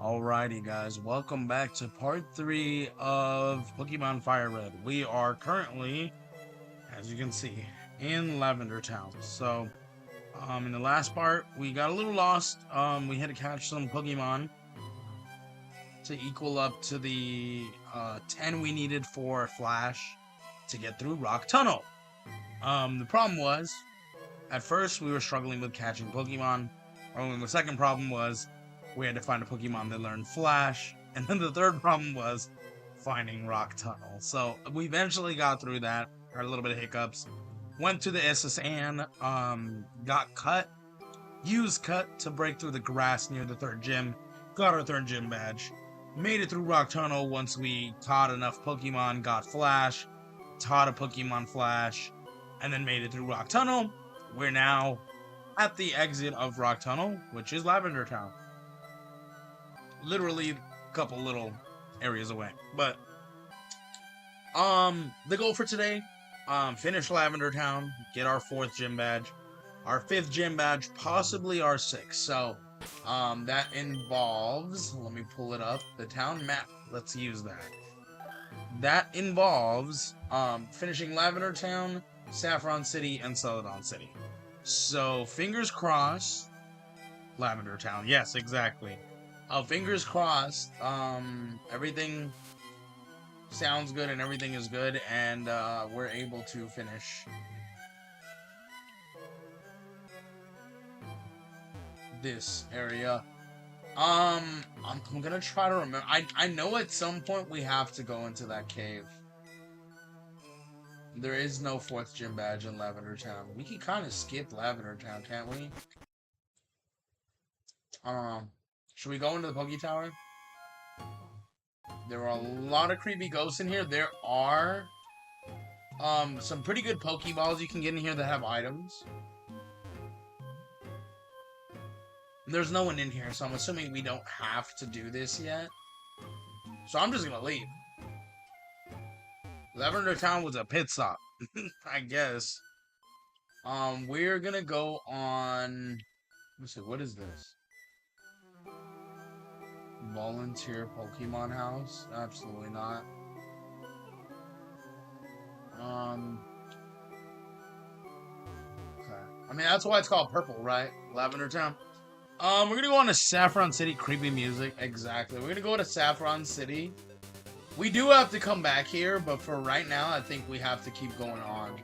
Alrighty, guys, welcome back to part 3 of Pokemon FireRed. We are currently, as you can see, in Lavender Town. In the last part, we got a little lost. We had to catch some Pokemon to equal up to the 10 we needed for Flash to get through Rock Tunnel. The problem was, at first, we were struggling with catching Pokemon. And the second problem was, we had to find a Pokemon that learned Flash. And then the third problem was finding Rock Tunnel. So we eventually got through that. Had a little bit of hiccups. Went to the SSN, got cut. Used cut to break through the grass near the third gym. Got our third gym badge. Made it through Rock Tunnel once we caught enough Pokemon, got Flash. Taught a Pokemon Flash. And then made it through Rock Tunnel. We're now at the exit of Rock Tunnel, which is Lavender Town. Literally a couple little areas away. But the goal for today, finish Lavender Town, get our 4th gym badge, our 5th gym badge, possibly our 6th. So that involves, let me pull it up, the town map. Let's use that. That involves finishing Lavender Town, Saffron City, and Celadon City. So fingers crossed, Lavender Town. Yes, exactly. Fingers crossed, everything sounds good and everything is good, and we're able to finish this area. I'm gonna try to remember. I know at some point we have to go into that cave. There is no 4th gym badge in Lavender Town. We can kind of skip Lavender Town, can't we? Should we go into the Poke Tower? There are a lot of creepy ghosts in here. There are some pretty good Pokeballs you can get in here that have items. There's no one in here, so I'm assuming we don't have to do this yet. So I'm just gonna leave. Lavender Town was a pit stop, I guess. We're gonna go on. Let's see, what is this? Volunteer Pokemon House? Absolutely not. Okay. I mean, that's why it's called purple, right? Lavender Town. We're gonna go on to Saffron City. Creepy music. Exactly. We're gonna go to Saffron City. We do have to come back here, but for right now, I think we have to keep going on.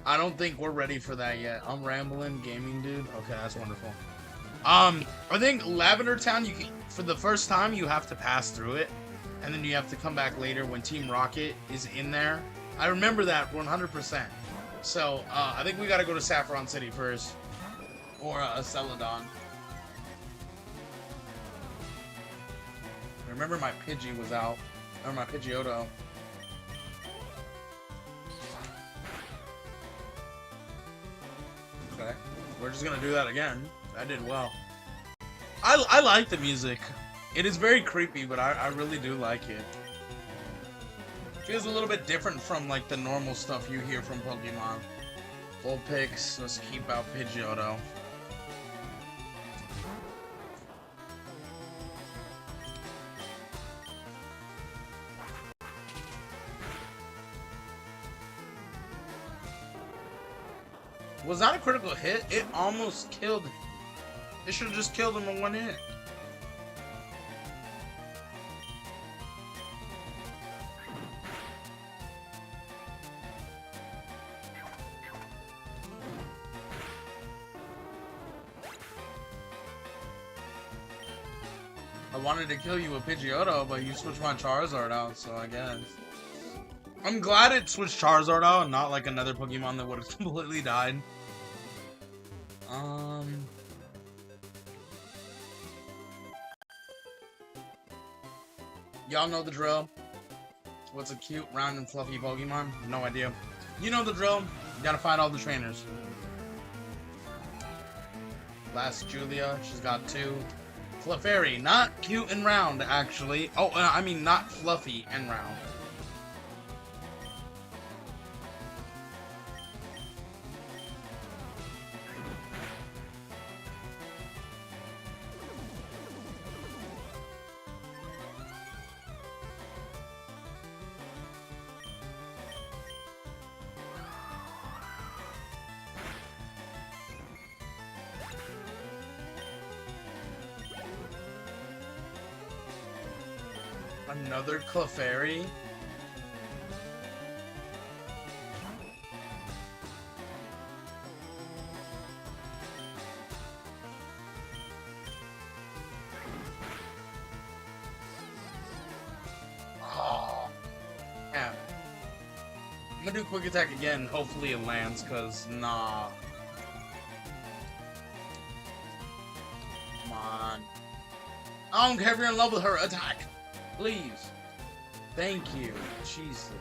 I don't think we're ready for that yet. I'm rambling, gaming dude. Okay, that's wonderful. I think Lavender Town, you can, for the first time, you have to pass through it, and then you have to come back later when Team Rocket is in there. I remember that 100%. So, I think we gotta go to Saffron City first, or Celadon. I remember my Pidgey was out, or my Pidgeotto. Okay, we're just gonna do that again. I did well. I like the music. It is very creepy, but I really do like it. Feels a little bit different from like the normal stuff you hear from Pokemon. Full picks. Let's keep out Pidgeotto. Was that a critical hit? It almost killed him. It should have just killed him in one hit. I wanted to kill you with Pidgeotto, but you switched my Charizard out, so I guess. I'm glad it switched Charizard out and not like another Pokemon that would have completely died. Y'all know the drill. What's a cute, round, and fluffy Pokemon? No idea. You know the drill. You gotta find all the trainers. Last Julia, she's got 2. Clefairy, not cute and round, actually. Oh, I mean not fluffy and round. Another Clefairy? Oh, yeah. I'm gonna do quick attack again. Hopefully it lands, cause nah. Come on. I don't care if you're in love with her. Attack, please. Thank you. Jesus.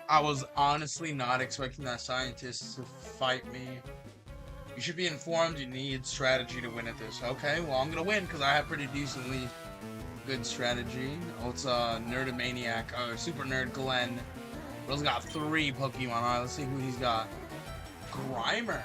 I was honestly not expecting that scientist to fight me. You should be informed you need strategy to win at this. Okay, well, I'm gonna win because I have pretty decently good strategy. Oh, it's Nerdamaniac, Super Nerd Glenn. Bro's got 3 Pokemon. Alright, let's see who he's got. Grimer.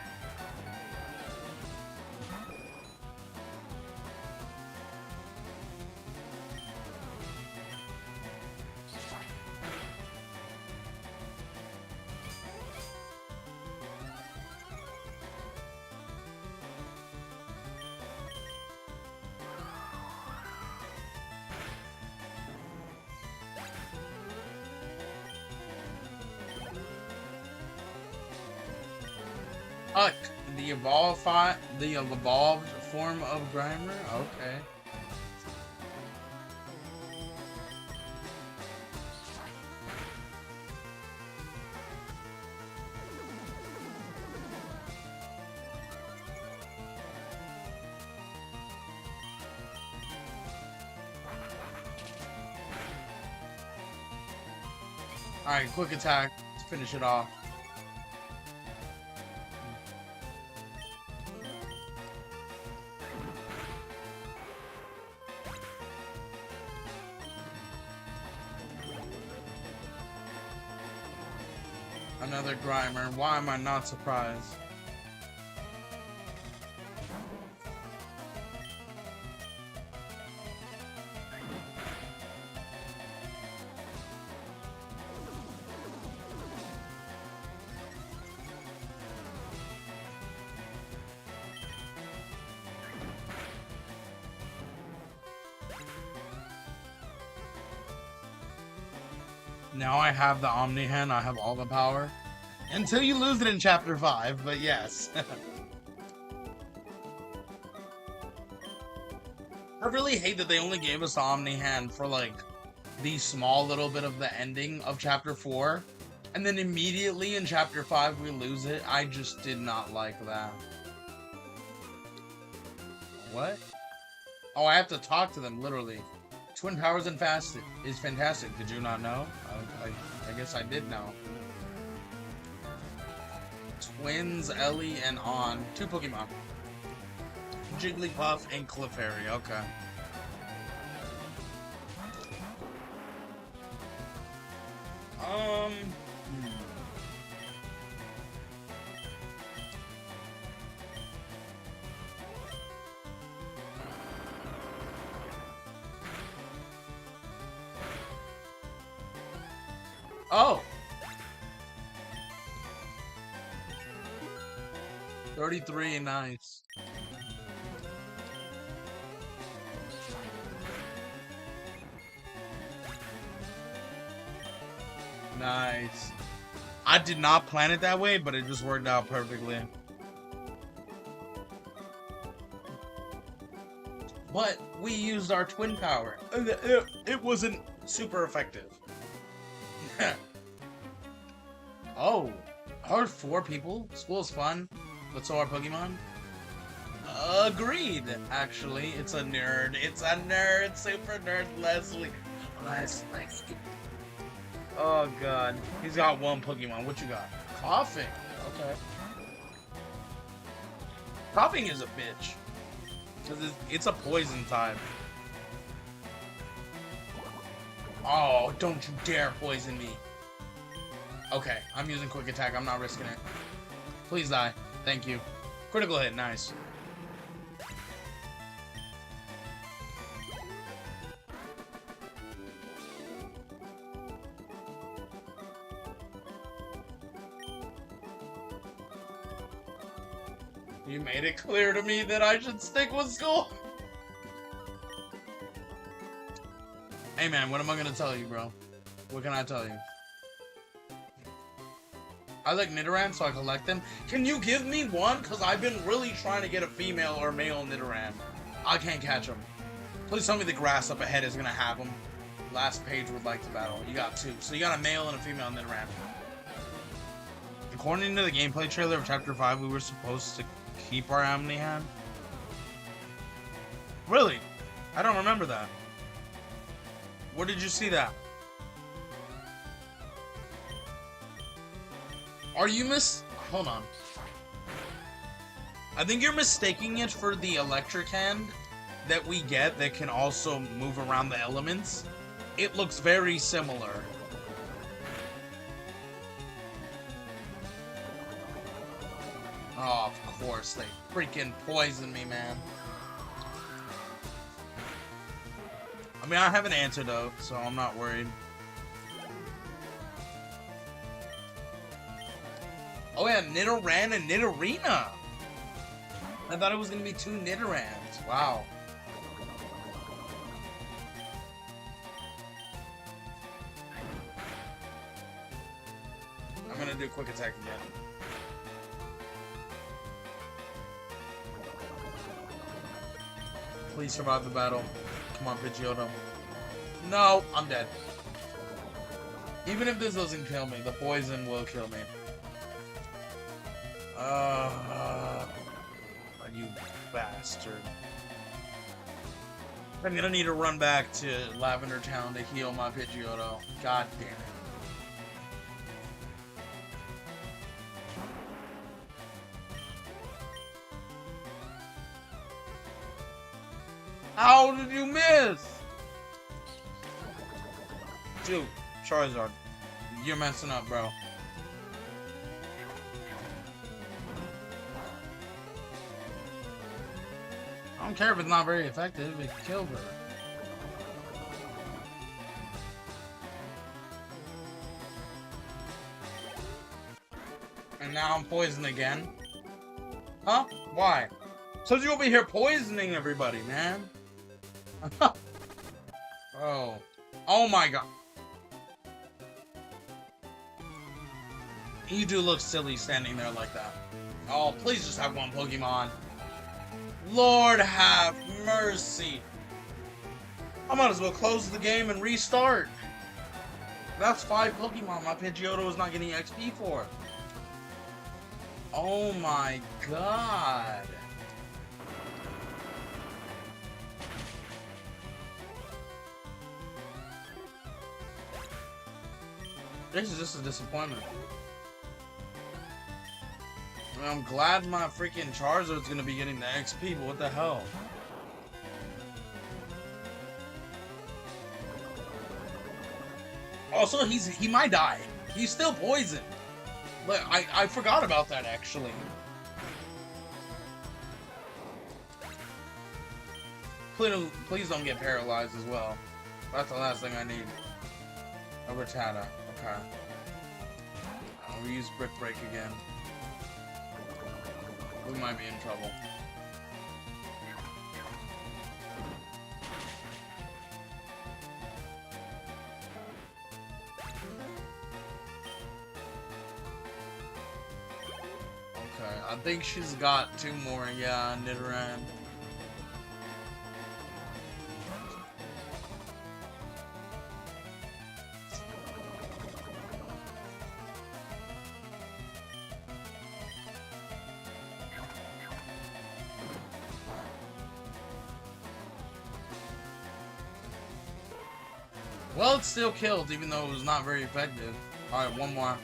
Huck, the evolved form of Grimer? Okay. Alright, quick attack to finish it off. Another Grimer. Why am I not surprised? Now I have the Omni Hand, I have all the power. Until you lose it in Chapter 5, but yes. I really hate that they only gave us the Omni Hand for, like, the small little bit of the ending of Chapter 4. And then immediately in Chapter 5 we lose it. I just did not like that. What? Oh, I have to talk to them, literally. Twin Powers and Fast is fantastic. Did you not know? I guess I did know. Twins, Ellie, and On. 2 Pokemon. Jigglypuff and Clefairy. Okay. Oh! 33, nice. Nice. I did not plan it that way, but it just worked out perfectly. But we used our twin power. It wasn't super effective. Oh, are 4 people? School's fun, but so are Pokemon. Agreed. Actually, it's a nerd. It's a nerd. Super nerd Leslie. Oh god, he's got 1 Pokemon. What you got? Coughing. Okay. Coughing is a bitch. Cause it's a poison type. Oh, don't you dare poison me. Okay, I'm using quick attack. I'm not risking it. Please die. Thank you. Critical hit. Nice. You made it clear to me that I should stick with school. Hey man, what am I gonna tell you, bro? What can I tell you? I like Nidoran, so I collect them. Can you give me one? Because I've been really trying to get a female or male Nidoran. I can't catch them. Please tell me the grass up ahead is gonna have them. Last page would like to battle. You got two. So you got a male and a female Nidoran. According to the gameplay trailer of Chapter 5, we were supposed to keep our Omni hand. Really? I don't remember that. Where did you see that? Are you Hold on. I think you're mistaking it for the electric hand that we get that can also move around the elements. It looks very similar. Oh, of course. They freaking poisoned me, man. I mean, I have an antidote, so I'm not worried. Oh yeah, Nidoran and Nidorina! I thought it was gonna be two Nidorans. Wow. I'm gonna do quick attack again. Please survive the battle. Come on, Pidgeotto. No, I'm dead. Even if this doesn't kill me, the poison will kill me. You bastard. I'm gonna need to run back to Lavender Town to heal my Pidgeotto. God damn it. How did you miss? Dude, Charizard, you're messing up, bro. I don't care if it's not very effective, it killed her. And now I'm poisoned again? Huh? Why? So you over here poisoning everybody, man. Oh. Oh my god. You do look silly standing there like that. Oh, please just have one Pokemon. Lord have mercy. I might as well close the game and restart. That's 5 Pokemon my Pidgeotto is not getting XP for. Oh my god. This is just a disappointment. I mean, I'm glad my freaking Charizard's gonna be getting the XP, but what the hell? Also, he might die. He's still poisoned. But I forgot about that actually. Please don't get paralyzed as well. That's the last thing I need. A Rattata. Okay. I'll use Brick Break again. We might be in trouble. Okay, I think she's got 2 more, yeah, Nidoran. Well, it's still killed, even though it was not very effective. Alright, one more.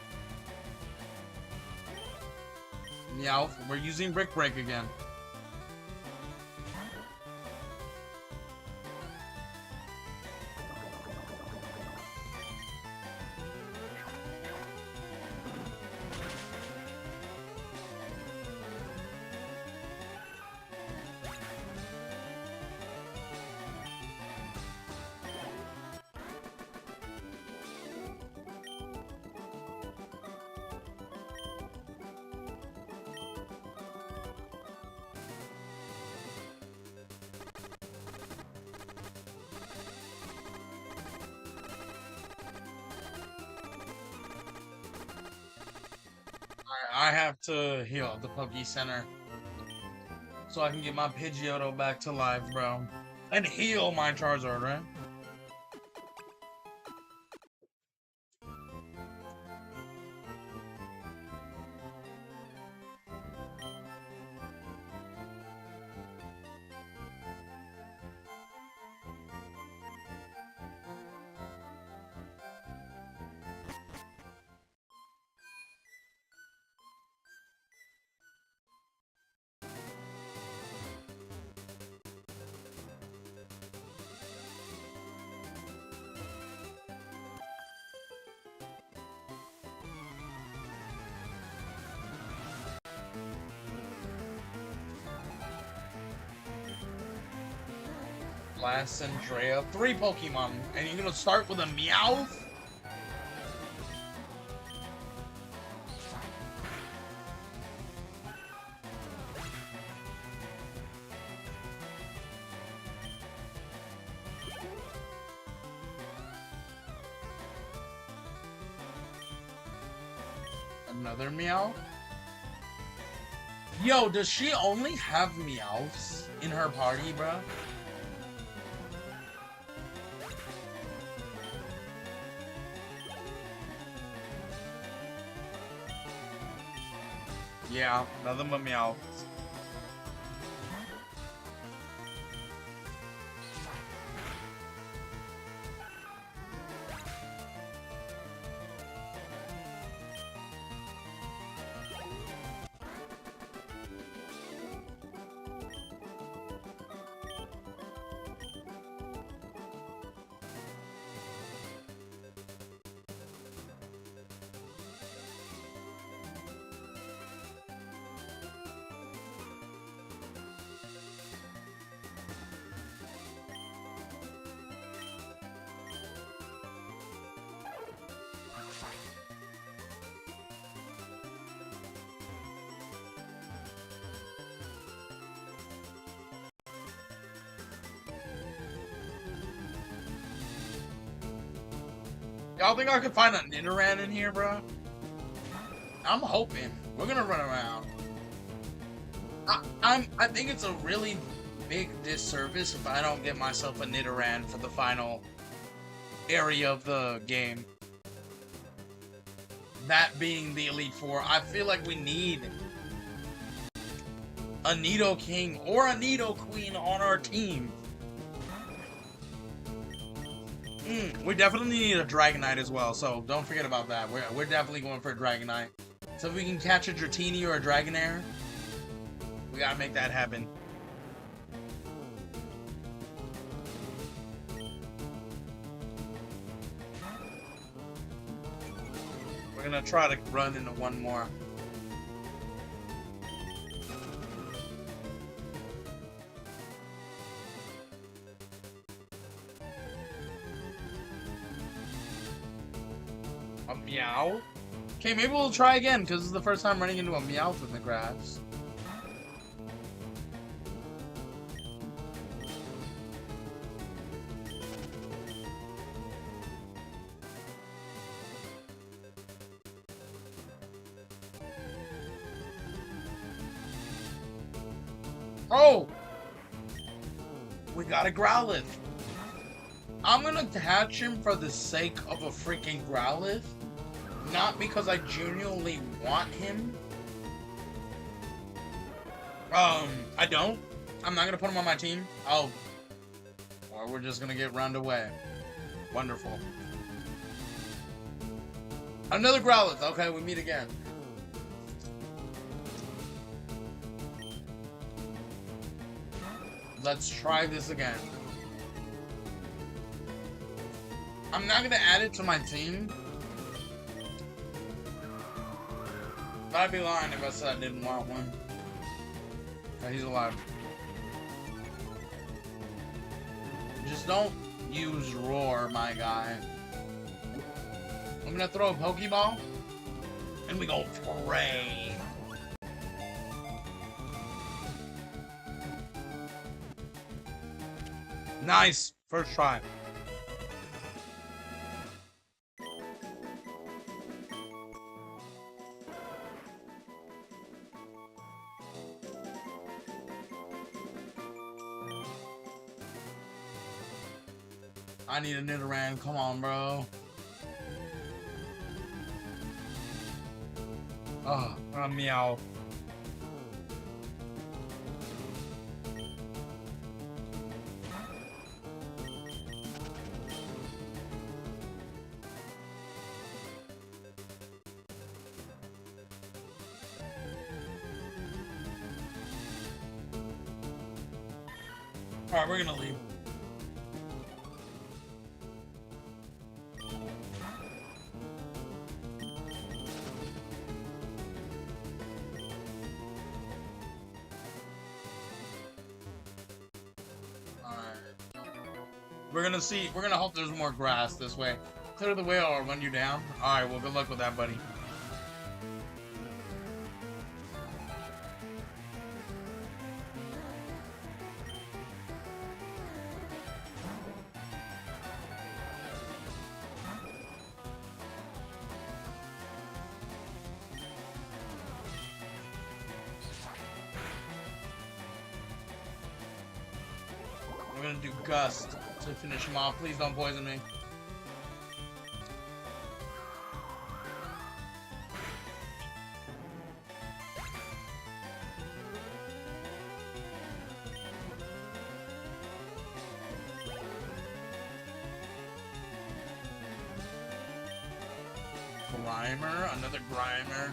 Yeah, we're using Brick Break again. I have to heal the Poke Center so I can get my Pidgeotto back to life, bro. And heal my Charizard, right? Last Andrea, 3 Pokemon, and you're gonna start with a Meowth? Another Meow? Yo, does she only have Meowths in her party, bro? Yeah, nothing but Meowths. Y'all think I could find a Nidoran in here, bro? I'm hoping. We're gonna run around. I think it's a really big disservice if I don't get myself a Nidoran for the final area of the game. That being the Elite Four, I feel like we need a Nidoking or a Nidoqueen on our team. We definitely need a Dragonite as well, so don't forget about that. We're definitely going for a Dragonite. So if we can catch a Dratini or a Dragonair, we gotta make that happen. We're gonna try to run into one more. A Meow? Okay, maybe we'll try again, because this is the first time running into a Meowth in the grass. Oh! We got a Growlithe. I'm gonna catch him for the sake of a freaking Growlithe. Not because I genuinely want him. I don't. I'm not gonna put him on my team. Oh. Or we're just gonna get round away. Wonderful. Another Growlithe. Okay, we meet again. Let's try this again. I'm not gonna add it to my team. But I'd be lying if I said I didn't want one. Okay, he's alive. Just don't use Roar, my guy. I'm gonna throw a Pokeball. And we go Fray. Nice. First try. I need a Nidoran. Come on, bro. Oh, meow. Alright, we're gonna leave. We're gonna hope there's more grass this way. Clear the way or I'll run you down. Alright, well, good luck with that, buddy. We're gonna do Gust to finish him off. Please don't poison me. Grimer, another Grimer.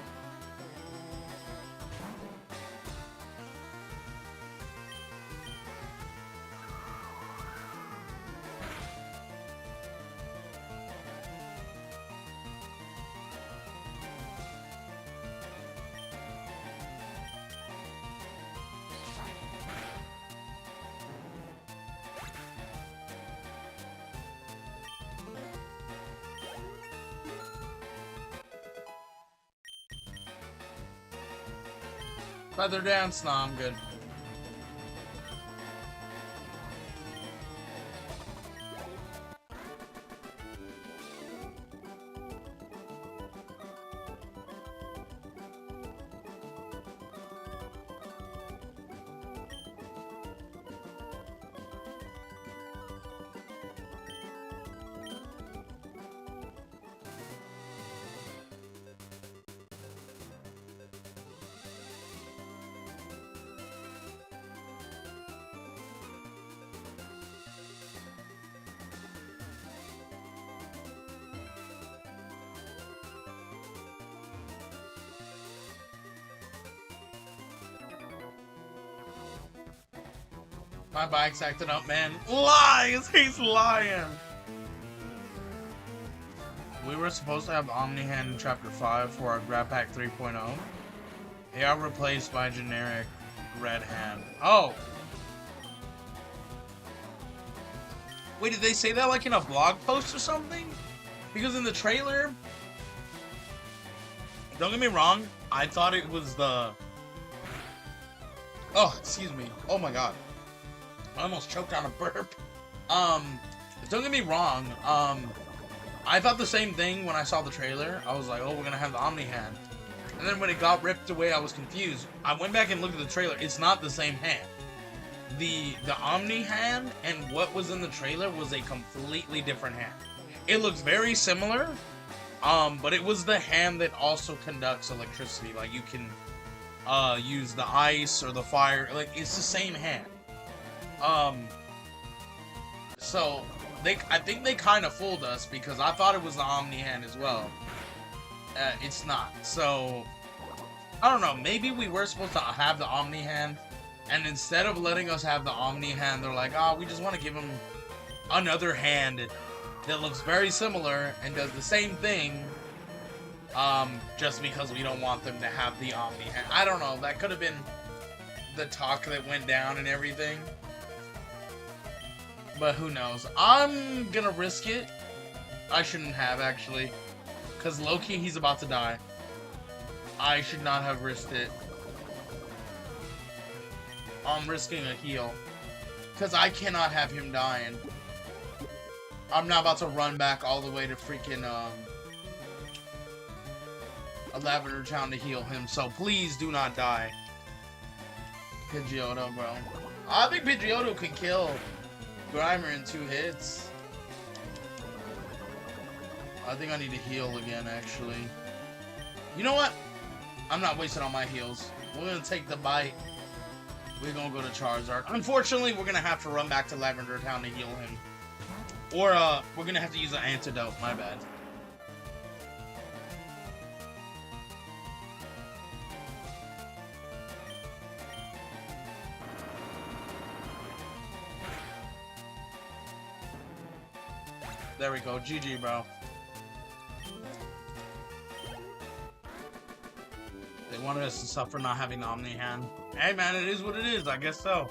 Feather dance? Nah, I'm good. My bike's acting up, man. Lies! He's lying! We were supposed to have Omni Hand in Chapter 5 for our Grab Pack 3.0. They are replaced by generic Red Hand. Oh! Wait, did they say that like in a blog post or something? Because in the trailer... Don't get me wrong, I thought it was the... Oh, excuse me. Oh my god. I almost choked on a burp. Don't get me wrong, I thought the same thing when I saw the trailer. I was like, oh, we're gonna have the Omni Hand. And then when it got ripped away, I was confused. I went back and looked at the trailer. It's not the same hand. The Omni Hand and what was in the trailer was a completely different hand. It looks very similar, but it was the hand that also conducts electricity. Like, you can use the ice or the fire. Like, it's the same hand. So I think they kind of fooled us because I thought it was the Omni Hand as well. It's not. So I don't know. Maybe we were supposed to have the Omni Hand, and instead of letting us have the Omni Hand, they're like, oh, we just want to give him another hand that looks very similar and does the same thing. Just because we don't want them to have the Omni Hand. I don't know. That could have been the talk that went down and everything. But who knows? I'm gonna risk it. I shouldn't have, actually. Because low-key, he's about to die. I should not have risked it. I'm risking a heal. Because I cannot have him dying. I'm not about to run back all the way to freaking, Lavender Town to heal him. So please do not die. Pidgeotto, bro. I think Pidgeotto can kill Grimer in 2 hits. I think I need to heal again, actually. You know what? I'm not wasting all my heals. We're gonna take the bite. We're gonna go to Charizard. Unfortunately, we're gonna have to run back to Lavender Town to heal him. Or, we're gonna have to use an antidote. My bad. There we go. GG, bro. They wanted us to suffer not having Omni Hand. Hey, man, it is what it is. I guess so.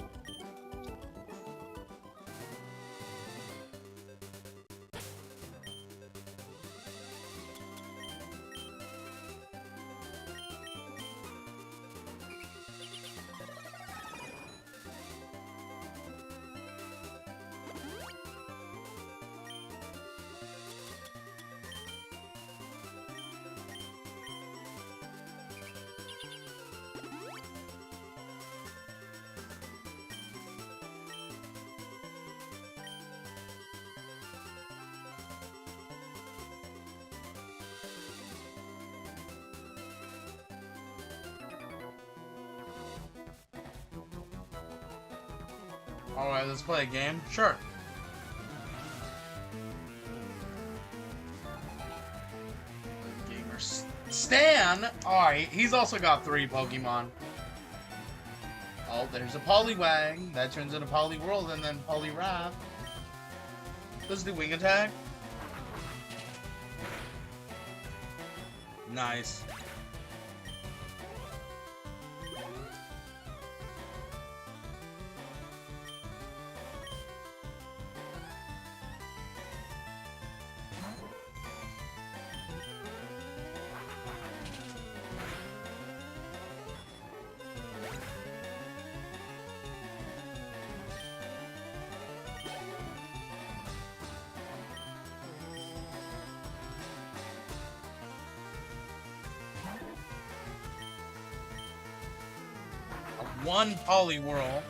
Alright, let's play a game. Sure. Gamer Stan! Alright, he's also got 3 Pokemon. Oh, there's a Poliwag. That turns into Poliwhirl and then Poliwrath. Let's do Wing Attack. Nice. One Poliwhirl.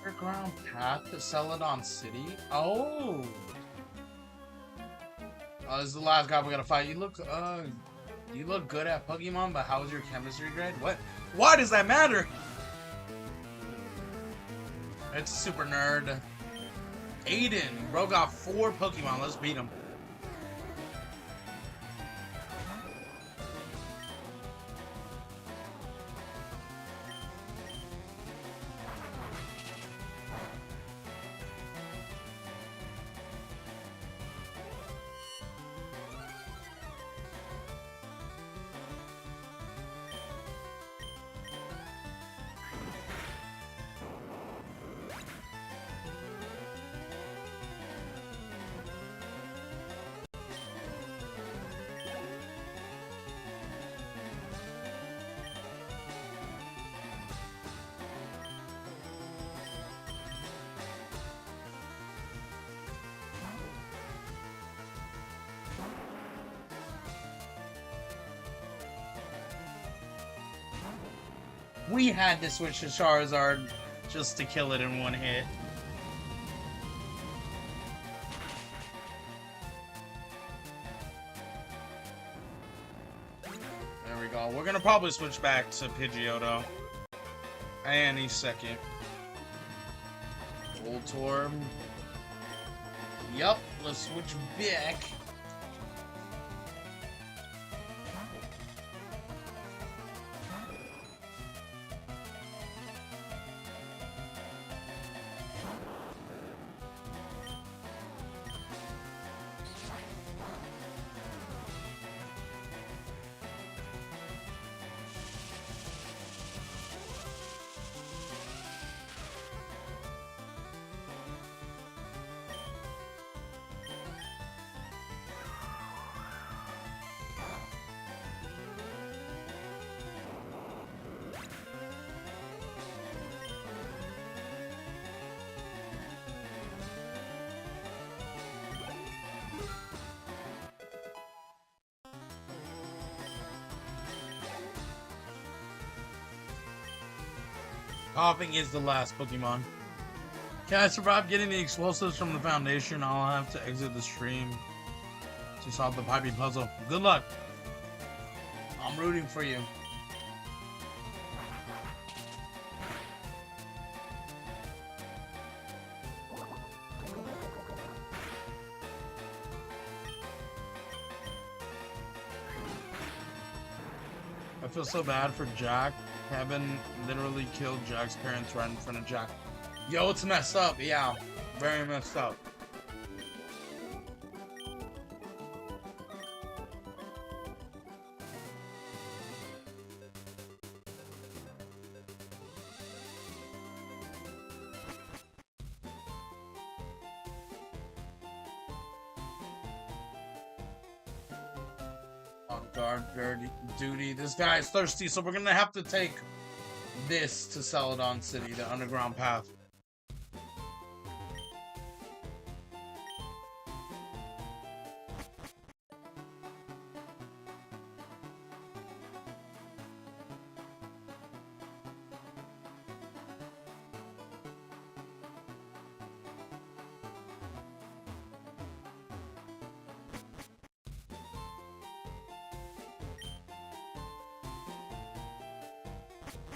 Underground path to Celadon City? Oh! This is the last guy we gotta fight. You look good at Pokemon, but how was your chemistry grade? What? Why does that matter? It's super nerd. Aiden, bro got 4 Pokemon. Let's beat him. We had to switch to Charizard just to kill it in one hit. There we go. We're gonna probably switch back to Pidgeotto. And he's second. Voltorb. Yup, let's switch back. Coughing is the last Pokemon. Can I survive getting the explosives from the foundation? I'll have to exit the stream to solve the piping puzzle. Good luck. I'm rooting for you. I feel so bad for Jack. Kevin literally killed Jack's parents right in front of Jack. Yo, it's messed up. Yeah, very messed up. On guard duty. This guy is thirsty, so we're gonna have to take this to Celadon City, the underground path.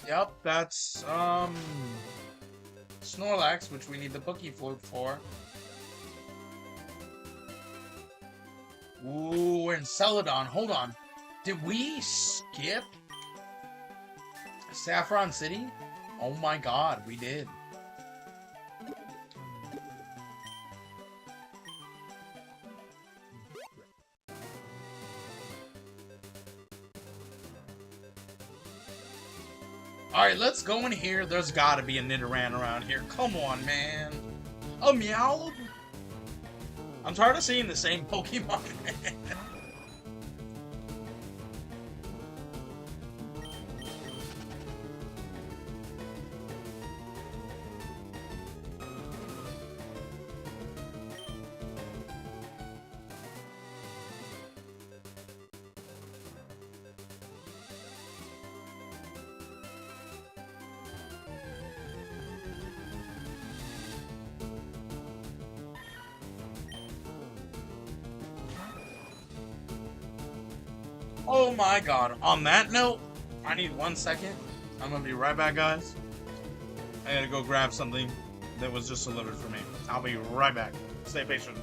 Yep, that's Snorlax, which we need the Pokey Flute for. Ooh, we're in Celadon. Hold on. Did we skip Saffron City? Oh my god, we did. Alright, let's go in here. There's gotta be a Nidoran around here. Come on, man. A Meow? I'm tired of seeing the same Pokemon. Oh my god. On that note, I need 1 second. I'm gonna be right back, guys. I gotta go grab something that was just delivered for me. I'll be right back. Stay patient.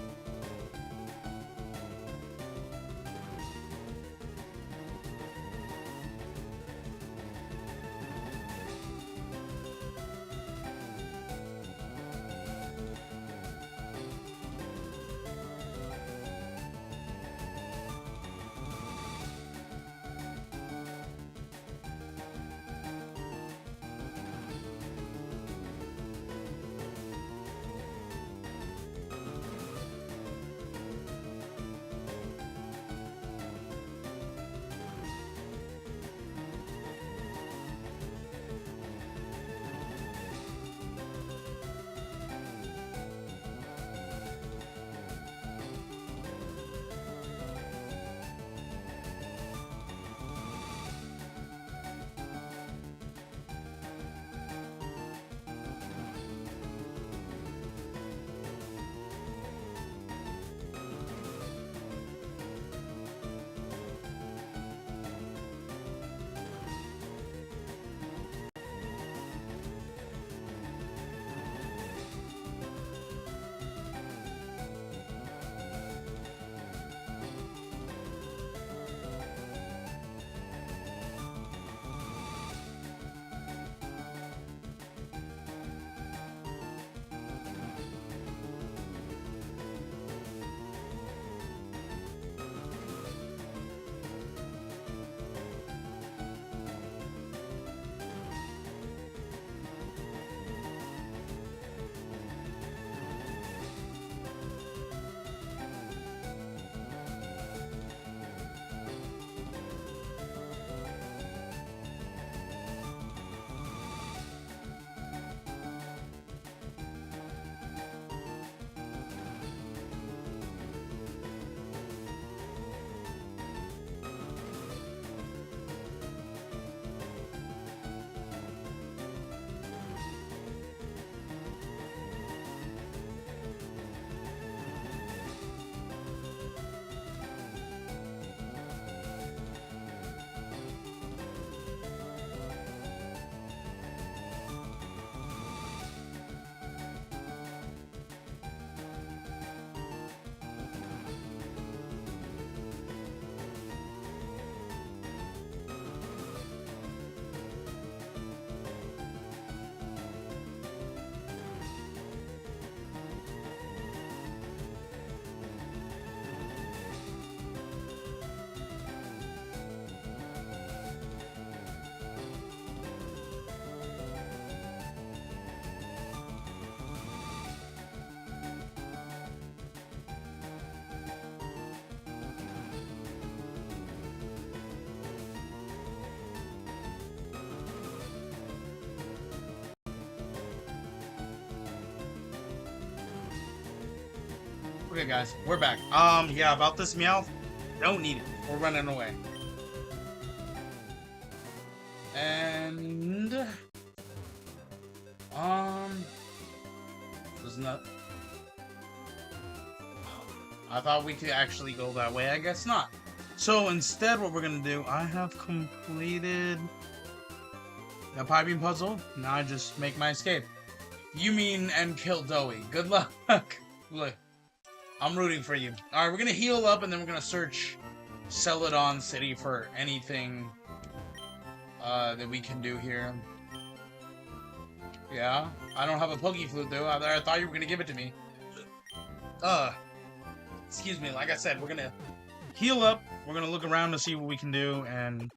Okay, guys, we're back. Yeah, about this Meowth, don't need it. We're running away. And there's not. I thought we could actually go that way. I guess not. So instead, what we're gonna do, I have completed the piping puzzle. Now I just make my escape. You mean and kill Doey. Good luck. Look, I'm rooting for you. Alright, we're gonna heal up and then we're gonna search Celadon City for anything that we can do here. Yeah, I don't have a Poke Flute though. I thought you were gonna give it to me. Excuse me, like I said, we're gonna heal up, we're gonna look around to see what we can do, and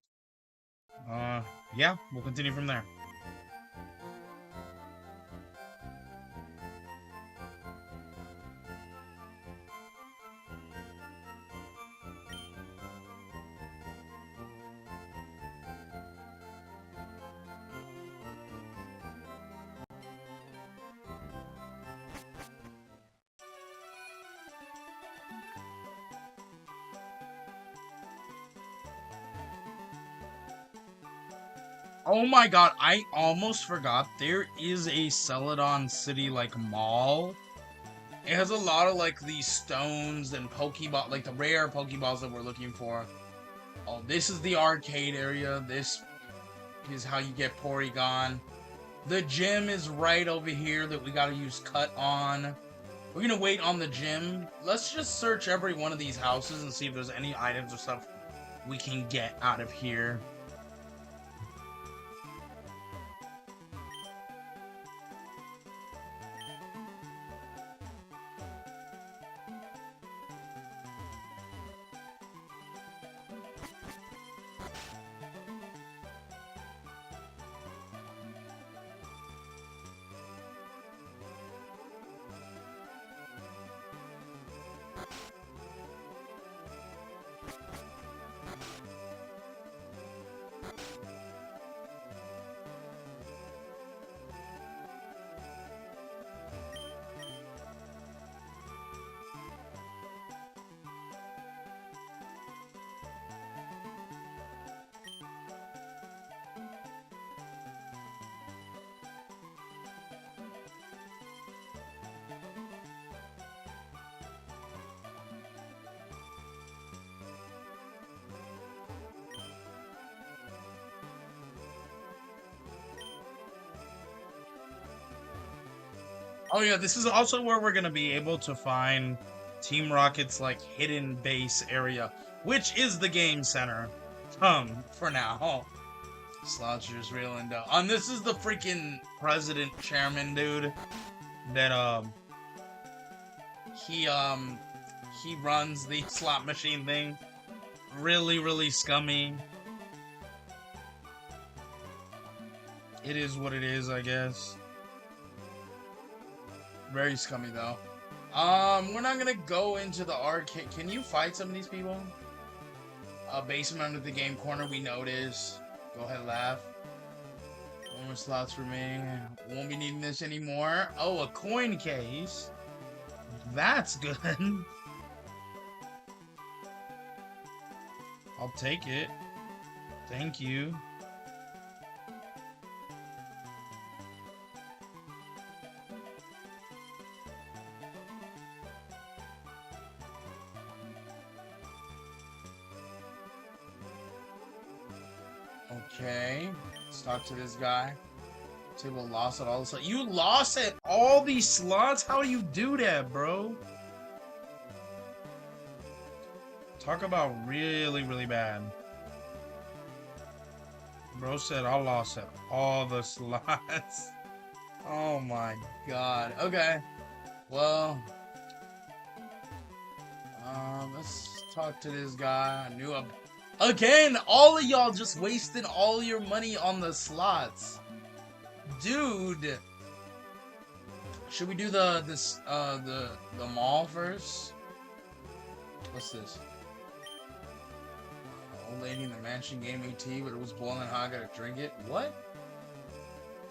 yeah, we'll continue from there. Oh my god, I almost forgot. There is a Celadon City, like, mall. It has a lot of, like, these stones and Pokeball, like, the rare Pokeballs that we're looking for. Oh, this is the arcade area. This is how you get Porygon. The gym is right over here that we gotta use Cut on. We're gonna wait on the gym. Let's just search every one of these houses and see if there's any items or stuff we can get out of here. Oh yeah, this is also where we're gonna be able to find Team Rocket's, like, hidden base area, which is the game center. For now. Sloucher's real and this is the freaking president chairman dude that he runs the slot machine thing. Really scummy. It is what it is, I guess. Very scummy, though. We're not gonna go into the arcade. Can you fight some of these people? Basement under the game corner, we notice. Go ahead, laugh. No more slots for me. Won't be needing this anymore. Oh, a coin case. That's good. I'll take it. Thank you. Okay, let's talk to this guy. Table lost at all the slots. You lost at all these slots? How do you do that, bro? Talk about really bad. Bro said I lost at all the slots. Oh my god. Okay. Well, let's talk to this guy. I knew him. Again, all of y'all just wasted all your money on the slots. Dude. Should we do the mall first? What's this? Old lady in the mansion gave me tea, but it was boiling hot. I gotta drink it. What?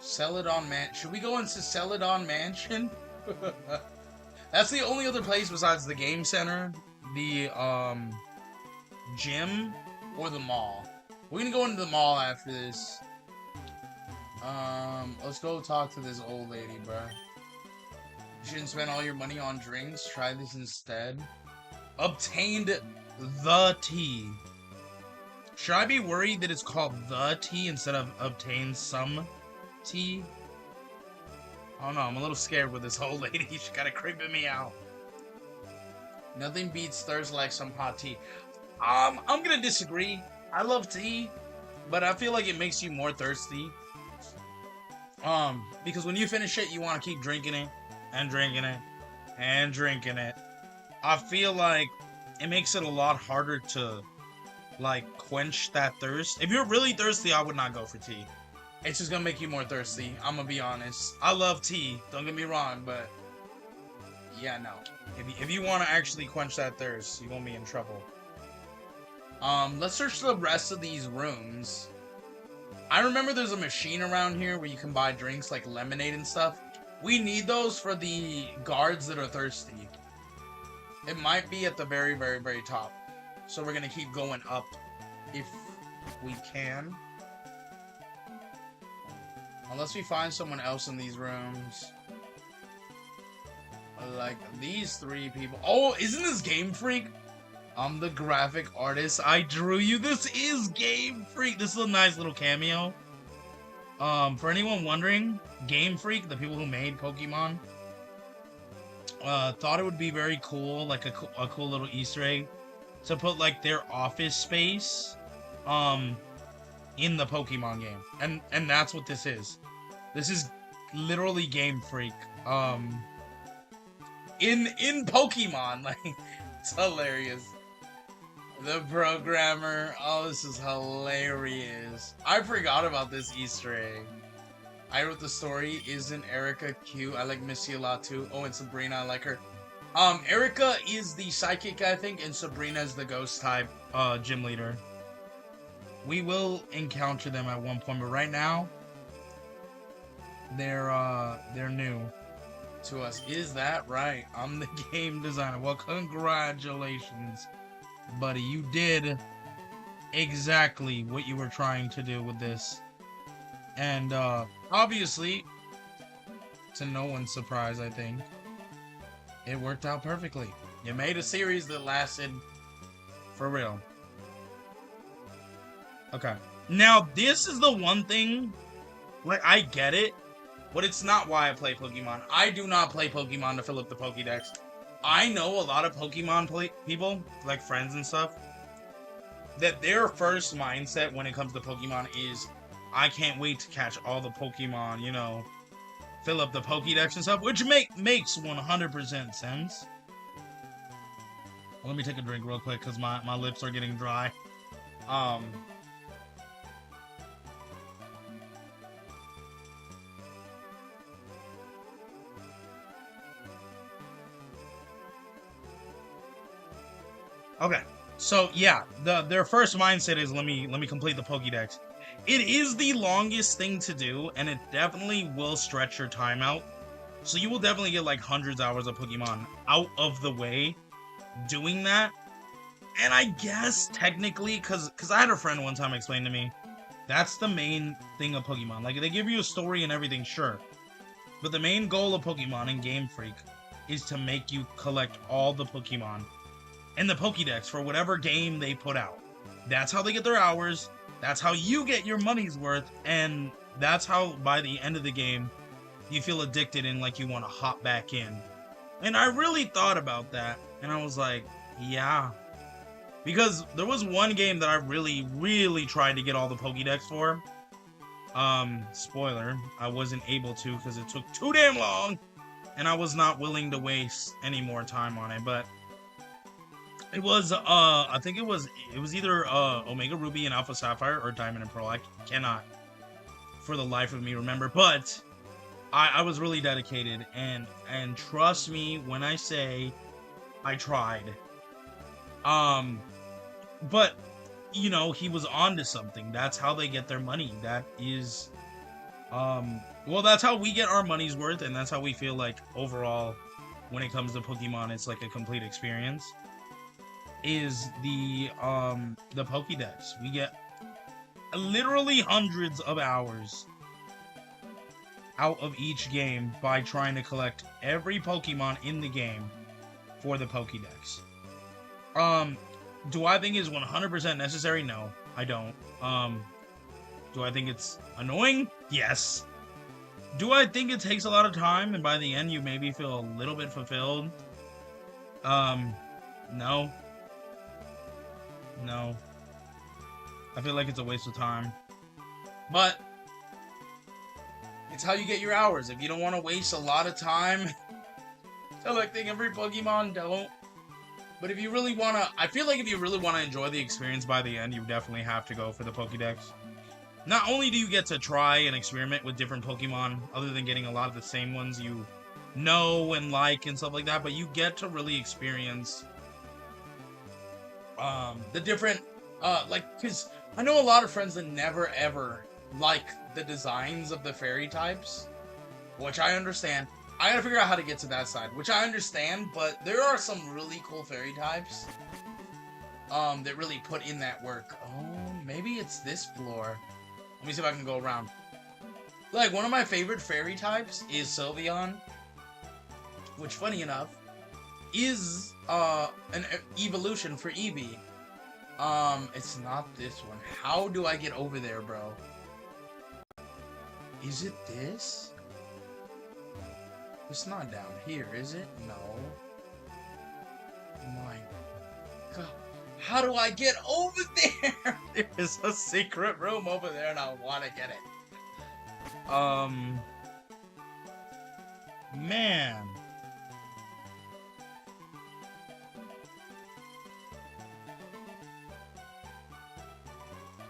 Celadon Man. Should we go into Celadon Mansion? That's the only other place besides the game center, the gym, or the mall. We're gonna go into the mall after this. Let's go talk to this old lady, bruh. You shouldn't spend all your money on drinks. Try this instead. Obtained the tea. Should I be worried that it's called the tea instead of obtained some tea? I don't know, I'm a little scared with this old lady. She's kinda creeping me out. Nothing beats thirst like some hot tea. I'm gonna disagree. I love tea, but I feel like it makes you more thirsty. Because when you finish it, you want to keep drinking it, and drinking it, and drinking it. I feel like it makes it a lot harder to, like, quench that thirst. If you're really thirsty, I would not go for tea. It's just gonna make you more thirsty. I'm gonna be honest. I love tea, don't get me wrong, but yeah, no. If you want to actually quench that thirst, you're gonna be in trouble. Let's search the rest of these rooms. I remember there's a machine around here where you can buy drinks like lemonade and stuff. We need those for the guards that are thirsty. It might be at the very, very, very top. So we're gonna keep going up if we can. Unless we find someone else in these rooms. Like these three people. Oh, isn't this Game Freak? I'm the graphic artist. I drew you. This is Game Freak. This is a nice little cameo. For anyone wondering, Game Freak, the people who made Pokemon, thought it would be very cool, like a cool little Easter egg, to put like their office space, in the Pokemon game, and that's what this is. This is literally Game Freak, in Pokemon. Like, it's hilarious. The programmer. Oh, this is hilarious. I forgot about this Easter egg. I wrote the story. Isn't Erica cute? I like Missy a lot too. Oh, and Sabrina, I like her. Erica is the psychic, I think, and Sabrina is the ghost type, gym leader. We will encounter them at one point, but right now, they're new to us. Is that right? I'm the game designer. Well, congratulations, buddy. You did exactly what you were trying to do with this. And, obviously, to no one's surprise, I think, it worked out perfectly. You made a series that lasted for real. Okay. Now, this is the one thing, like, I get it, but it's not why I play Pokemon. I do not play Pokemon to fill up the Pokédex. I know a lot of Pokemon people, like friends and stuff, that their first mindset when it comes to Pokemon is, I can't wait to catch all the Pokemon, you know, fill up the Pokédex and stuff, which makes 100% sense. Let me take a drink real quick, because my lips are getting dry. Okay, so yeah, their first mindset is let me complete the Pokédex. It is the longest thing to do, and it definitely will stretch your time out. So you will definitely get like hundreds of hours of Pokemon out of the way doing that. And I guess technically, because I had a friend one time explain to me, that's the main thing of Pokemon. Like, they give you a story and everything, sure. But the main goal of Pokemon and Game Freak is to make you collect all the Pokemon in the Pokédex for whatever game they put out. That's how they get their hours. That's how you get your money's worth, and that's how, by the end of the game, you feel addicted and like you want to hop back in. And I really thought about that, and I was like, yeah. Because there was one game that I really, really tried to get all the Pokédex for. Spoiler, I wasn't able to because it took too damn long, and I was not willing to waste any more time on it, but it was, I think it was either, Omega Ruby and Alpha Sapphire or Diamond and Pearl. I cannot, for the life of me, remember. But I was really dedicated, and trust me when I say I tried. But, you know, he was on to something. That's how they get their money. That is, well, that's how we get our money's worth, and that's how we feel like, overall, when it comes to Pokemon, it's like a complete experience, is the Pokédex. We get literally hundreds of hours out of each game by trying to collect every Pokemon in the game for the Pokédex. Do I think it's 100% necessary? No, I don't. Do I think it's annoying? Yes. Do I think it takes a lot of time and by the end you maybe feel a little bit fulfilled? No. No. I feel like it's a waste of time. But it's how you get your hours. If you don't want to waste a lot of time collecting every Pokemon, don't. But if you really want to, I feel like if you really want to enjoy the experience by the end, you definitely have to go for the Pokédex. Not only do you get to try and experiment with different Pokemon, other than getting a lot of the same ones you know and like and stuff like that, but you get to really experience the different, because I know a lot of friends that never ever like the designs of the fairy types, which I understand. I gotta figure out how to get to that side, which I understand, but there are some really cool fairy types that really put in that work. Oh, maybe it's this floor. Let me see if I can go around. Like, one of my favorite fairy types is Sylveon, which, funny enough, is an evolution for Eevee. It's not this one. How do I get over there, bro? Is it this? It's not down here, is it? No. My God. How do I get over there? There's a secret room over there and I want to get it. Man.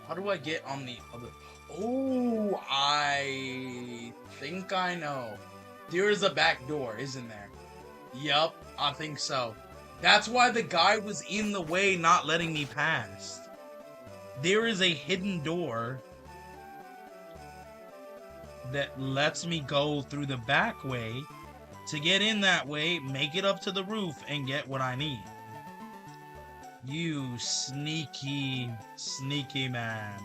How do I get on the other? Oh, I think I know. There is a back door, isn't there? Yup, I think so. That's why the guy was in the way, not letting me pass. There is a hidden door that lets me go through the back way to get in that way, make it up to the roof, and get what I need. You sneaky, sneaky man.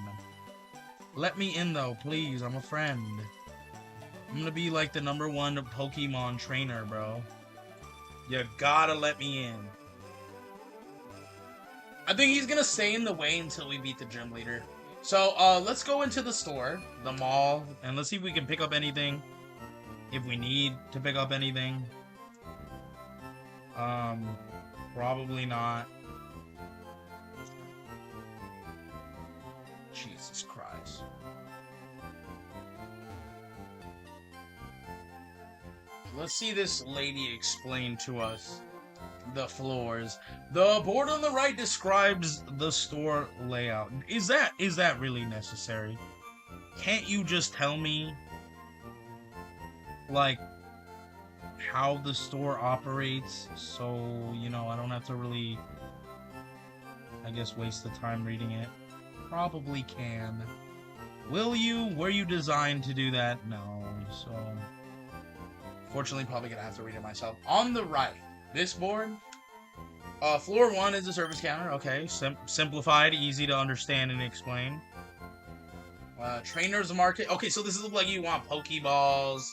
Let me in though, please. I'm a friend. I'm gonna be like the #1 Pokemon trainer, bro. You gotta let me in. I think he's gonna stay in the way until we beat the gym leader. So, let's go into the store, the mall, and let's see if we can pick up anything. If we need to pick up anything. Probably not. Jesus Christ. Let's see this lady explain to us the floors. The board on the right describes the store layout. Is that really necessary? Can't you just tell me, like, how the store operates so, you know, I don't have to really, I guess, waste the time reading it? Probably can. Will you? Were you designed to do that? No. So, fortunately, probably gonna have to read it myself. On the right, this board, floor 1 is the service counter. Okay, simplified, easy to understand and explain. Trainer's market. Okay, so this is like you want Pokeballs,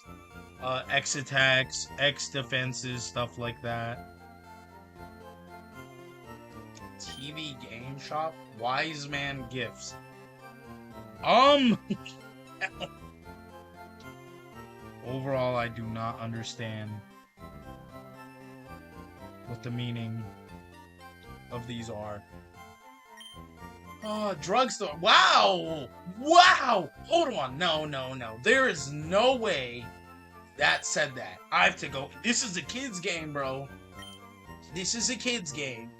X attacks, X defenses, stuff like that. TV game shop, wise man gifts. Overall, I do not understand what the meaning of these are. Drugstore. Wow! Wow! Hold on. No. There is no way that said that. I have to go. This is a kid's game, bro. This is a kid's game.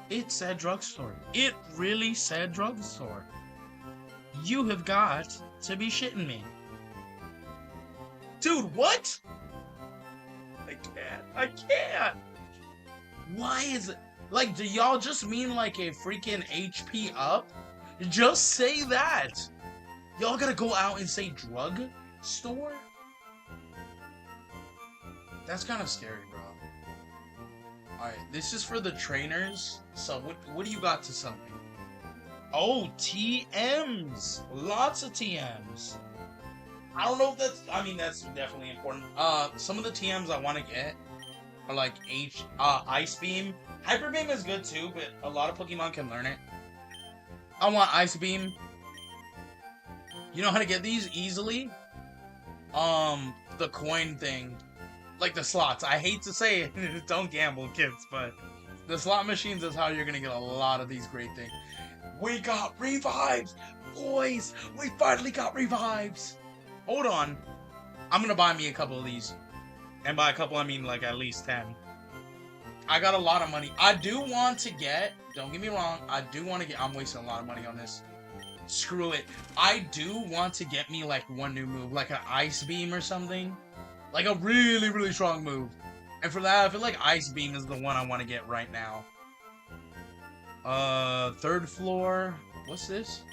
It said drugstore. It really said drugstore. You have got to be shitting me. Dude, what? I can't. Why is it? Like, do y'all just mean like a freaking HP up? Just say that. Y'all gotta go out and say drug? store? That's kind of scary, bro. Alright, this is for the trainers. So, what do you got to sell me? Oh, TMs! Lots of TMs. I don't know if that's... I mean, that's definitely important. Some of the TMs I want to get are like Ice Beam. Hyper Beam is good too, but a lot of Pokemon can learn it. I want Ice Beam. You know how to get these easily? The coin thing. Like the slots. I hate to say it, don't gamble, kids, but the slot machines is how you're gonna get a lot of these great things. We got revives! Boys! We finally got revives! Hold on. I'm gonna buy me a couple of these. And by a couple, I mean like at least 10. I got a lot of money. I do want to get, don't get me wrong, I do want to get, I'm wasting a lot of money on this. Screw it. I do want to get me like one new move, like an Ice Beam or something. Like a really, really strong move. And for that, I feel like Ice Beam is the one I want to get right now. Third floor. What's this?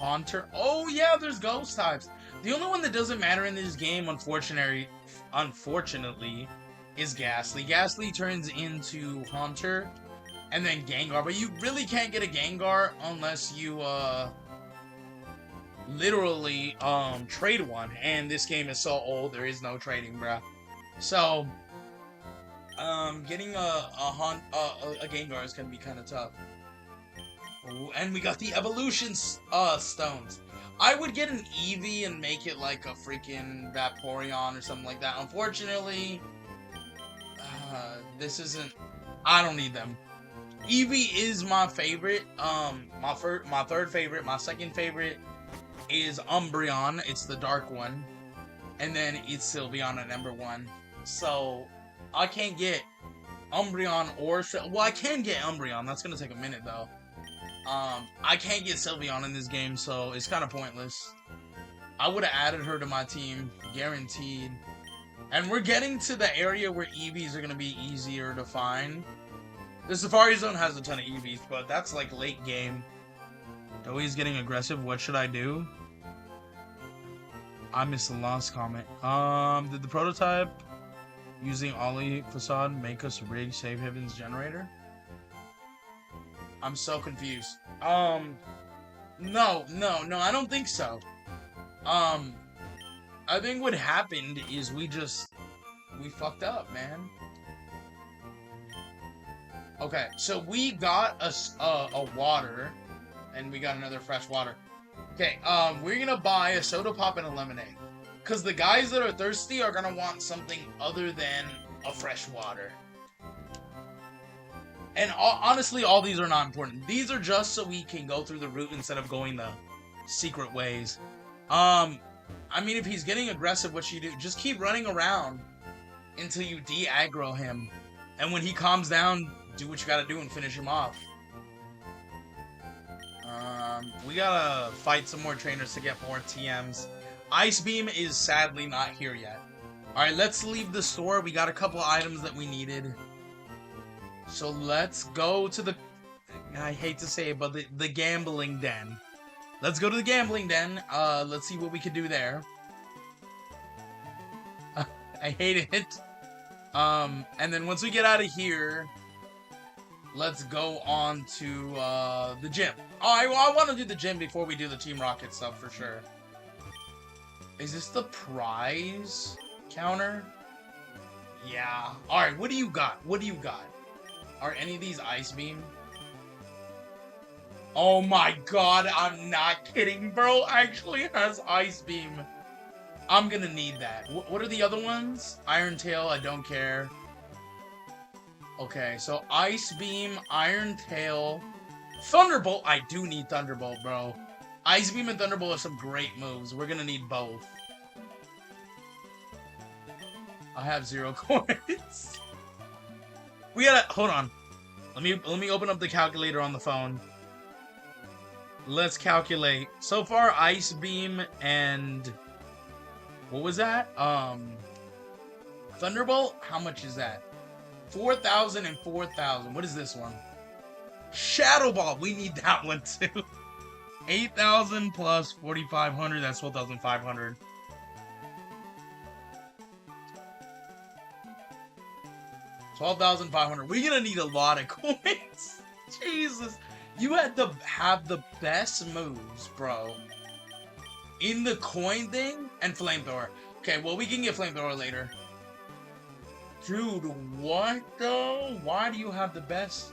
Haunter. Oh yeah, there's ghost types. The only one that doesn't matter in this game, unfortunately, is Ghastly. Ghastly turns into Haunter and then Gengar, but you really can't get a Gengar unless you literally trade one, and this game is so old there is no trading, bruh. So getting a Gengar is gonna be kind of tough. Ooh, and we got the evolution stones. I would get an Eevee and make it like a freaking Vaporeon or something like that. Unfortunately, this isn't... I don't need them. Eevee is my favorite. My third favorite. My second favorite is Umbreon. It's the dark one. And then it's Sylveon at number 1. So, I can't get Umbreon or... Well, I can get Umbreon. That's going to take a minute, though. I can't get Sylveon in this game, so it's kind of pointless. I would have added her to my team, guaranteed. And we're getting to the area where EVs are going to be easier to find. The Safari Zone has a ton of EVs, but that's like late game. Doey's getting aggressive. What should I do? I missed the last comment. Did the prototype using Ollie Facade make us rig Save Heaven's generator? I'm so confused. No, I don't think so. I think what happened is we fucked up, man. Okay, so we got a water, and we got another fresh water. Okay, we're gonna buy a soda pop and a lemonade. Because the guys that are thirsty are gonna want something other than a fresh water. And honestly, all these are not important. These are just so we can go through the route instead of going the secret ways. I mean, if he's getting aggressive, what should you do? Just keep running around until you de-aggro him. And when he calms down, do what you gotta do and finish him off. We gotta fight some more trainers to get more TMs. Ice Beam is sadly not here yet. Alright, let's leave the store. We got a couple items that we needed. So let's go to the... I hate to say it, but the gambling den. Let's go to the gambling den. Let's see what we can do there. I hate it. And then once we get out of here, let's go on to the gym. Oh, I want to do the gym before we do the Team Rocket stuff for sure. Is this the prize counter? Yeah. Alright, what do you got? What do you got? Are any of these Ice Beam? Oh my god, I'm not kidding, bro. Actually has Ice Beam. I'm gonna need that. What are the other ones? Iron Tail, I don't care. Okay, so Ice Beam, Iron Tail, Thunderbolt. I do need Thunderbolt, bro. Ice Beam and Thunderbolt are some great moves. We're gonna need both. I have 0 coins. We gotta hold on. Let me open up the calculator on the phone. Let's calculate. So far, Ice Beam and what was that? Thunderbolt. How much is that? 4,000 and 4,000. What is this one? Shadow Ball. We need that one too. 8,000 plus 4,500. That's 12,500. 12,500. We're gonna need a lot of coins. Jesus. You had to have the best moves, bro. In the coin thing and flamethrower. Okay, well, we can get flamethrower later. Dude, what though? Why do you have the best?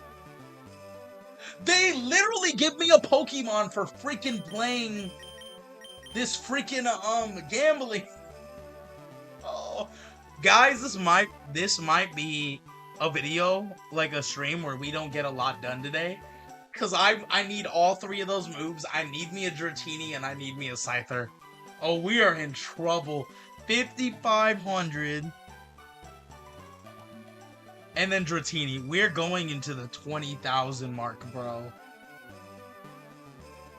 They literally give me a Pokemon for freaking playing this freaking gambling. Oh, guys, this might be a video, like a stream where we don't get a lot done today. Cause I need all three of those moves. I need me a Dratini and I need me a Scyther. Oh, we are in trouble. 5,500. And then Dratini. We're going into the 20,000 mark, bro.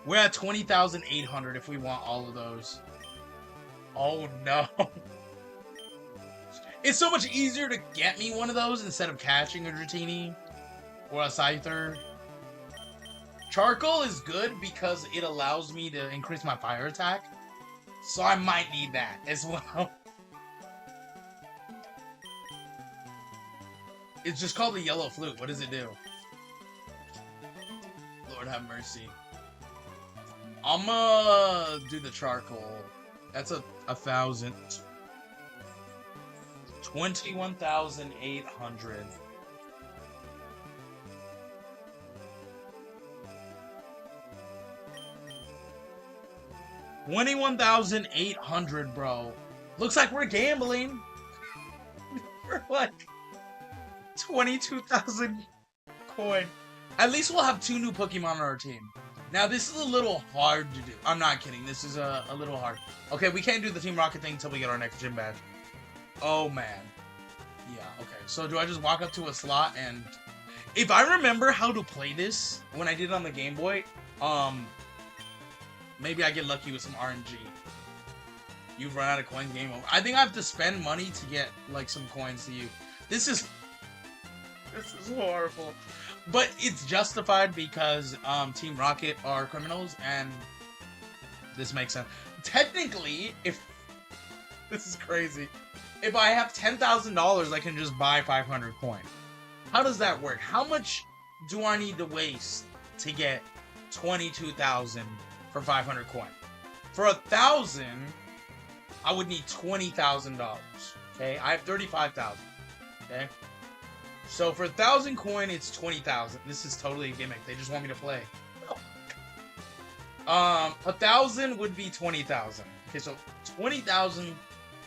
We're at 20,800 if we want all of those. Oh no. It's so much easier to get me one of those instead of catching a Dratini or a Scyther. Charcoal is good because it allows me to increase my fire attack. So I might need that as well. It's just called the yellow flute. What does it do? Lord have mercy. I'ma do the charcoal. That's 1,000. 21,800. 21,800, bro. Looks like we're gambling. We're like 22,000 coin. At least we'll have 2 new Pokemon on our team. Now, this is a little hard to do. I'm not kidding. This is a little hard. Okay, we can't do the Team Rocket thing until we get our next gym badge. Oh, man. Yeah, okay. So do I just walk up to a slot and... If I remember how to play this when I did it on the Game Boy, maybe I get lucky with some RNG. You've run out of coins, game over. I think I have to spend money to get, like, some coins to you. This is horrible. But it's justified because Team Rocket are criminals, and this makes sense. Technically, if... This is crazy. If I have $10,000, I can just buy 500 coins. How does that work? How much do I need to waste to get 22,000 for 500 coin? For 1,000, I would need $20,000. Okay, I have 35,000. Okay, so for 1,000 coin, it's 20,000. This is totally a gimmick. They just want me to play. 1,000 would be 20,000. Okay, so 20,000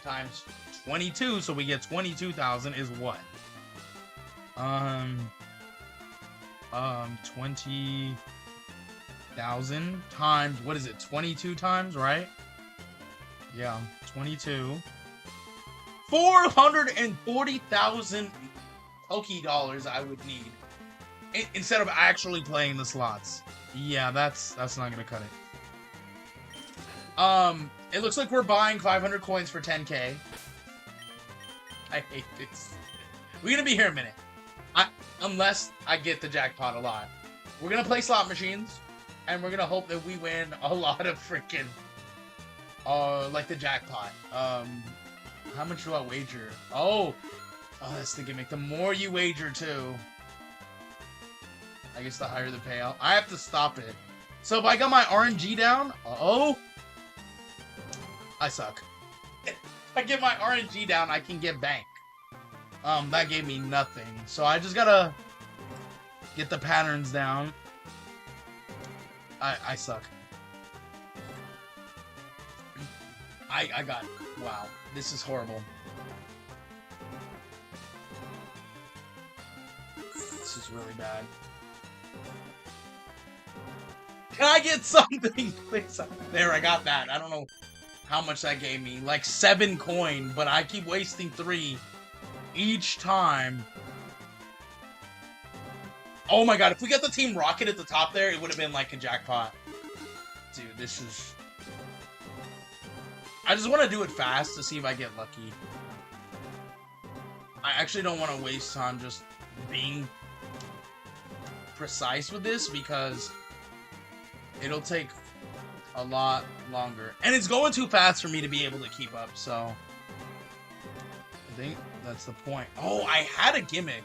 times 22, so we get 22,000 is what? 20,000 times, what is it? 22 times, right? Yeah, 22. 440,000 Poké dollars I would need instead of actually playing the slots. Yeah, that's not gonna cut it. It looks like we're buying 500 coins for 10K. I hate this. We're gonna be here a minute. Unless I get the jackpot a lot. We're gonna play slot machines, and we're gonna hope that we win a lot of freaking, like the jackpot. How much do I wager? Oh, that's the gimmick. The more you wager, too, I guess the higher the payout. I have to stop it. So if I got my RNG down, I suck. If I get my RNG down, I can get bank. That gave me nothing. So I just gotta get the patterns down. I suck. I got it. Wow. This is horrible. This is really bad. Can I get something, please? There, I got that. I don't know how much that gave me. Like 7 coin, but I keep wasting 3 each time. Oh my god, if we got the Team Rocket at the top there, it would have been like a jackpot. Dude, this is... I just want to do it fast to see if I get lucky. I actually don't want to waste time just being precise with this because it'll take a lot longer. And it's going too fast for me to be able to keep up, so... think that's the point. Oh, I had a gimmick.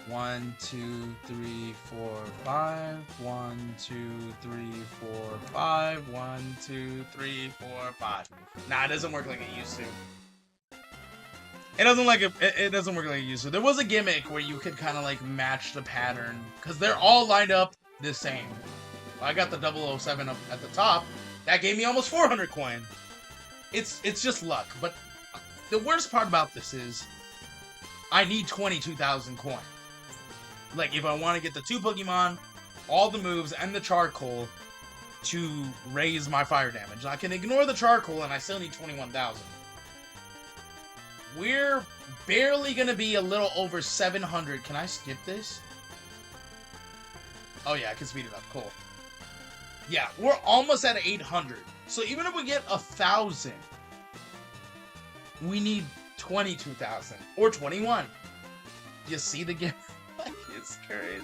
1, 2, 3, 4, 5. 1, 2, 3, 4, 5. 1, 2, 3, 4, 5. Nah, it doesn't work like it used to. It doesn't work like it used to. There was a gimmick where you could kind of like match the pattern because they're all lined up the same. I got the 007 up at the top. That gave me almost 400 coin. It's just luck. But the worst part about this is I need 22,000 coin. Like, if I want to get the 2 Pokemon, all the moves, and the charcoal to raise my fire damage. I can ignore the charcoal, and I still need 21,000. We're barely going to be a little over 700. Can I skip this? Oh, yeah, I can speed it up. Cool. Yeah, we're almost at 800. So even if we get 1,000, we need 22,000. Or 21. You see the gift? It's crazy.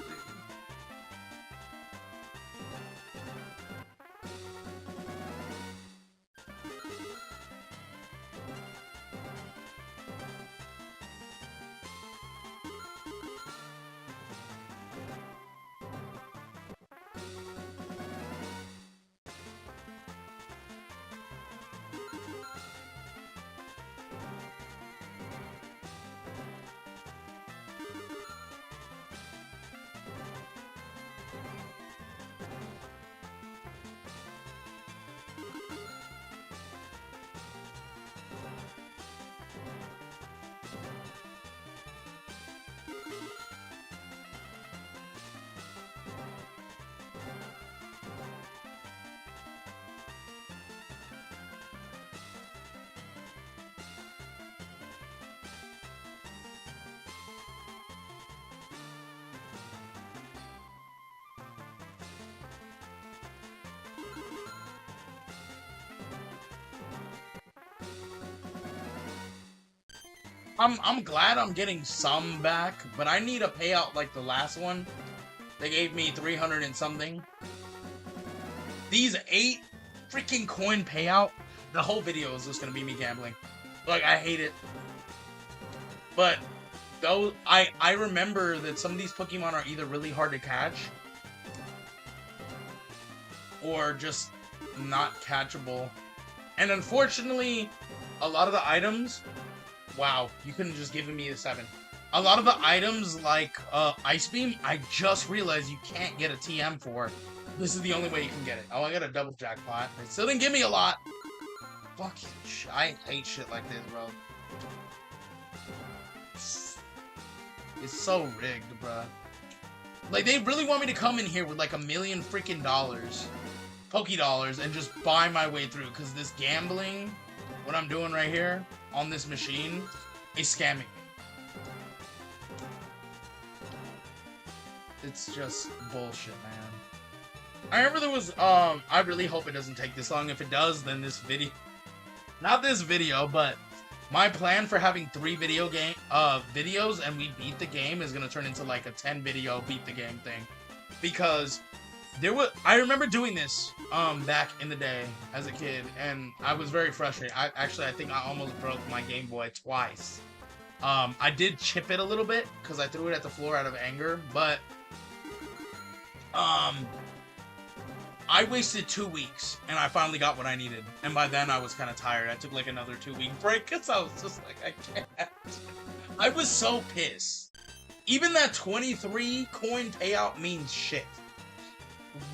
I'm glad I'm getting some back, but I need a payout like the last one. They gave me 300 and something. These 8 freaking coin payout, the whole video is just gonna be me gambling. Like, I hate it. But though I remember that some of these Pokemon are either really hard to catch or just not catchable. And unfortunately, a lot of the items, wow, you couldn't just give me a 7. A lot of the items like Ice Beam, I just realized you can't get a TM for. This is the only way you can get it. Oh, I got a double jackpot. It still didn't give me a lot. Fucking shit. I hate shit like this, bro. It's so rigged, bro. Like, they really want me to come in here with like $1 million freaking dollars. Poké dollars, and just buy my way through. Because this gambling, what I'm doing right here on this machine, is scamming me. It's just bullshit, man. I remember there was, I really hope it doesn't take this long. If it does, then this video, not this video, but my plan for having 3 videos and we beat the game is gonna turn into like a 10 video beat the game thing. Because I remember doing this, back in the day as a kid, and I was very frustrated. I think I almost broke my Game Boy twice. I did chip it a little bit, because I threw it at the floor out of anger, but, I wasted 2 weeks, and I finally got what I needed. And by then, I was kind of tired. I took like another 2-week break, because I was just like, I can't. I was so pissed. Even that 23 coin payout means shit.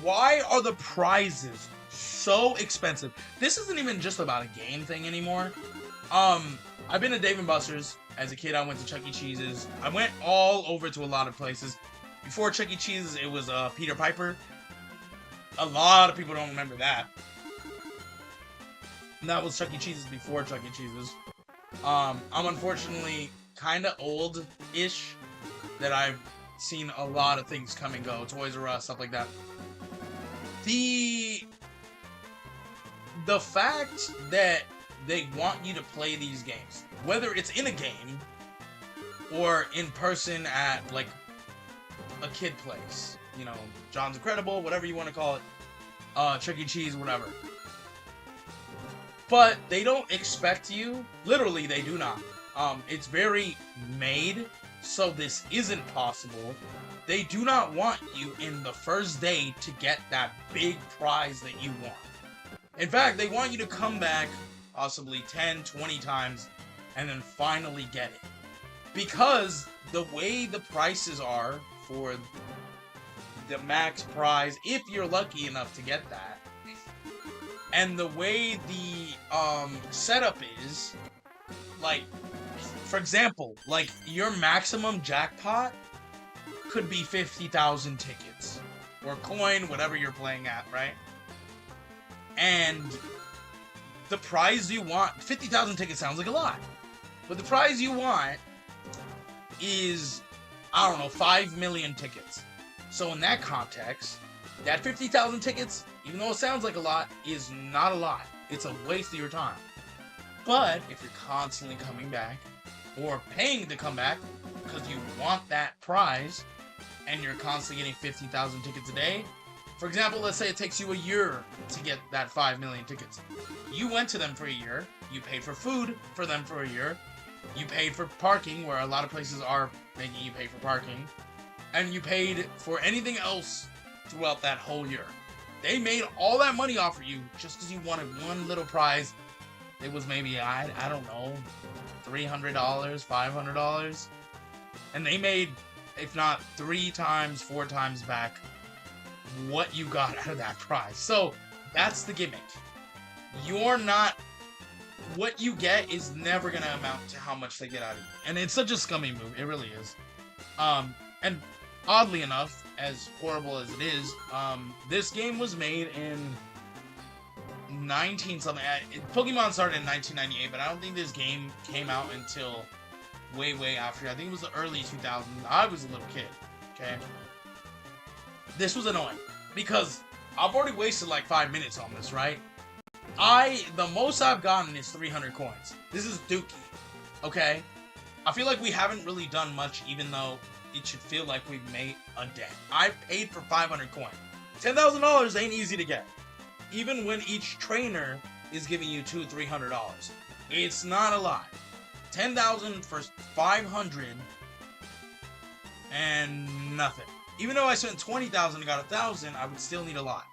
Why are the prizes so expensive? This isn't even just about a game thing anymore. I've been to Dave & Buster's. As a kid, I went to Chuck E. Cheese's. I went all over to a lot of places. Before Chuck E. Cheese's, it was Peter Piper. A lot of people don't remember that. And that was Chuck E. Cheese's before Chuck E. Cheese's. I'm unfortunately kind of old-ish, that I've seen a lot of things come and go. Toys R Us, stuff like that. The fact that they want you to play these games, whether it's in a game or in person at like a kid place, you know, John's Incredible, whatever you want to call it, Chuck E. Cheese, whatever. But they don't expect you, literally they do not, It's very made so this isn't possible. They do not want you in the first day to get that big prize that you want. In fact, they want you to come back possibly 10, 20 times and then finally get it. Because the way the prices are for the max prize, if you're lucky enough to get that, and the way the setup is, like, for example, like, your maximum jackpot could be 50,000 tickets. Or coin, whatever you're playing at, right? And the prize you want, 50,000 tickets sounds like a lot. But the prize you want is, I don't know, 5 million tickets. So in that context, that 50,000 tickets, even though it sounds like a lot, is not a lot. It's a waste of your time. But if you're constantly coming back, or paying to come back, because you want that prize, and you're constantly getting 50,000 tickets a day, for example, let's say it takes you a year to get that 5 million tickets. You went to them for a year, you paid for food for them for a year, you paid for parking, where a lot of places are making you pay for parking, and you paid for anything else throughout that whole year. They made all that money off of you just because you wanted one little prize. It was maybe, I don't know, $300, $500. And they made, if not 3 times, 4 times back what you got out of that prize. So that's the gimmick. You're not, what you get is never going to amount to how much they get out of you. And it's such a scummy move. It really is. And oddly enough, as horrible as it is, this game was made in 19-something. Pokemon started in 1998, but I don't think this game came out until way after. I think it was the early 2000s. I was a little kid, okay? This was annoying, because I've already wasted like 5 minutes on this, right? The most I've gotten is 300 coins. This is Dookie, okay? I feel like we haven't really done much, even though it should feel like we've made a dent. I paid for 500 coins. $10,000 ain't easy to get. Even when each trainer is giving you $200-300. It's not a lot. 10,000 for 500 and nothing. Even though I spent 20,000 and got 1,000, I would still need a lot.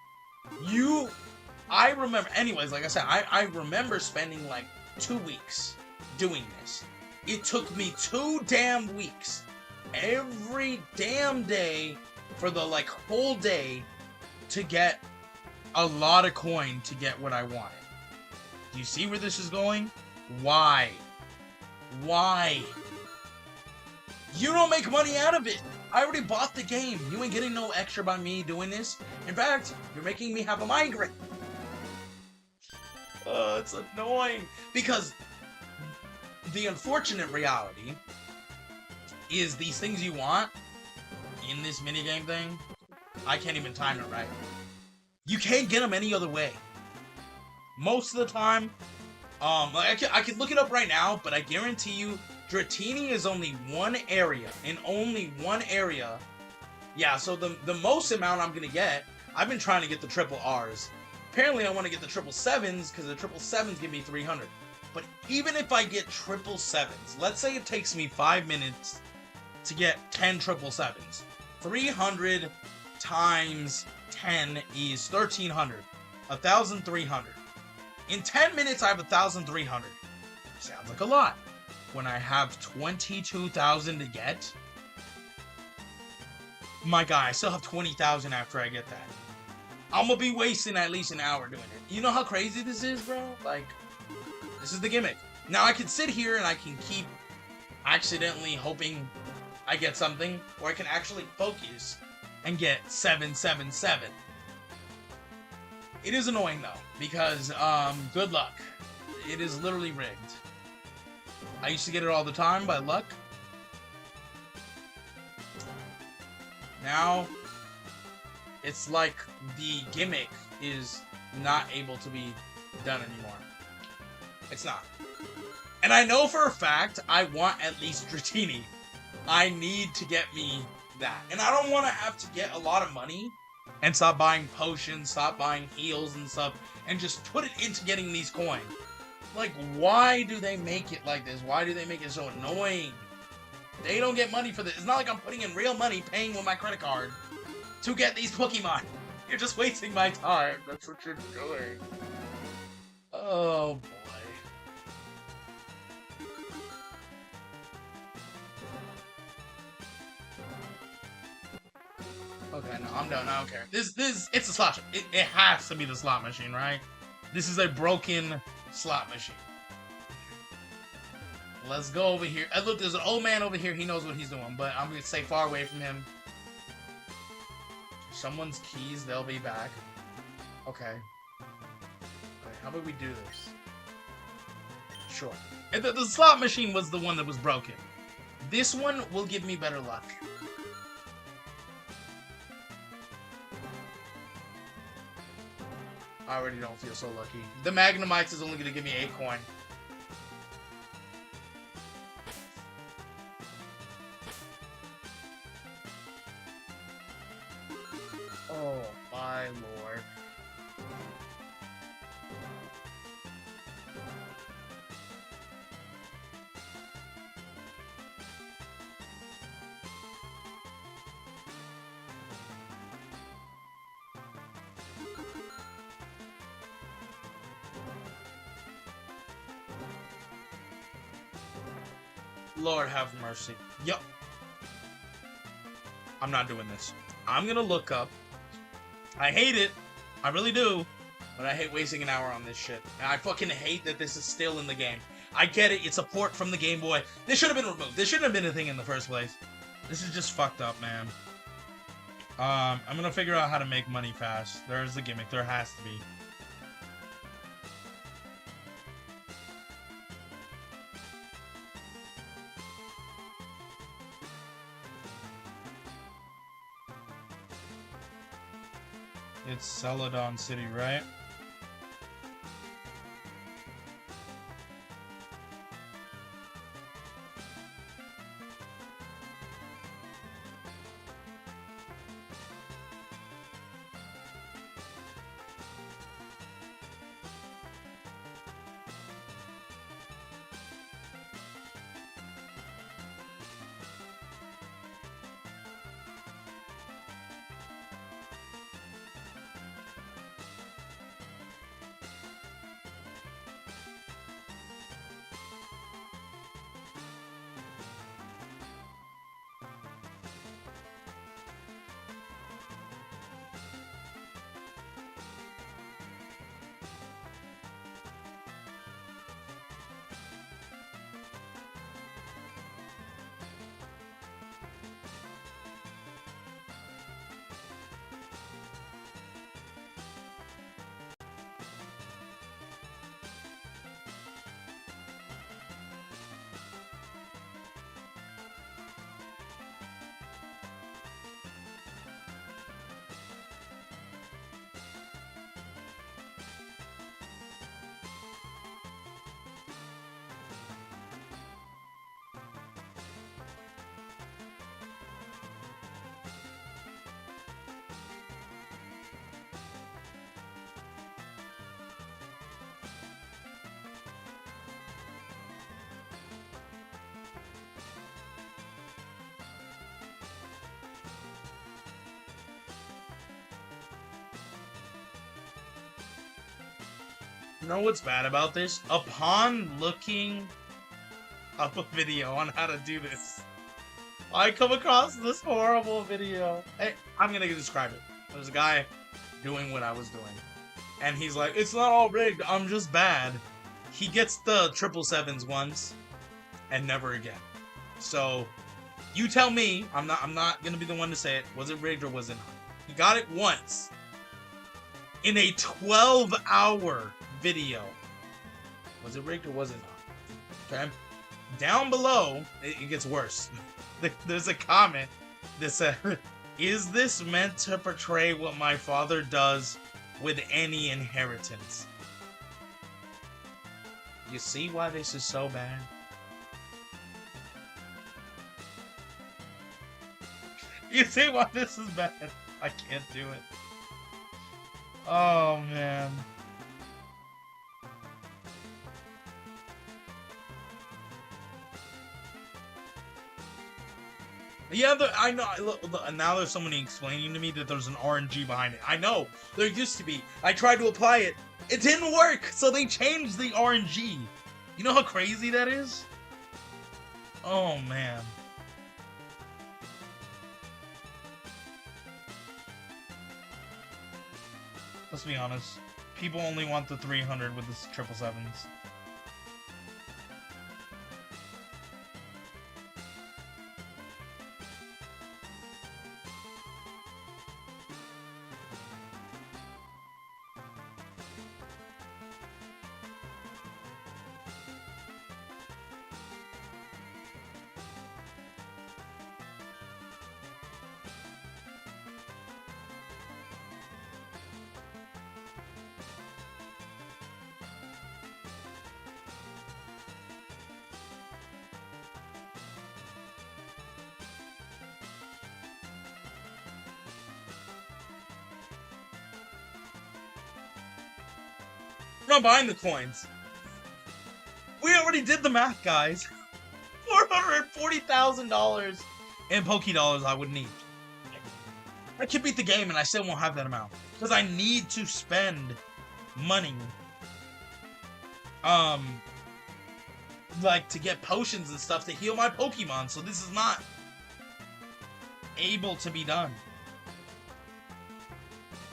I remember, anyways, like I said, I remember spending like 2 weeks doing this. It took me 2 damn weeks, every damn day, for the like whole day, to get a lot of coin to get what I wanted. Do you see where this is going? Why? Why? You don't make money out of it. I already bought the game. You ain't getting no extra by me doing this. In fact, you're making me have a migraine. It's annoying. Because the unfortunate reality is these things you want in this minigame thing, I can't even time it right. You can't get them any other way. Most of the time, like I could look it up right now, but I guarantee you, Dratini is only one area, and only one area. Yeah, so the most amount I'm gonna get, I've been trying to get the triple R's. Apparently I want to get the triple 7s, because the triple 7s give me 300. But even if I get triple 7s, let's say it takes me 5 minutes to get 10 triple 7s. 300 times 10 is 1,300. 1,300. In 10 minutes, I have 1,300. Sounds like a lot. When I have 22,000 to get, my guy, I still have 20,000 after I get that. I'm gonna be wasting at least an hour doing it. You know how crazy this is, bro? Like, this is the gimmick. Now I can sit here and I can keep accidentally hoping I get something, or I can actually focus and get 777. It is annoying though, because good luck. It is literally rigged. I used to get it all the time by luck. Now it's like the gimmick is not able to be done anymore. It's not. And I know for a fact I want at least Dratini. I need to get me that. And I don't want to have to get a lot of money and stop buying potions, stop buying heals and stuff, and just put it into getting these coins. Like, why do they make it like this? Why do they make it so annoying? They don't get money for this. It's not like I'm putting in real money, paying with my credit card to get these Pokemon. You're just wasting my time. That's what you're doing. Oh, boy. Okay, no, I'm done. I don't care. It's a slot. It has to be the slot machine, right? This is a broken slot machine. Let's go over here. Look, there's an old man over here. He knows what he's doing, but I'm going to stay far away from him. Someone's keys, they'll be back. Okay. Okay, how about we do this? Sure. And the slot machine was the one that was broken. This one will give me better luck. I already don't feel so lucky. The Magnemites is only going to give me 8 coin. Oh, my lord. Lord have mercy. Yup. I'm not doing this. I'm gonna look up. I hate it. I really do. But I hate wasting an hour on this shit. And I fucking hate that this is still in the game. I get it. It's a port from the Game Boy. This should have been removed. This shouldn't have been a thing in the first place. This is just fucked up, man. I'm gonna figure out how to make money fast. There's the gimmick. There has to be. It's Celadon City, right? You know what's bad about this? Upon looking up a video on how to do this, I come across this horrible video. Hey, I'm gonna describe it. There's a guy doing what I was doing. And he's like, it's not all rigged, I'm just bad. He gets the 777s once, and never again. So, you tell me, I'm not gonna be the one to say it, was it rigged or was it not? He got it once. In a 12-hour video. Was it rigged or was it not? Okay. Down below, it gets worse. There's a comment that says, is this meant to portray what my father does with any inheritance? You see why this is so bad? You see why this is bad? I can't do it. Oh, man. Yeah, I know. Look, now there's somebody explaining to me that there's an RNG behind it. I know. There used to be. I tried to apply it. It didn't work, so they changed the RNG. You know how crazy that is? Oh, man. Let's be honest. People only want the 300 with the 777s. I'm not buying the coins. We already did the math, guys. $440,000 in Poké Dollars I would need. I could beat the game and I still won't have that amount. Because I need to spend money. Like, to get potions and stuff to heal my Pokemon. So this is not able to be done.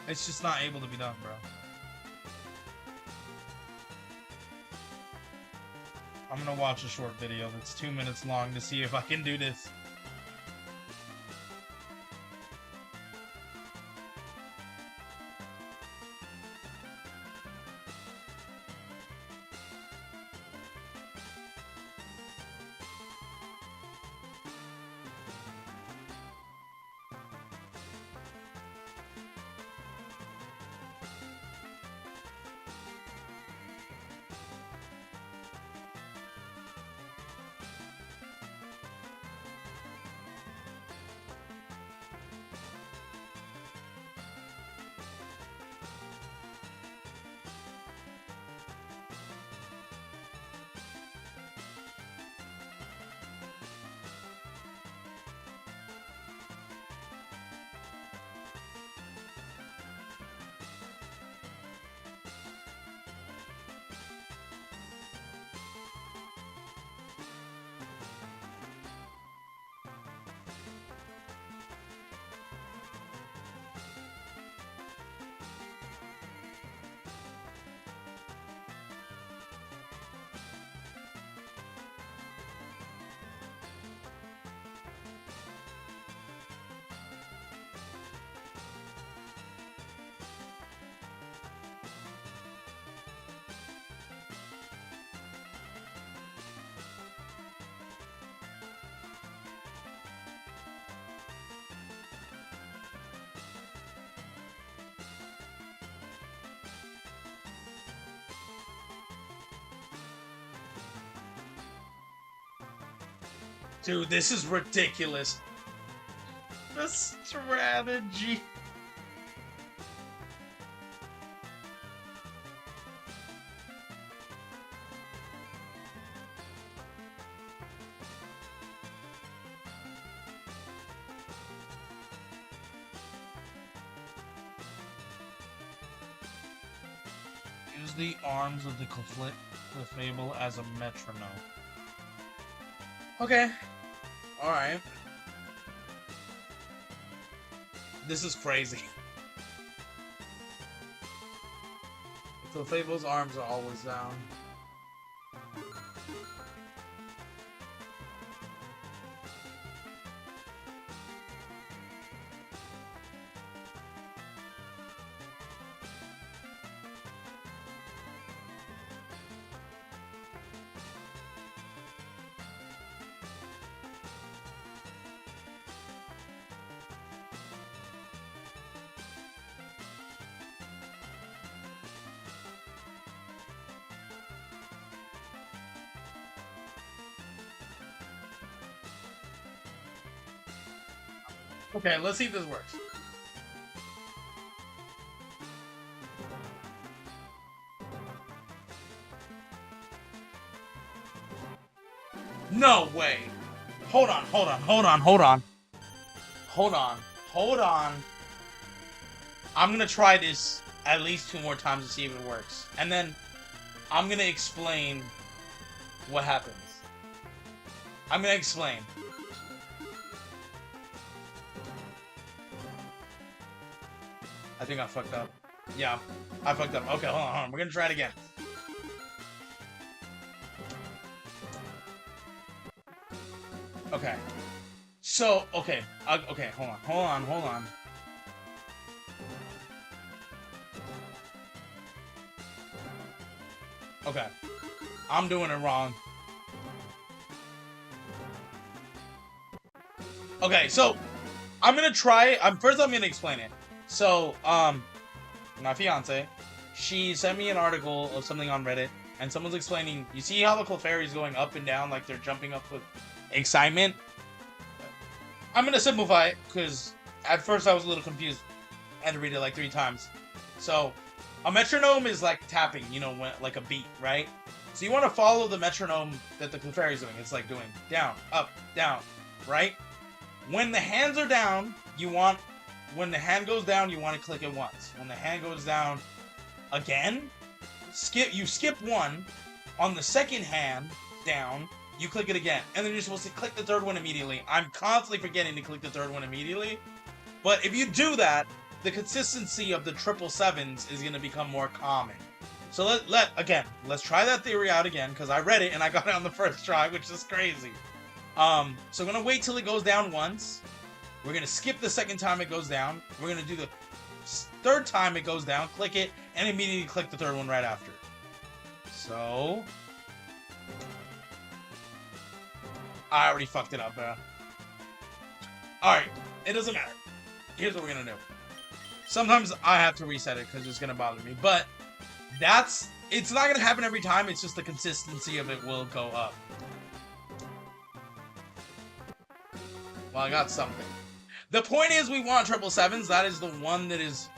It's just not able to be done, bro. I'm gonna watch a short video that's 2 minutes long to see if I can do this. Dude, this is ridiculous. The strategy. Use the arms of the Clefable as a metronome. Okay. Alright. This is crazy. Clefable's arms are always down. Okay, let's see if this works. No way. Hold on. Hold on. Hold on. I'm gonna try this at least 2 more times to see if it works. And then I'm gonna explain what happens. I'm gonna explain. I think I fucked up. Yeah, I fucked up. Okay, hold on. We're gonna try it again. Okay. So, okay. Okay, hold on. Okay. I'm doing it wrong. Okay, so I'm gonna try. First I'm gonna explain it. So, my fiance, she sent me an article of something on Reddit, and someone's explaining. You see how the Clefairy is going up and down, like they're jumping up with excitement. I'm gonna simplify it because at first I was a little confused. I had to read it like 3 times. So, a metronome is like tapping, you know, like a beat, right? So you want to follow the metronome that the Clefairy is doing. It's like doing down, up, down, right? When the hands are down, when the hand goes down, you want to click it once. When the hand goes down again, you skip 1. On the second hand down, you click it again. And then you're supposed to click the 3rd one immediately. I'm constantly forgetting to click the 3rd one immediately. But if you do that, the consistency of the 777s is going to become more common. So let's try that theory out again, because I read it and I got it on the first try, which is crazy. So I'm going to wait till it goes down once. We're going to skip the 2nd time it goes down. We're going to do the 3rd time it goes down, click it, and immediately click the 3rd one right after. So... I already fucked it up, bro. Alright, it doesn't matter. Here's what we're going to do. Sometimes I have to reset it because it's going to bother me, but it's not going to happen every time, it's just the consistency of it will go up. Well, I got something. The point is we want 777s. That is the one that is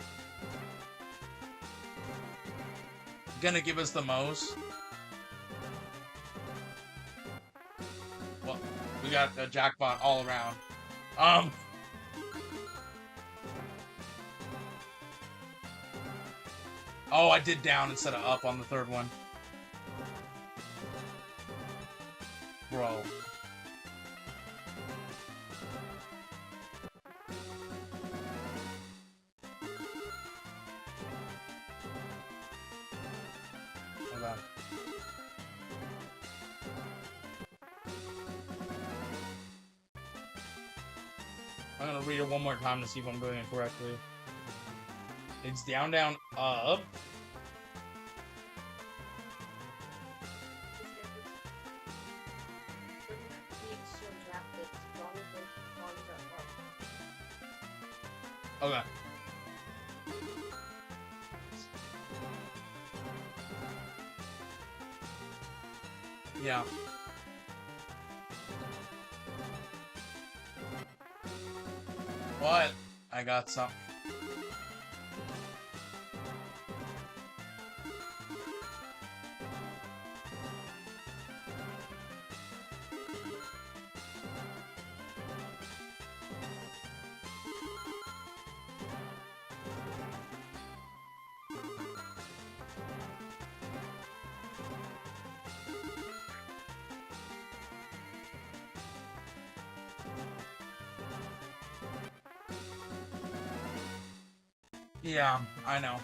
gonna give us the most. Well, we got a jackpot all around. Oh, I did down instead of up on the 3rd one. Bro. I'm gonna read it one more time to see if I'm doing it correctly. It's down, down, up. Okay. Yeah. What? I got some. Yeah, I know.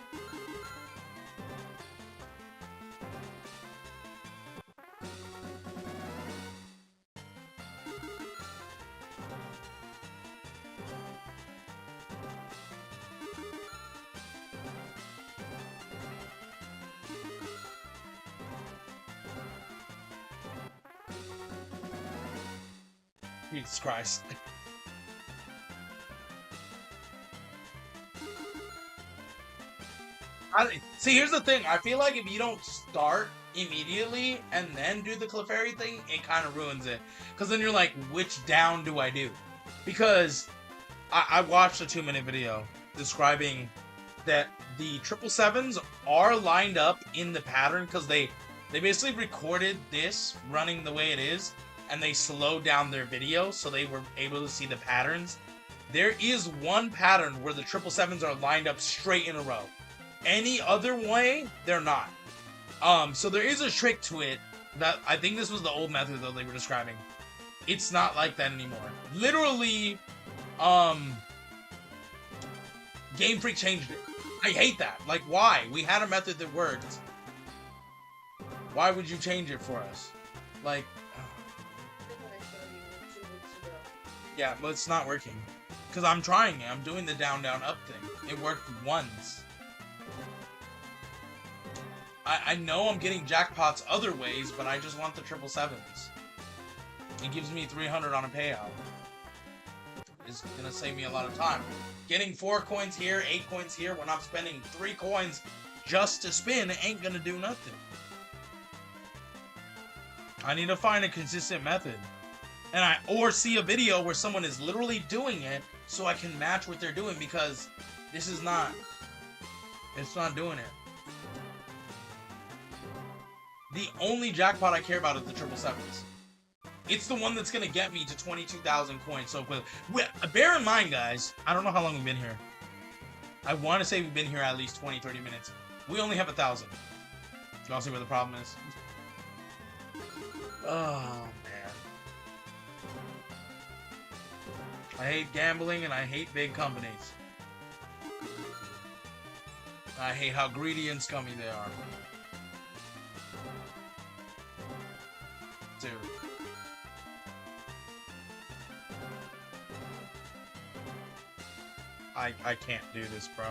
Jesus Christ. See, here's the thing. I feel like if you don't start immediately and then do the Clefairy thing, it kind of ruins it. Because then you're like, which down do I do? Because I watched a 2-minute video describing that the 777s are lined up in the pattern because they basically recorded this running the way it is and they slowed down their video so they were able to see the patterns. There is one pattern where the 777s are lined up straight in a row. Any other way, they're not. So there is a trick to it that I think this was the old method though they were describing. It's not like that anymore. Literally, Game Freak changed it. I hate that. Like, why? We had a method that worked. Why would you change it for us? Like, yeah, but it's not working. Because I'm trying it. I'm doing the down, down, up thing. It worked once. I know I'm getting jackpots other ways, but I just want the 777s. It gives me 300 on a payout. It's gonna save me a lot of time. Getting 4 coins here, 8 coins here, when I'm spending 3 coins just to spin, ain't gonna do nothing. I need to find a consistent method. And or see a video where someone is literally doing it so I can match what they're doing, because this is not, it's not doing it. The only jackpot I care about is the 777s. It's the one that's gonna get me to 22,000 coins. So, bear in mind, guys, I don't know how long we've been here. I want to say we've been here at least 20-30 minutes. We only have 1,000. Y'all see where the problem is? Oh, man. I hate gambling and I hate big companies. I hate how greedy and scummy they are. Dude. I can't do this, bro.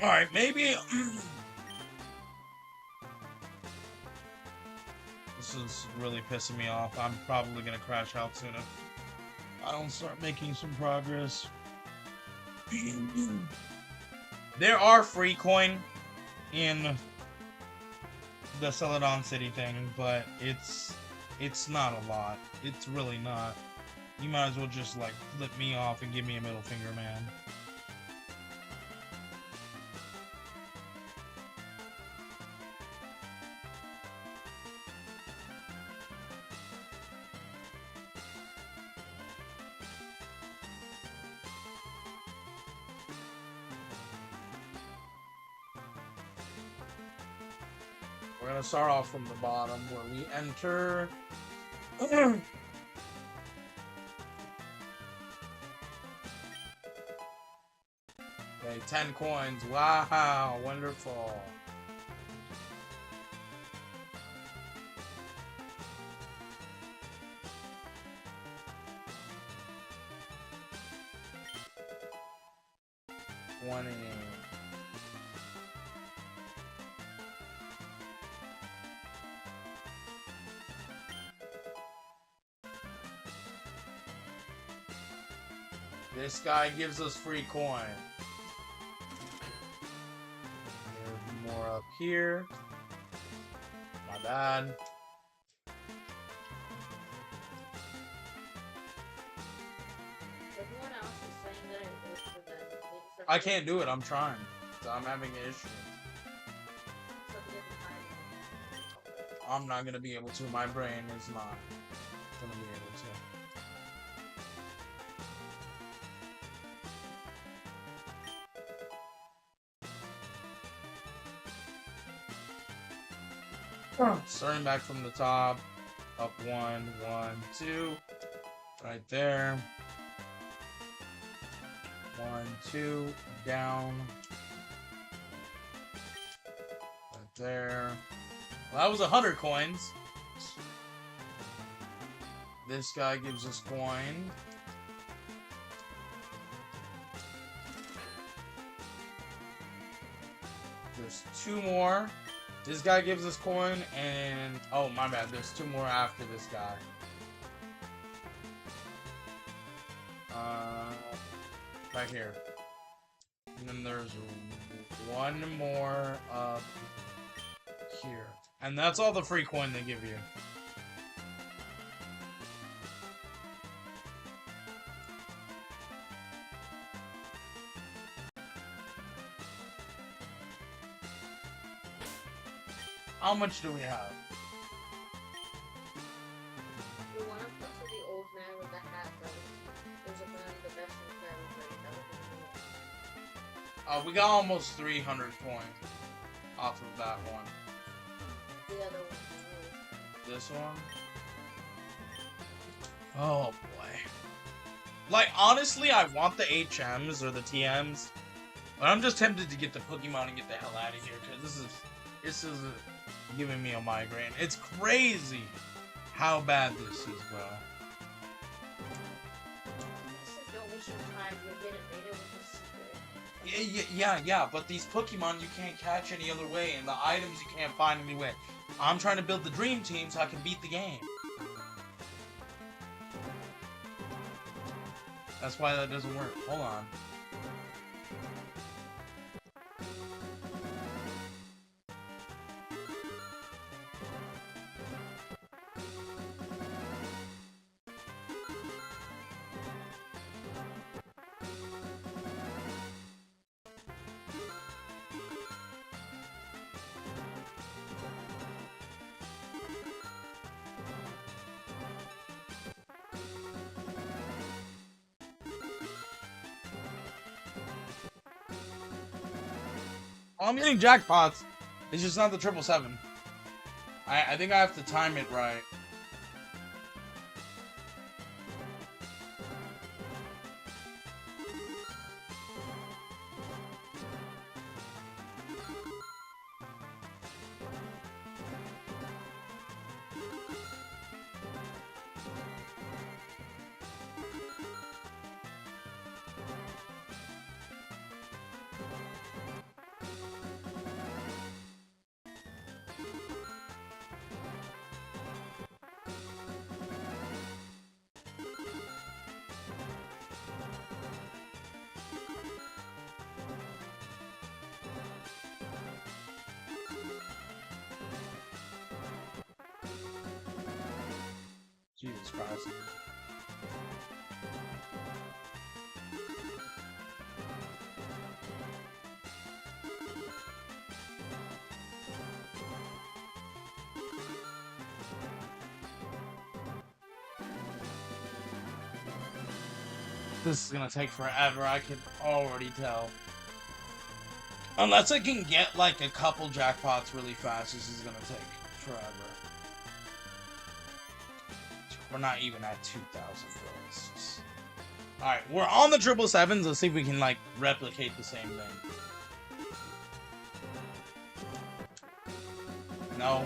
Alright, maybe... This is really pissing me off. I'm probably gonna crash out soon if I don't start making some progress. There are free coin in the Celadon City thing, but it's not a lot. It's really not. You might as well just like flip me off and give me a middle finger, man. We're gonna start off from the bottom where we enter. Okay, 10 coins. Wow, wonderful. $20. This guy gives us free coin. There's more up here. My bad. Everyone else is saying that it works for them. I can't do it. I'm trying. So I'm having an issue. I'm not gonna be able to. My brain is not gonna be able to. Starting back from the top, up 1, 1, 2, right there. 1, 2, down, right there. Well, that was 100 coins. This guy gives us coin. There's 2 more. This guy gives us coin, and oh my bad, there's 2 more after this guy. Back here. And then there's 1 more up here. And that's all the free coin they give you. How much do we have? We want to put to the old man with the hat, though. We got almost 300 points off of that one. The other one. This one? Oh boy. Like, honestly, I want the HMs or the TMs, but I'm just tempted to get the Pokemon and get the hell out of here, because this is giving me a migraine. It's crazy how bad this is, bro. Don't waste your time. You'll get it later with the secret. Yeah, but these Pokemon you can't catch any other way, and the items you can't find any way. I'm trying to build the dream team so I can beat the game. That's why that doesn't work. Hold on. Oh, I'm getting jackpots. It's just not the 777. I think I have to time it right. Jesus Christ. This is gonna take forever, I can already tell. Unless I can get like a couple jackpots really fast, this is gonna take forever. We're not even at 2,000, bro. Alright, we're on the 777s. Let's see if we can, like, replicate the same thing. No.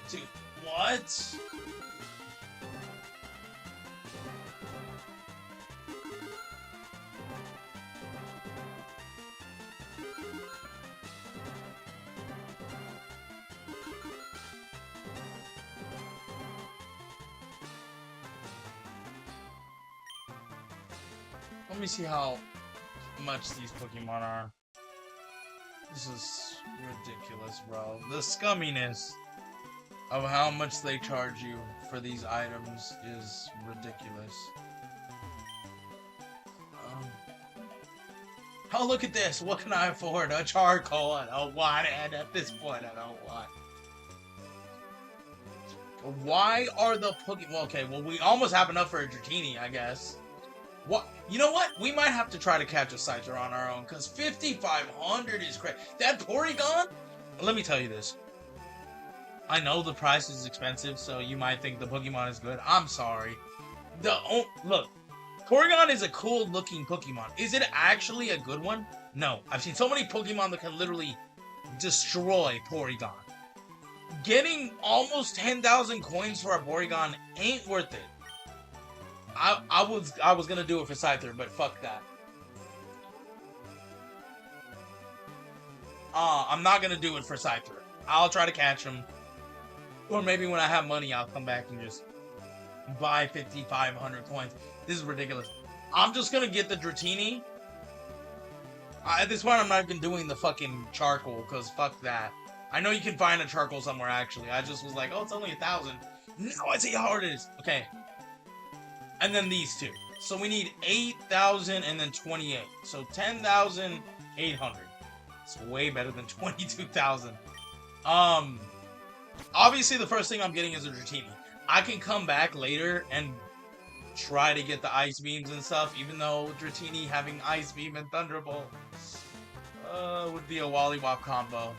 Dude, what? Let me see how much these Pokemon are. This is ridiculous, bro. The scumminess of how much they charge you for these items is ridiculous. Oh, look at this. What can I afford? A charcoal. I don't want it. At this point, I don't want it. Why are the Pokemon... Okay, well, we almost have enough for a Dratini, I guess. What? You know what? We might have to try to catch a Scyther on our own, because 5,500 is crazy. That Porygon? Let me tell you this. I know the price is expensive, so you might think the Pokemon is good. I'm sorry. Look, Porygon is a cool-looking Pokemon. Is it actually a good one? No. I've seen so many Pokemon that can literally destroy Porygon. getting almost 10,000 coins for a Porygon ain't worth it. I was gonna do it for Scyther, but fuck that. I'm not gonna do it for Scyther. I'll try to catch him. Or maybe when I have money, I'll come back and just buy 5,500 coins. This is ridiculous. I'm just gonna get the Dratini. At this point, I'm not even doing the fucking charcoal, because fuck that. I know you can find a charcoal somewhere, actually. I just was like, oh, it's only 1,000. Now I see how hard it is. Okay. And then these two. So we need 8,000 and then 28. So 10,800. It's way better than 22,000. Obviously the first thing I'm getting is a Dratini. I can come back later and try to get the Ice Beams and stuff, even though Dratini having Ice Beam and Thunderbolt would be a Wollywop combo.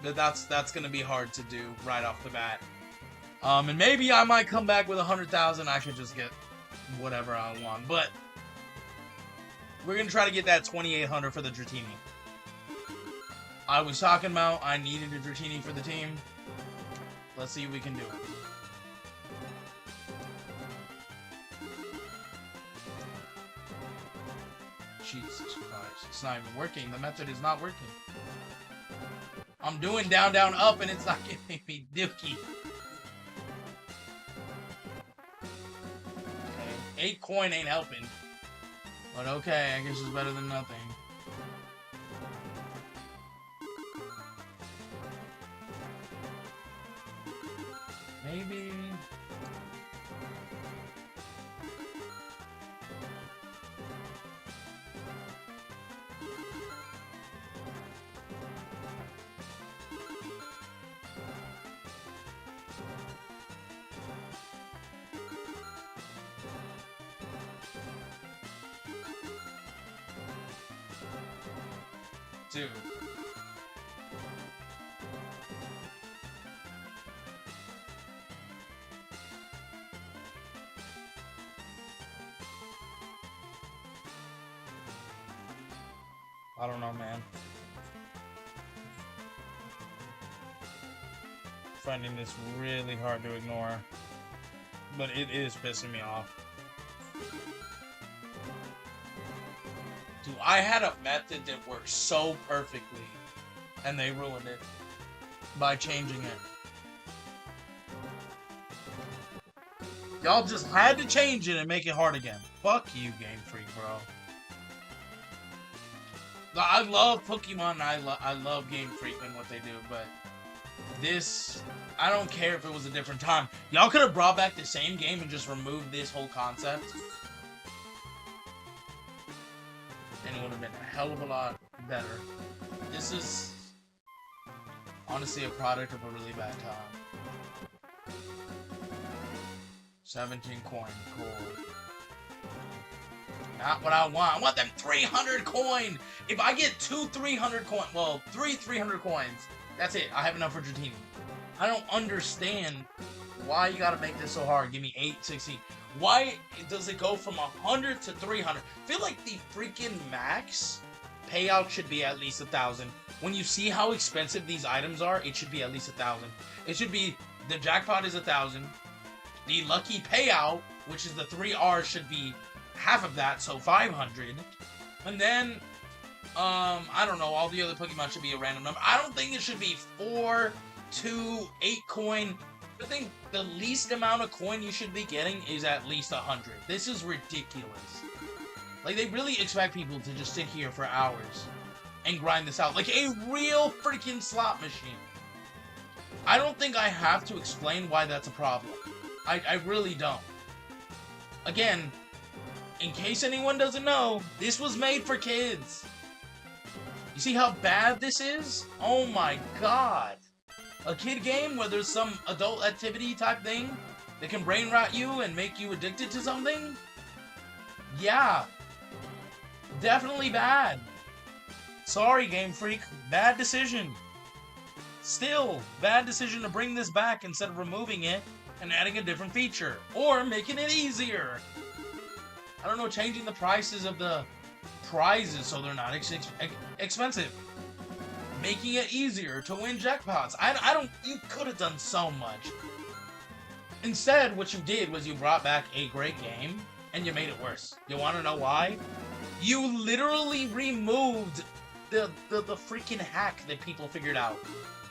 But that's gonna be hard to do right off the bat. And maybe I might come back with 100,000. I could just get whatever I want. But we're gonna try to get that 2,800 for the Dratini. I was talking about I needed a Dratini for the team. Let's see if we can do it. Jesus Christ, it's not even working. The method is not working. I'm doing down, down, up, and it's not giving me dookie. Okay, 8 coin ain't helping. But okay, I guess it's better than nothing. Maybe... Dude. I don't know, man. Finding this really hard to ignore. But it is pissing me off. Dude, I had a method that worked so perfectly, and they ruined it by changing it. Y'all just had to change it and make it hard again. Fuck you, Game Freak, bro. I love Pokemon, and I love Game Freak and what they do, but this, I don't care if it was a different time. Y'all could have brought back the same game and just removed this whole concept. And it would have been a hell of a lot better. This is honestly a product of a really bad time. 17 coin, cool. Not what I want. I want them 300 coin. If I get 2 300 coin, well, 3 300 coins, that's it. I have enough for Dratini. I don't understand why you gotta make this so hard. Give me 8, 16. Why does it go from 100 to 300? I feel like the freaking max payout should be at least 1,000. When you see how expensive these items are, it should be at least 1,000. It should be, the jackpot is 1,000. The lucky payout, which is the 3 R's, should be half of that, so 500. And then, I don't know, all the other Pokemon should be a random number. I don't think it should be 4, 2, 8 coin. I think the least amount of coin you should be getting is at least 100. This is ridiculous. Like, they really expect people to just sit here for hours and grind this out. Like a real freaking slot machine. I don't think I have to explain why that's a problem. I really don't. Again, in case anyone doesn't know, this was made for kids. You see how bad this is? Oh my god. A kid game where there's some adult activity type thing that can brain rot you and make you addicted to something? Yeah. Definitely bad. Sorry, Game Freak. Bad decision. Still, bad decision to bring this back instead of removing it and adding a different feature. Or making it easier. I don't know, changing the prices of the prizes so they're not expensive. making it easier to win jackpots. I don't. You could have done so much. Instead, what you did was you brought back a great game and you made it worse. You want to know why? You literally removed the freaking hack that people figured out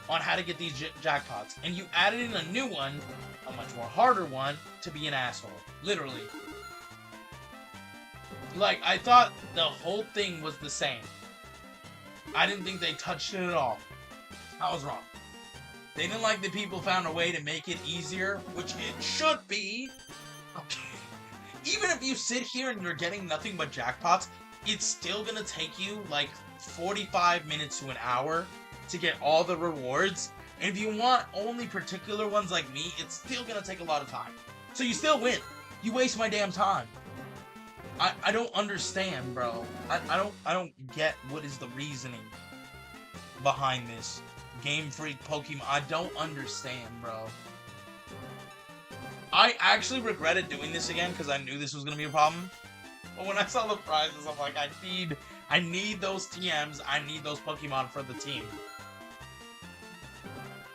on how to get these jackpots, and you added in a new one, a much more harder one, to be an asshole. Literally. Like, I thought the whole thing was the same. I didn't think they touched it at all. I was wrong. They didn't like that people found a way to make it easier, which it should be. Okay. Even if you sit here and you're getting nothing but jackpots, it's still gonna take you like 45 minutes to an hour to get all the rewards. And if you want only particular ones like me, it's still gonna take a lot of time. So you still win. You waste my damn time. I don't understand, bro. I don't get what is the reasoning behind this. Game Freak Pokemon. I don't understand, bro. I actually regretted doing this again because I knew this was gonna be a problem. But when I saw the prizes, I'm like, I need those TMs. I need those Pokemon for the team.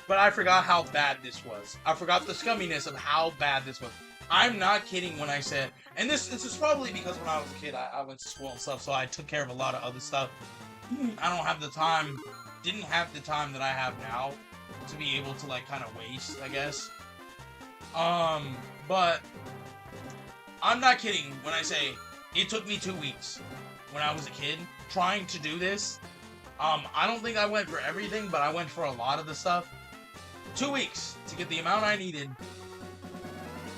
But I forgot how bad this was. I forgot the scumminess of how bad this was. I'm not kidding when I said, and this is probably because when I was a kid, I went to school and stuff, so I took care of a lot of other stuff. I don't have the time, didn't have the time that I have now to be able to, like, kind of waste, I guess. But I'm not kidding when I say it took me 2 weeks when I was a kid trying to do this. I don't think I went for everything, but I went for a lot of the stuff. 2 weeks to get the amount I needed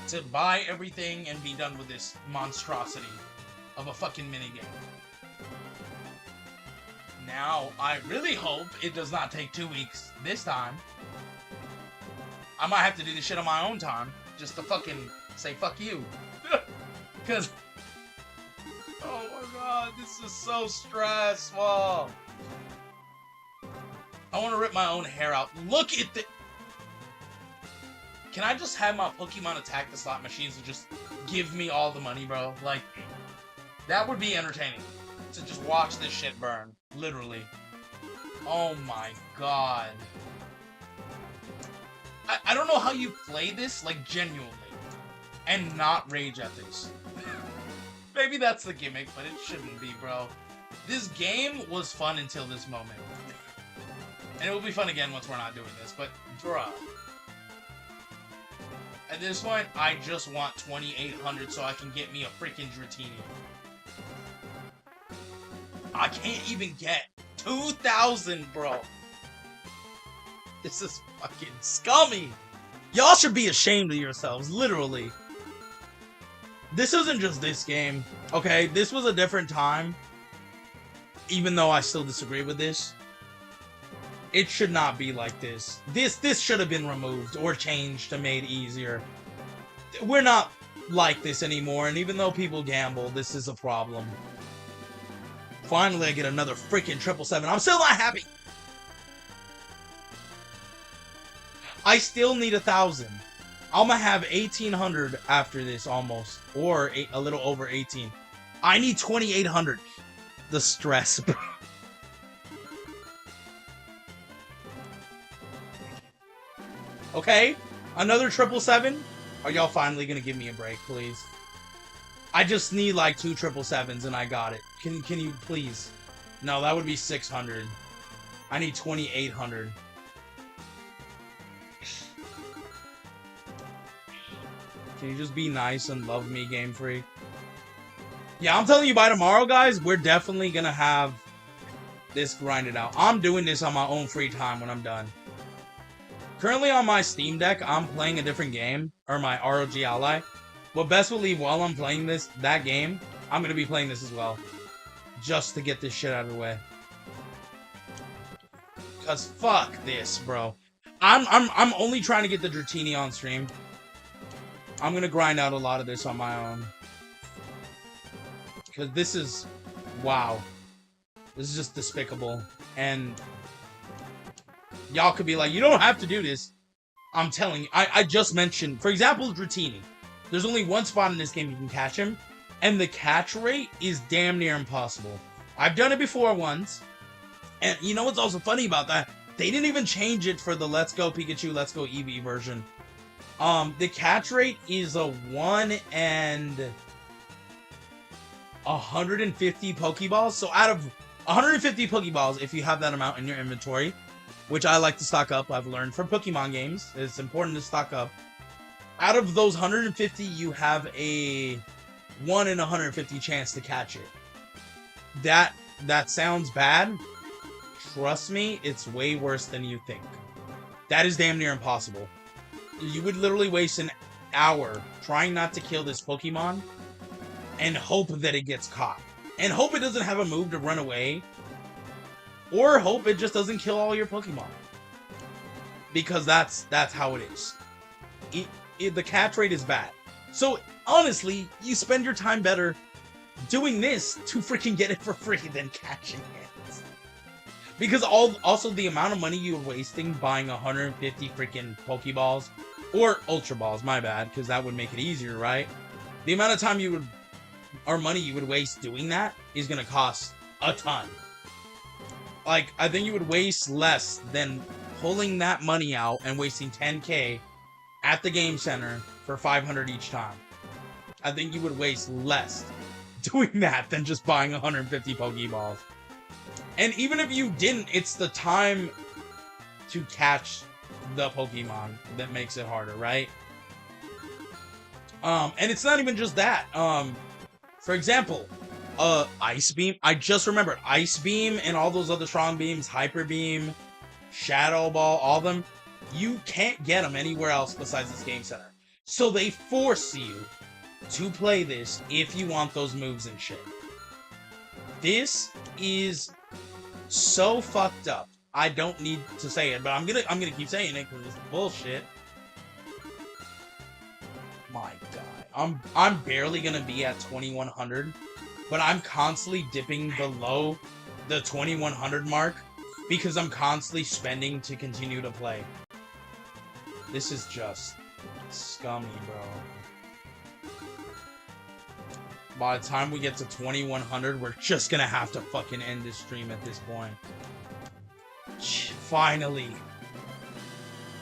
to buy everything and be done with this monstrosity of a fucking minigame. Now, I really hope it does not take 2 weeks this time. I might have to do this shit on my own time, just to fucking say fuck you. Because, oh my god, this is so stressful. I want to rip my own hair out. Look at the... Can I just have my Pokemon attack the slot machines and just give me all the money, bro? Like, that would be entertaining. To just watch this shit burn. Literally. Oh my god. I don't know how you play this, like, genuinely. And not rage at this. Maybe that's the gimmick, but it shouldn't be, bro. This game was fun until this moment. And it will be fun again once we're not doing this, but, bruh. At this point, I just want 2,800 so I can get me a freaking Dratini. I can't even get 2,000, bro. This is fucking scummy. Y'all should be ashamed of yourselves, literally. This isn't just this game, okay? This was a different time. Even though I still disagree with this. It should not be like this. This should have been removed or changed to made easier. We're not like this anymore, and even though people gamble, this is a problem. Finally, I get another freaking 777. I'm still not happy. I still need 1,000. I'm gonna have 1,800 after this, almost, or a little over 18. I need 2,800. The stress, bro. Okay, another 777. Are y'all finally gonna give me a break, please? I just need like 2 777s and I got it. Can you please? No, that would be 600. I need 2,800. Can you just be nice and love me, Game Freak? Yeah, I'm telling you, by tomorrow, guys, we're definitely gonna have this grinded out. I'm doing this on my own free time when I'm done. Currently on my Steam Deck, I'm playing a different game, or my ROG Ally. But best believe while I'm playing that game, I'm gonna be playing this as well. Just to get this shit out of the way. Cause fuck this, bro. I'm only trying to get the Dratini on stream. I'm gonna grind out a lot of this on my own. Cause this is... wow. This is just despicable. And... y'all could be like, you don't have to do this. I'm telling you. I just mentioned, for example, Dratini. There's only one spot in this game you can catch him. And the catch rate is damn near impossible. I've done it before once. And you know what's also funny about that? They didn't even change it for the Let's Go Pikachu, Let's Go Eevee version. The catch rate is a 1 and 150 Pokeballs. So out of 150 Pokeballs, if you have that amount in your inventory, which I like to stock up, I've learned from Pokemon games, it's important to stock up. Out of those 150, you have a 1 in 150 chance to catch it. That sounds bad. Trust me, it's way worse than you think. That is damn near impossible. You would literally waste an hour trying not to kill this Pokemon and hope that it gets caught. And hope it doesn't have a move to run away. Or hope it just doesn't kill all your Pokemon. Because that's how it is. The catch rate is bad. So, honestly, you spend your time better doing this to freaking get it for free than catching it. Because also the amount of money you're wasting buying 150 freaking Pokeballs, or Ultra Balls, my bad, because that would make it easier, right? The amount of time or money you would waste doing that is going to cost a ton. Like, I think you would waste less than pulling that money out and wasting 10K at the game center for 500 each time. I think you would waste less doing that than just buying 150 Pokeballs. And even if you didn't, it's the time to catch the Pokemon that makes it harder, right? And it's not even just that. For example, Ice Beam. I just remembered Ice Beam and all those other strong beams, Hyper Beam, Shadow Ball, all of them. You can't get them anywhere else besides this game center. So they force you to play this if you want those moves and shit. This is so fucked up. I don't need to say it, but I'm gonna keep saying it because it's bullshit. My God, I'm barely gonna be at 2100, but I'm constantly dipping below the 2100 mark because I'm constantly spending to continue to play. This is just scummy, bro. By the time we get to 2100, we're just gonna have to fucking end this stream at this point. Finally.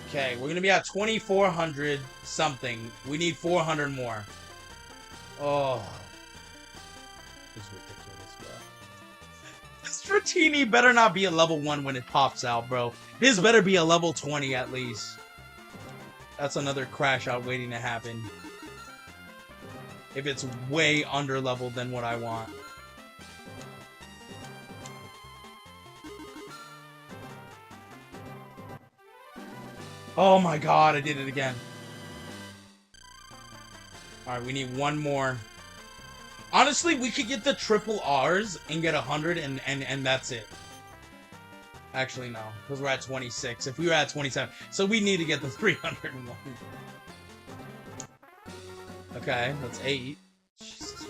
Okay, we're gonna be at 2400 something. We need 400 more. Oh. It's ridiculous, bro. This Dratini better not be a level 1 when it pops out, bro. This better be a level 20 at least. That's another crash out waiting to happen. If it's way under leveled than what I want. Oh my God, I did it again. Alright, we need one more. Honestly, we could get the triple R's and get 100 and that's it. Actually, no, because we're at 26. If we were at 27, so we need to get the 301. Okay, that's 8. Jesus Christ.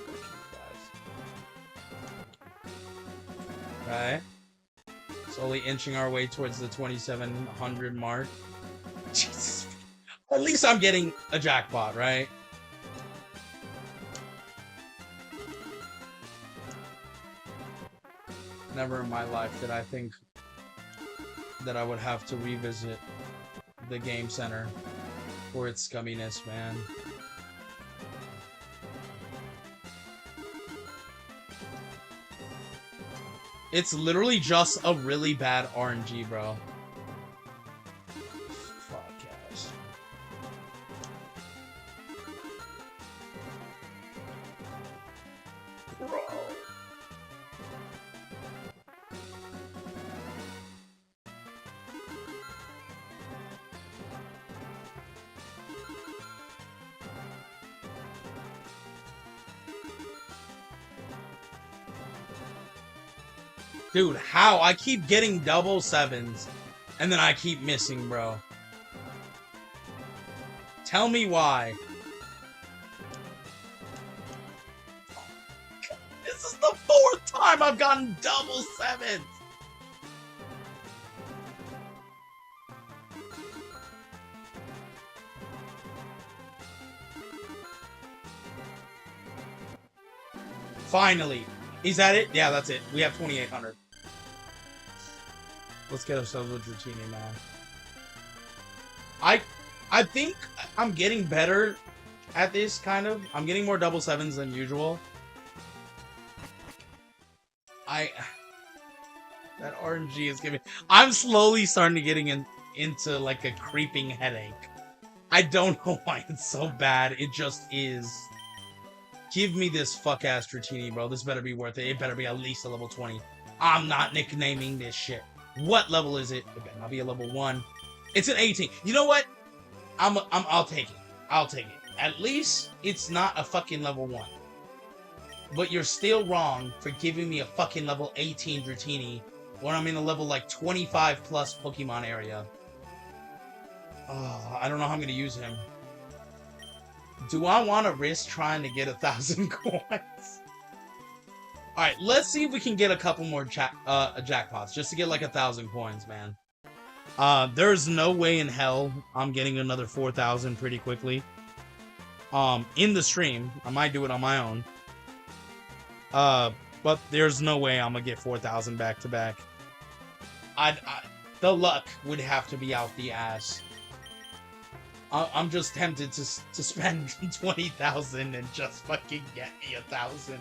Okay. Slowly inching our way towards the 2700 mark. Jesus. At least I'm getting a jackpot, right? Never in my life did I think that I would have to revisit the game center for its scumminess, man. It's literally just a really bad RNG, bro. Fuck, guys. Bro. Dude, how? I keep getting double 7s, and then I keep missing, bro. Tell me why. This is the 4th time I've gotten double 7s! Finally. Is that it? Yeah, that's it. We have 2800. Let's get ourselves a Dratini now. I think I'm getting better at this, kind of. I'm getting more double sevens than usual. That RNG is giving... I'm slowly starting to getting into, like, a creeping headache. I don't know why it's so bad. It just is. Give me this fuck-ass Dratini, bro. This better be worth it. It better be at least a level 20. I'm not nicknaming this shit. What level is it? It better not be a level 1. It's an 18. You know what? I'll take it. I'll take it. At least it's not a fucking level 1. But you're still wrong for giving me a fucking level 18 Dratini when I'm in a level like 25 plus Pokemon area. Oh, I don't know how I'm gonna use him. Do I want to risk trying to get 1,000 coins? Alright, let's see if we can get a couple more jackpots just to get like 1,000 coins, man. There's no way in hell I'm getting another 4,000 pretty quickly. In the stream, I might do it on my own. But there's no way I'm gonna get 4,000 back to back. The luck would have to be out the ass. I'm just tempted to spend 20,000 and just fucking get me 1,000.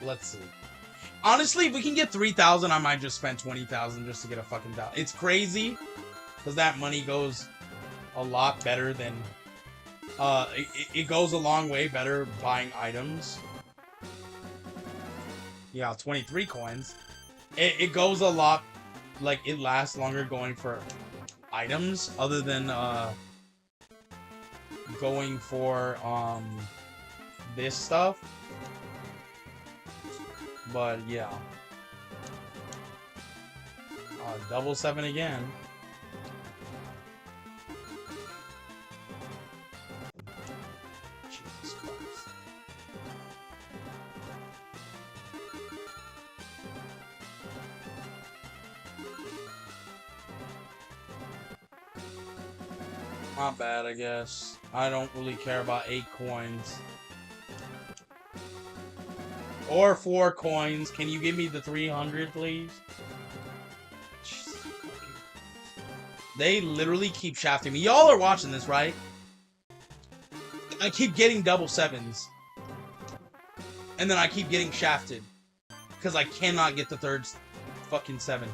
Let's see. Honestly, if we can get 3,000, I might just spend 20,000 just to get a fucking $1,000. It's crazy because that money goes a lot better than it goes a long way better buying items. Yeah, 23 coins. It goes a lot, like, it lasts longer going for items other than going for this stuff. But yeah. Double 7 again. Jesus Christ. Not bad, I guess. I don't really care about 8 coins. Or 4 coins. Can you give me the 300, please? They literally keep shafting me. Y'all are watching this, right? I keep getting double 7s. And then I keep getting shafted. Because I cannot get the third fucking 7.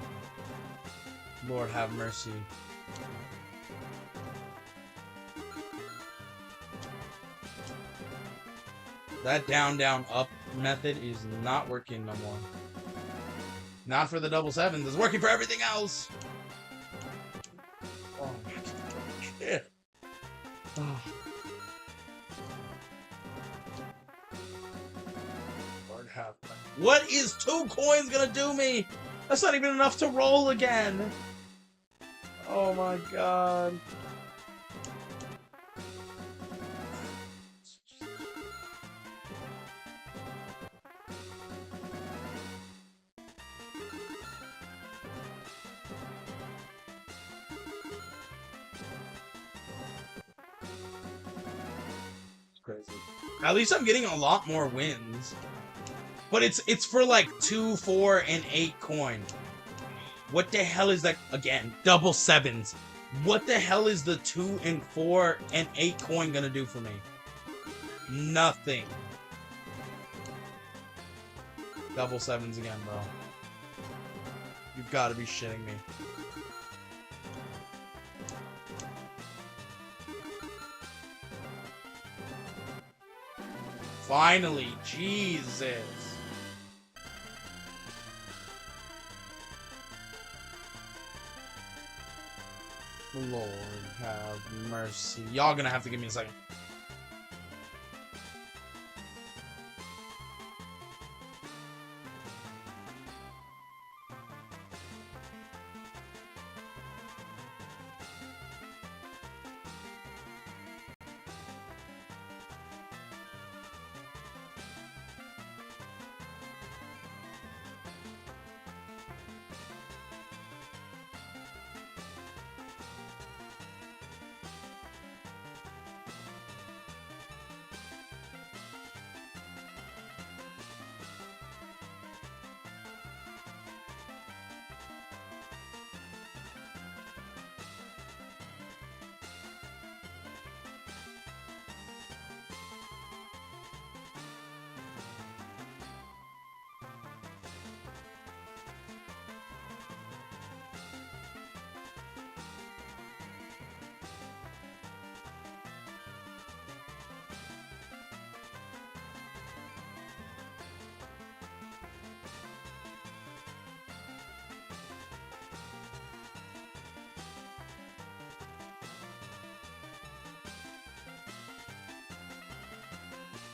Lord have mercy. That down, down, up method is not working no more. Not for the double 7s. It's working for everything else. Oh my god. Oh. Lord have mercy. What is 2 coins gonna do me? That's not even enough to roll again. Oh my god. Crazy. At least I'm getting a lot more wins. But it's for like 2, 4, and 8 coin. What the hell is that? Again, double 7s. What the hell is the 2 and 4 and 8 coin gonna do for me? Nothing. Double 7s again, bro. You've got to be shitting me. Finally, Jesus. Lord have mercy. Y'all gonna have to give me a second.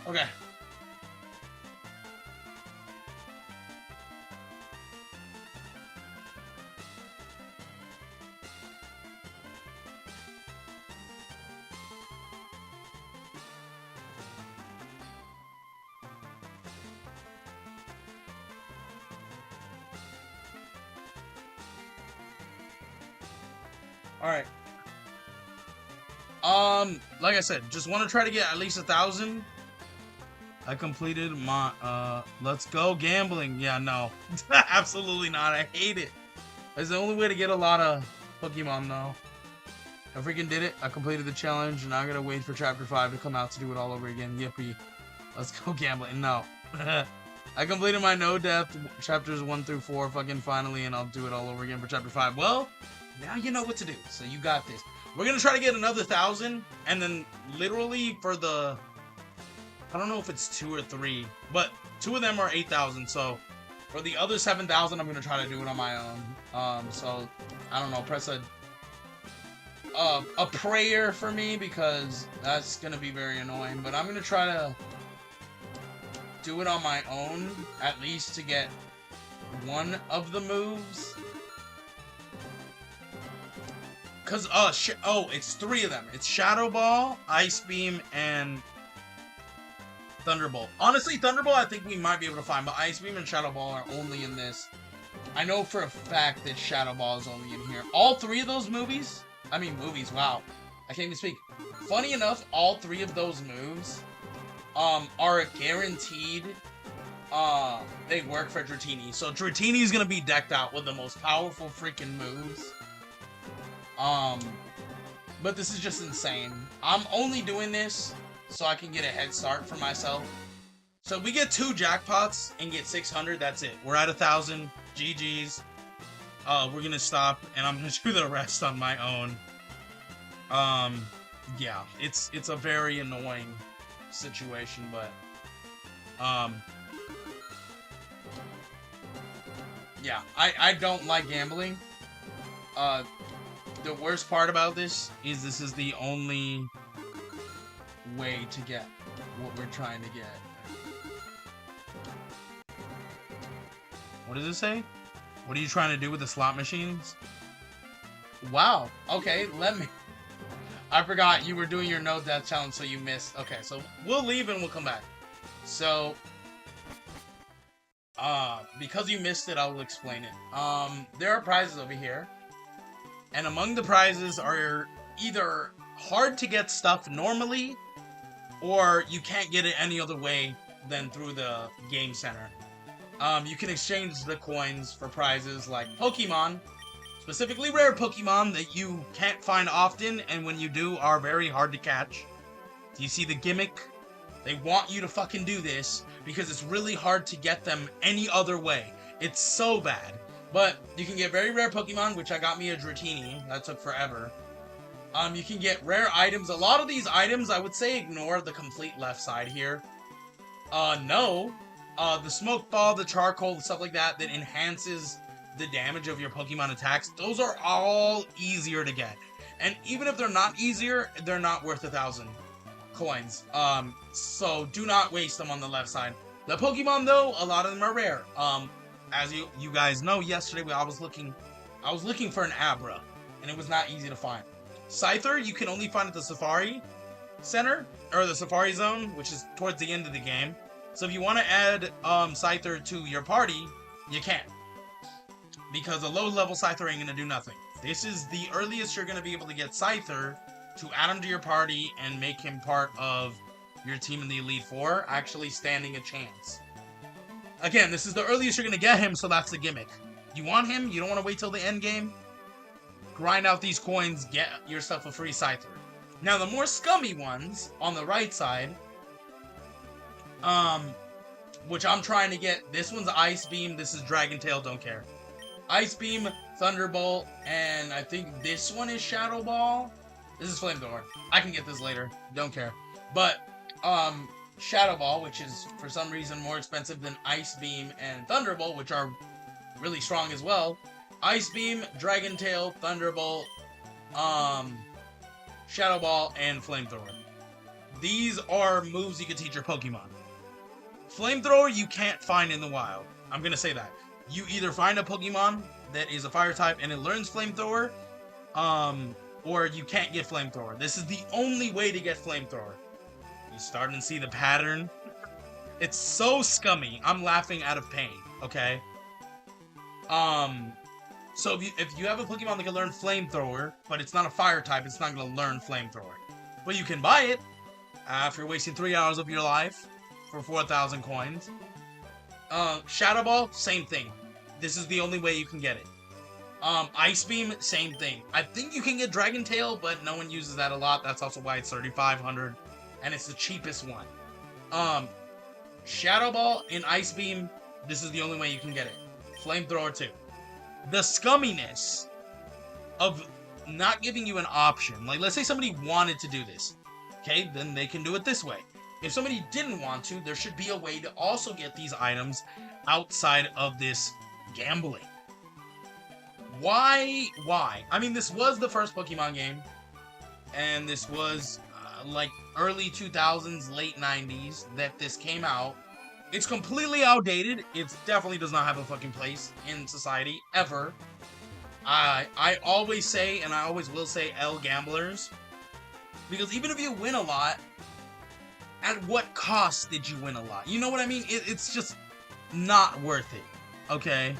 Okay. All right. Like I said, just want to try to get at least 1,000. I completed my let's go gambling. Yeah, no. Absolutely not. I hate it. It's the only way to get a lot of Pokemon though. I freaking did it. I completed the challenge. Now I gotta wait for chapter 5 to come out to do it all over again. Yippee. Let's go gambling. No. I completed my no death chapters 1 through 4 fucking finally, and I'll do it all over again for chapter 5. Well, now you know what to do. So you got this. We're gonna try to get another 1,000, and then literally for the, I don't know if it's 2 or 3, but 2 of them are 8,000. So for the other 7,000, I'm gonna try to do it on my own. So I don't know. Press a prayer for me, because that's gonna be very annoying. But I'm gonna try to do it on my own, at least to get one of the moves. Cause it's 3 of them. It's Shadow Ball, Ice Beam, and Thunderbolt. Honestly, Thunderbolt I think we might be able to find, but Ice Beam and Shadow Ball are only in this. I know for a fact that Shadow Ball is only in here. All 3 of those movies, wow. I can't even speak. Funny enough, all 3 of those moves are guaranteed. They work for Dratini. So Dratini is gonna be decked out with the most powerful freaking moves. But this is just insane. I'm only doing this so I can get a head start for myself. So we get 2 jackpots and get 600. That's it. We're at 1,000. GG's. We're gonna stop, and I'm gonna do the rest on my own. Yeah, it's a very annoying situation, but yeah, I don't like gambling. The worst part about this is the only way to get what we're trying to get. What does it say? What are you trying to do with the slot machines? Wow. Okay, I forgot you were doing your no death challenge, so you missed. Okay, so we'll leave and we'll come back. So, because you missed it, I'll explain it. There are prizes over here. And among the prizes are either hard to get stuff normally, or you can't get it any other way than through the game center. You can exchange the coins for prizes like Pokemon, specifically rare Pokemon that you can't find often, and when you do, are very hard to catch. Do you see the gimmick? They want you to fucking do this because it's really hard to get them any other way. It's so bad. But you can get very rare Pokemon, which I got me a Dratini. That took forever. You can get rare items. A lot of these items, I would say ignore the complete left side here. The smoke ball, the charcoal, stuff like that enhances the damage of your Pokemon attacks. Those are all easier to get. And even if they're not easier, they're not worth 1,000 coins. So do not waste them on the left side. The Pokemon, though, a lot of them are rare. As you guys know, yesterday I was looking for an Abra, and it was not easy to find. Scyther, you can only find at the Safari Center, or the Safari Zone, which is towards the end of the game. So if you want to add Scyther to your party, you can't. Because a low-level Scyther ain't going to do nothing. This is the earliest you're going to be able to get Scyther to add him to your party and make him part of your team in the Elite Four, actually standing a chance. Again, this is the earliest you're going to get him, so that's the gimmick. You want him, you don't want to wait till the end game. Grind out these coins, get yourself a free Scyther. Now, the more scummy ones, on the right side, which I'm trying to get, this one's Ice Beam, this is Dragon Tail, don't care. Ice Beam, Thunderbolt, and I think this one is Shadow Ball. This is Flamethrower. I can get this later, don't care. But, Shadow Ball, which is for some reason more expensive than Ice Beam and Thunderbolt, which are really strong as well. Ice Beam, Dragon Tail, Thunderbolt, Shadow Ball, and Flamethrower. these are moves you can teach your Pokemon. Flamethrower you can't find in the wild. I'm gonna say that. You either find a Pokemon that is a fire type and it learns Flamethrower, or you can't get Flamethrower. This is the only way to get Flamethrower. You starting to see the pattern? It's so scummy. I'm laughing out of pain, okay? So if you have a Pokemon that can learn Flamethrower, but it's not a fire type, it's not gonna learn Flamethrower. But you can buy it after wasting 3 hours of your life for 4,000 coins. Shadow Ball, same thing. This is the only way you can get it. Ice Beam, same thing. I think you can get Dragon Tail, but no one uses that a lot. That's also why it's 3,500, and it's the cheapest one. Shadow Ball and Ice Beam, this is the only way you can get it. Flamethrower too. The scumminess of not giving you an option. Like, let's say somebody wanted to do this. Okay, then they can do it this way. If somebody didn't want to, there should be a way to also get these items outside of this gambling. Why? I mean, this was the first Pokemon game, and this was like early 2000s, late 90s that this came out. It's completely outdated. It definitely does not have a fucking place in society, ever. I always say, and I always will say, L gamblers. Because even if you win a lot, at what cost did you win a lot? You know what I mean? It's just not worth it, okay?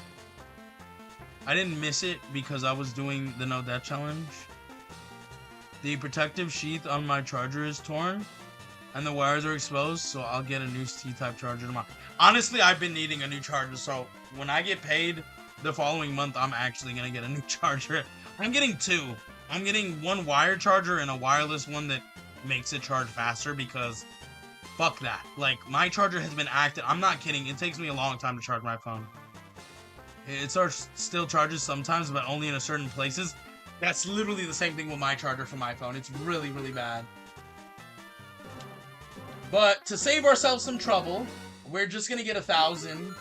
I didn't miss it because I was doing the No Death Challenge. The protective sheath on my charger is torn, and the wires are exposed, so I'll get a new T-type charger tomorrow. Honestly, I've been needing a new charger, so when I get paid the following month, I'm actually gonna get a new charger. I'm getting two. I'm getting one wire charger and a wireless one that makes it charge faster because fuck that. Like, my charger has been active. I'm not kidding. It takes me a long time to charge my phone. It still charges sometimes, but only in certain places. That's literally the same thing with my charger for my phone. It's really, really bad. But to save ourselves some trouble, we're just gonna get 1,000,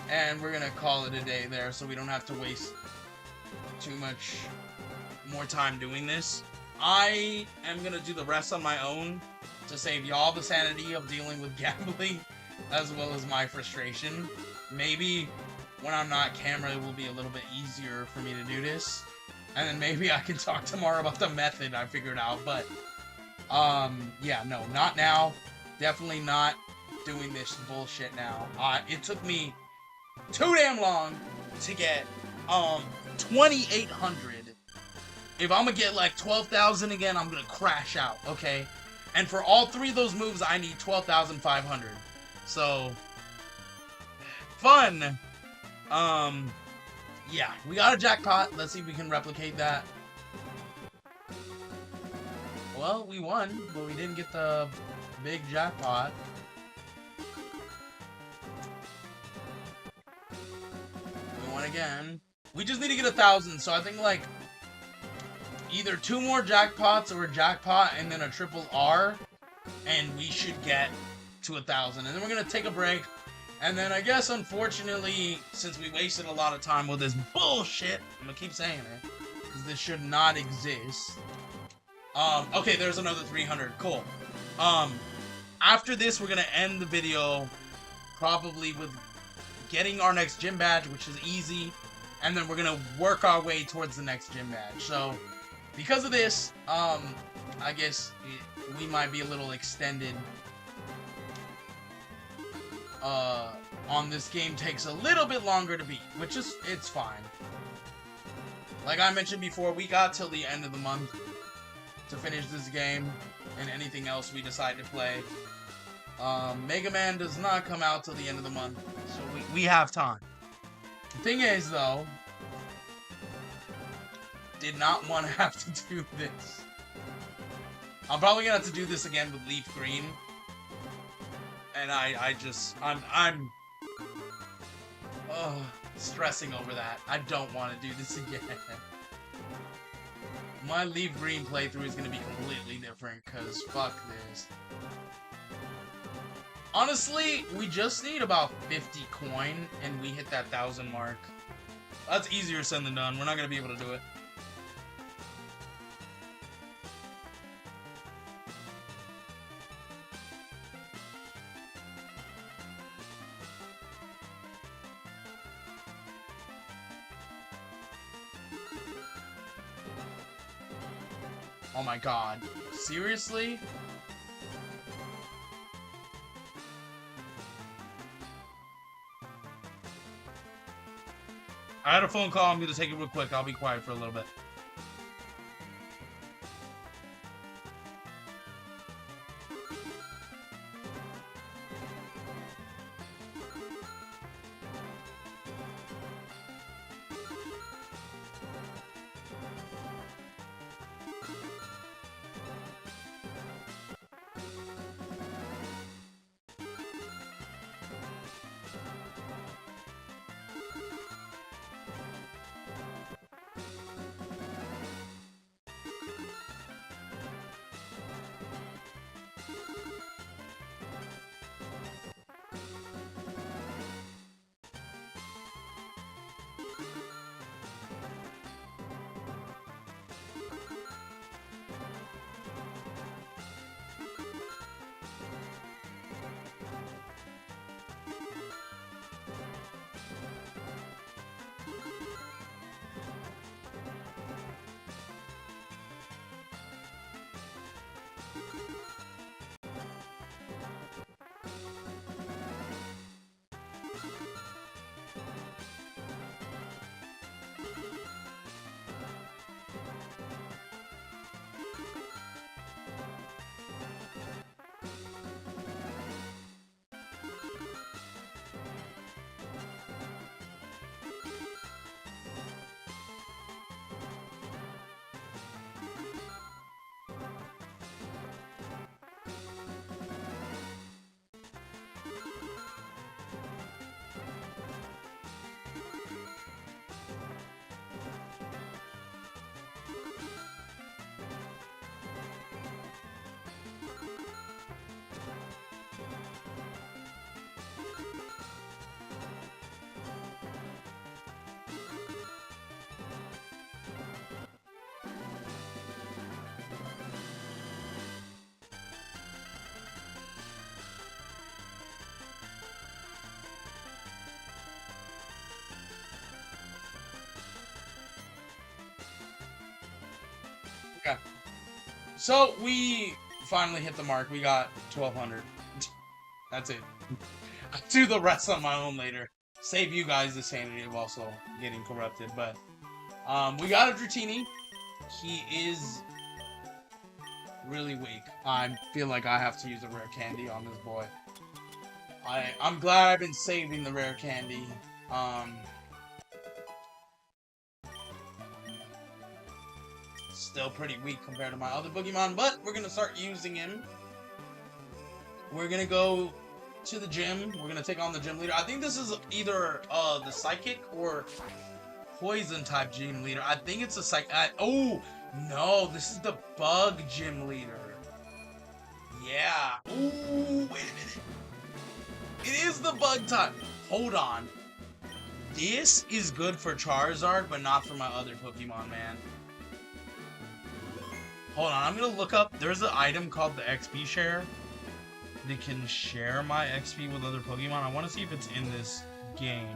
and we're gonna call it a day there, so we don't have to waste too much more time doing this. I am gonna do the rest on my own to save y'all the sanity of dealing with gambling, as well as my frustration. Maybe when I'm not camera, it will be a little bit easier for me to do this. And then maybe I can talk tomorrow about the method I figured out. But, yeah, no, not now. Definitely not doing this bullshit now. It took me too damn long to get, 2,800. If I'm gonna get, like, 12,000 again, I'm gonna crash out, okay? And for all three of those moves, I need 12,500. So, fun! Yeah, we got a jackpot. Let's see if we can replicate that. Well, we won, but we didn't get the big jackpot. We won again. We just need to get 1,000, so I think, like, either 2 more jackpots or a jackpot and then a triple R, and we should get to 1,000. And then we're gonna take a break. And then I guess, unfortunately, since we wasted a lot of time with this bullshit, I'm gonna keep saying it, because this should not exist. Okay, there's another 300. Cool. After this, we're gonna end the video probably with getting our next gym badge, which is easy, and then we're gonna work our way towards the next gym badge. So, because of this, I guess we might be a little extended. On this game takes a little bit longer to beat, which is, it's fine. Like I mentioned before, we got till the end of the month to finish this game and anything else we decide to play. Mega Man does not come out till the end of the month, so we have time. The thing is, though, did not want to have to do this. I'm probably gonna have to do this again with Leaf Green. And I'm stressing over that. I don't want to do this again. My Leaf Green playthrough is going to be completely different, because fuck this. Honestly, we just need about 50 coin, and we hit that 1,000 mark. That's easier said than done. We're not going to be able to do it. Oh my god. Seriously? I had a phone call. I'm gonna take it real quick. I'll be quiet for a little bit. Okay. So we finally hit the mark. We got 1,200. That's it. I'll do the rest on my own later. Save you guys the sanity of also getting corrupted. But we got a Dratini. He is really weak. I feel like I have to use a rare candy on this boy. I'm glad I've been saving the rare candy. Still pretty weak compared to my other Pokemon, but we're gonna start using him. We're gonna go to the gym. We're gonna take on the gym leader. I think this is either the psychic or poison type gym leader. I think it's a oh no, this is the bug gym leader. Yeah. Ooh, wait a minute. It is the bug type. Hold on. This is good for Charizard, but not for my other Pokemon, man. Hold on, I'm gonna look up. There's an item called the XP share. They can share my XP with other Pokemon. I want to see if it's in this game.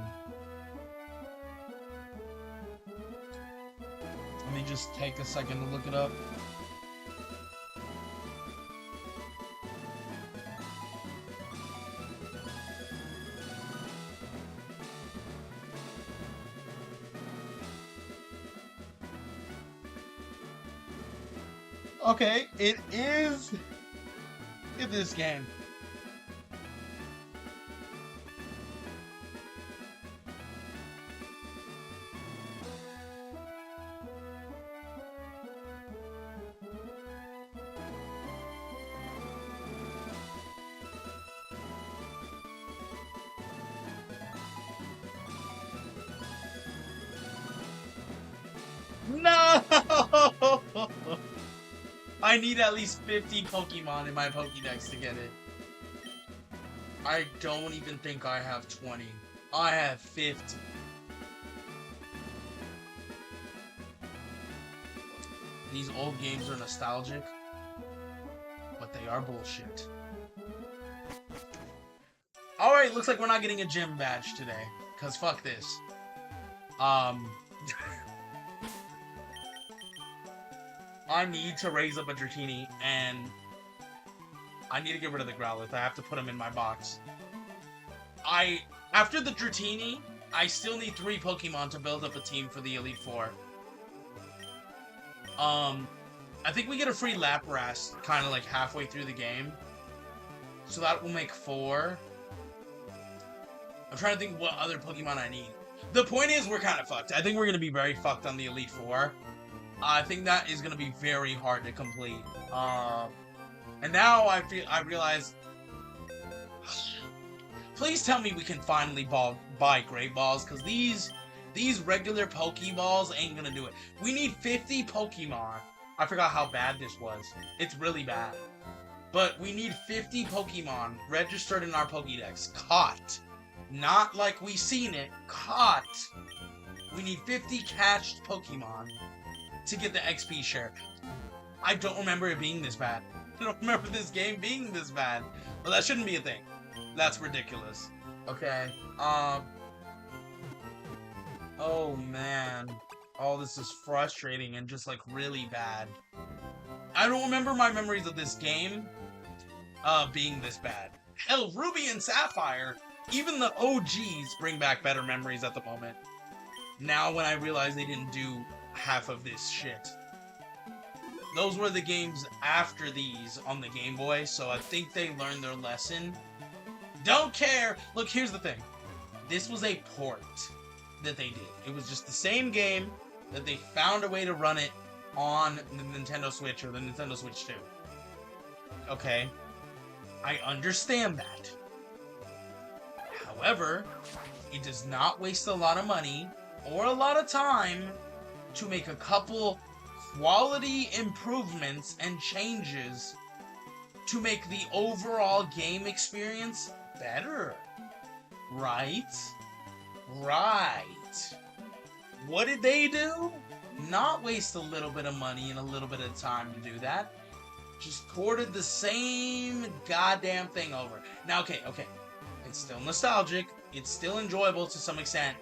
Let me just take a second to look it up. Okay, it is in this game. No! I need at least 50 Pokemon in my Pokédex to get it. I don't even think I have 20. I have 50. These old games are nostalgic, but they are bullshit. Alright, looks like we're not getting a gym badge today. Cause fuck this. I need to raise up a Dratini, and I need to get rid of the Growlithe. I have to put him in my box. After the Dratini, I still need 3 Pokemon to build up a team for the Elite Four. I think we get a free Lapras kind of like halfway through the game. So that will make 4. I'm trying to think what other Pokemon I need. The point is, we're kind of fucked. I think we're going to be very fucked on the Elite Four. I think that is going to be very hard to complete. And now I realize... Please tell me we can finally buy Great Balls, because these regular Pokeballs ain't going to do it. We need 50 Pokemon. I forgot how bad this was. It's really bad. But we need 50 Pokemon registered in our Pokédex. Caught. Not like we seen it. Caught. We need 50 catched Pokemon to get the XP share. I don't remember it being this bad. I don't remember this game being this bad. Well, that shouldn't be a thing. That's ridiculous. Okay. Oh, man. All this is frustrating and just, like, really bad. I don't remember my memories of this game being this bad. Hell, Ruby and Sapphire, even the OGs bring back better memories at the moment. Now when I realize they didn't do half of this shit. Those were the games after these on the Game Boy, so I think they learned their lesson. Don't care! Look, here's the thing. This was a port that they did. It was just the same game that they found a way to run it on the Nintendo Switch or the Nintendo Switch 2. Okay? I understand that. However, it does not waste a lot of money or a lot of time to make a couple quality improvements and changes to make the overall game experience better. Right? Right. What did they do? Not waste a little bit of money and a little bit of time to do that. Just ported the same goddamn thing over. Now, okay. It's still nostalgic. It's still enjoyable to some extent.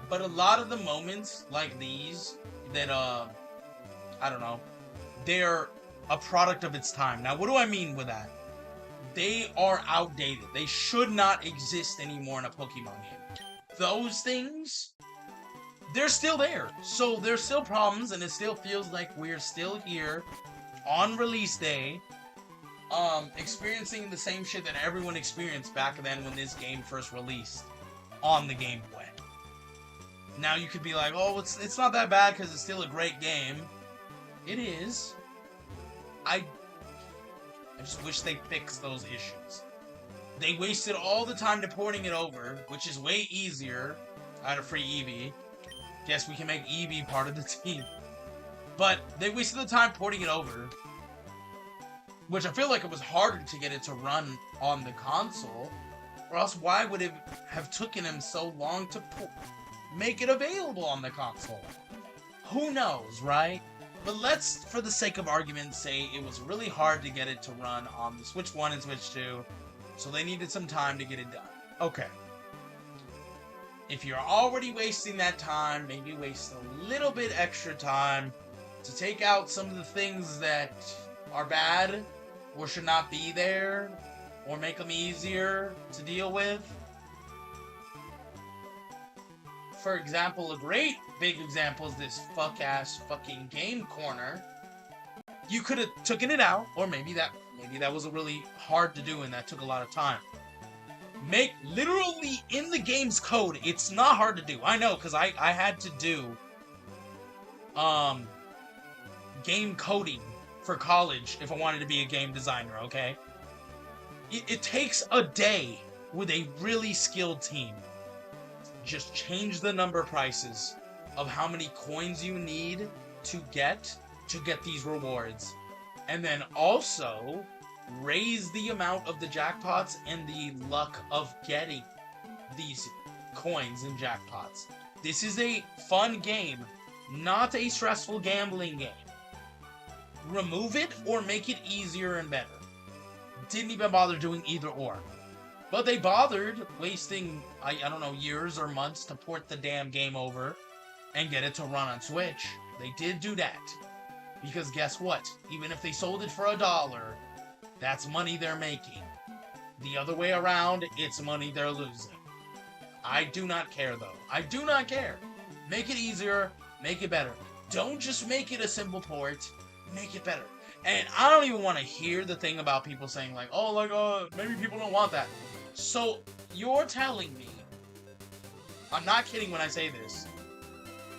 But a lot of the moments like these that, I don't know, they're a product of its time. Now, what do I mean with that? They are outdated. They should not exist anymore in a Pokemon game. Those things, they're still there. So there's still problems, and it still feels like we're still here on release day, experiencing the same shit that everyone experienced back then when this game first released on the Game Boy. Now you could be like, oh, it's not that bad because it's still a great game. It is. I just wish they fixed those issues. They wasted all the time to porting it over, which is way easier. I had a free Eevee. Guess we can make Eevee part of the team. But they wasted the time porting it over, which I feel like it was harder to get it to run on the console, or else why would it have taken them so long to make it available on the console? Who knows, right? But let's, for the sake of argument, say it was really hard to get it to run on the Switch 1 and Switch 2, so they needed some time to get it done. Okay. If you're already wasting that time, maybe waste a little bit extra time to take out some of the things that are bad or should not be there, or make them easier to deal with. For example, a great big example is this fuck-ass fucking game corner. You could have taken it out, or maybe that was really hard to do and that took a lot of time. Make literally in the game's code, it's not hard to do. I know, because I had to do game coding for college if I wanted to be a game designer, okay? It takes a day with a really skilled team. Just change the number prices of how many coins you need to get these rewards. And then also raise the amount of the jackpots and the luck of getting these coins and jackpots. This is a fun game, not a stressful gambling game. Remove it or make it easier and better. Didn't even bother doing either or. But they bothered wasting, I don't know, years or months to port the damn game over and get it to run on Switch. They did do that. Because guess what? Even if they sold it for $1, that's money they're making. The other way around, it's money they're losing. I do not care, though. I do not care. Make it easier. Make it better. Don't just make it a simple port. Make it better. And I don't even want to hear the thing about people saying, like, oh, like, maybe people don't want that. So, you're telling me, I'm not kidding when I say this,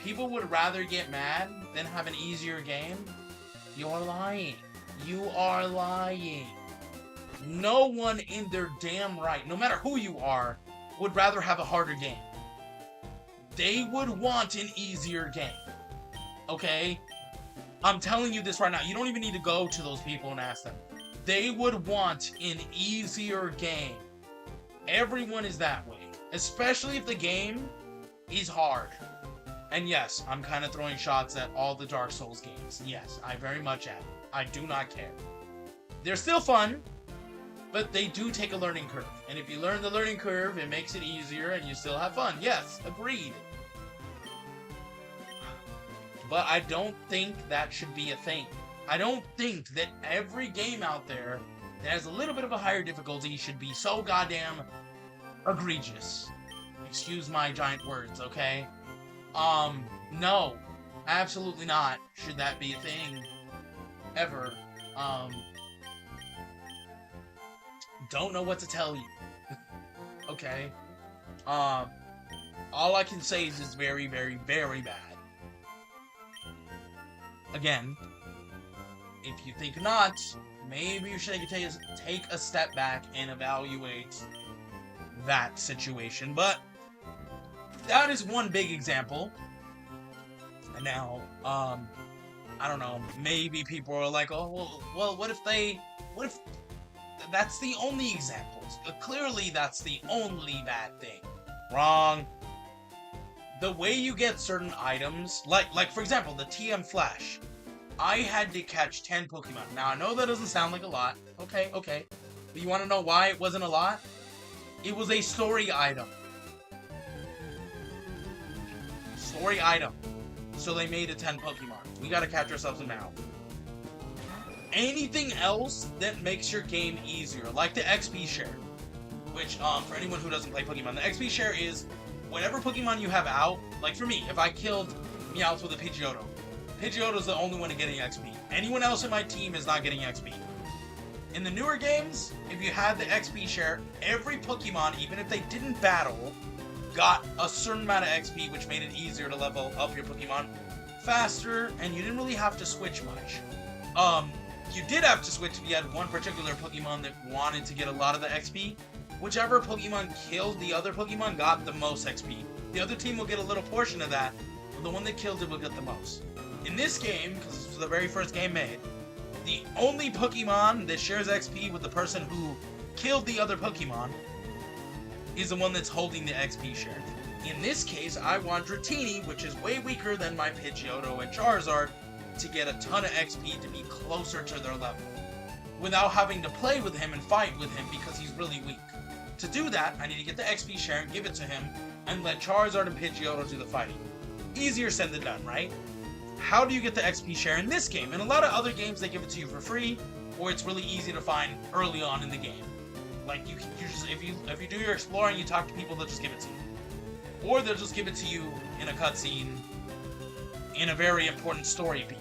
people would rather get mad than have an easier game? You're lying. You are lying. No one in their damn right, no matter who you are, would rather have a harder game. They would want an easier game. Okay? I'm telling you this right now. You don't even need to go to those people and ask them. They would want an easier game. Everyone is that way. Especially if the game is hard. And yes, I'm kind of throwing shots at all the Dark Souls games. Yes, I very much am. I do not care. They're still fun, but they do take a learning curve. And if you learn the learning curve, it makes it easier and you still have fun. Yes, agreed. But I don't think that should be a thing. I don't think that every game out there that has a little bit of a higher difficulty should be so goddamn egregious. Excuse my giant words, okay? No. Absolutely not should that be a thing. Ever. Don't know what to tell you. Okay? All I can say is it's very, very, very bad. Again, if you think not, maybe you should take a step back and evaluate that situation. But that is one big example. And now, I don't know, maybe people are like, oh, well, what if that's the only examples? Clearly, that's the only bad thing. Wrong. The way you get certain items, like for example, the TM Flash. I had to catch 10 Pokemon. Now, I know that doesn't sound like a lot. Okay. But you want to know why it wasn't a lot? It was a story item. Story item. So they made it 10 Pokemon. We gotta catch ourselves a now. Anything else that makes your game easier, like the XP share, which, for anyone who doesn't play Pokemon, the XP share is whatever Pokemon you have out. Like for me, if I killed Meowth with a Pidgeotto, Pidgeotto's the only one getting XP. Anyone else in my team is not getting XP. In the newer games, if you had the XP share, every Pokemon, even if they didn't battle, got a certain amount of XP, which made it easier to level up your Pokemon faster, and you didn't really have to switch much. You did have to switch if you had one particular Pokemon that wanted to get a lot of the XP. Whichever Pokemon killed the other Pokemon got the most XP. The other team will get a little portion of that, but the one that killed it will get the most. In this game, because this was the very first game made, the only Pokemon that shares XP with the person who killed the other Pokemon is the one that's holding the XP share. In this case, I want Dratini, which is way weaker than my Pidgeotto and Charizard, to get a ton of XP to be closer to their level, without having to play with him and fight with him because he's really weak. To do that, I need to get the XP share and give it to him, and let Charizard and Pidgeotto do the fighting. Easier said than done, right? How do you get the XP share in this game? In a lot of other games, they give it to you for free, or it's really easy to find early on in the game. Like, you just, if you do your exploring, you talk to people, they'll just give it to you. Or they'll just give it to you in a cutscene, in a very important story beat.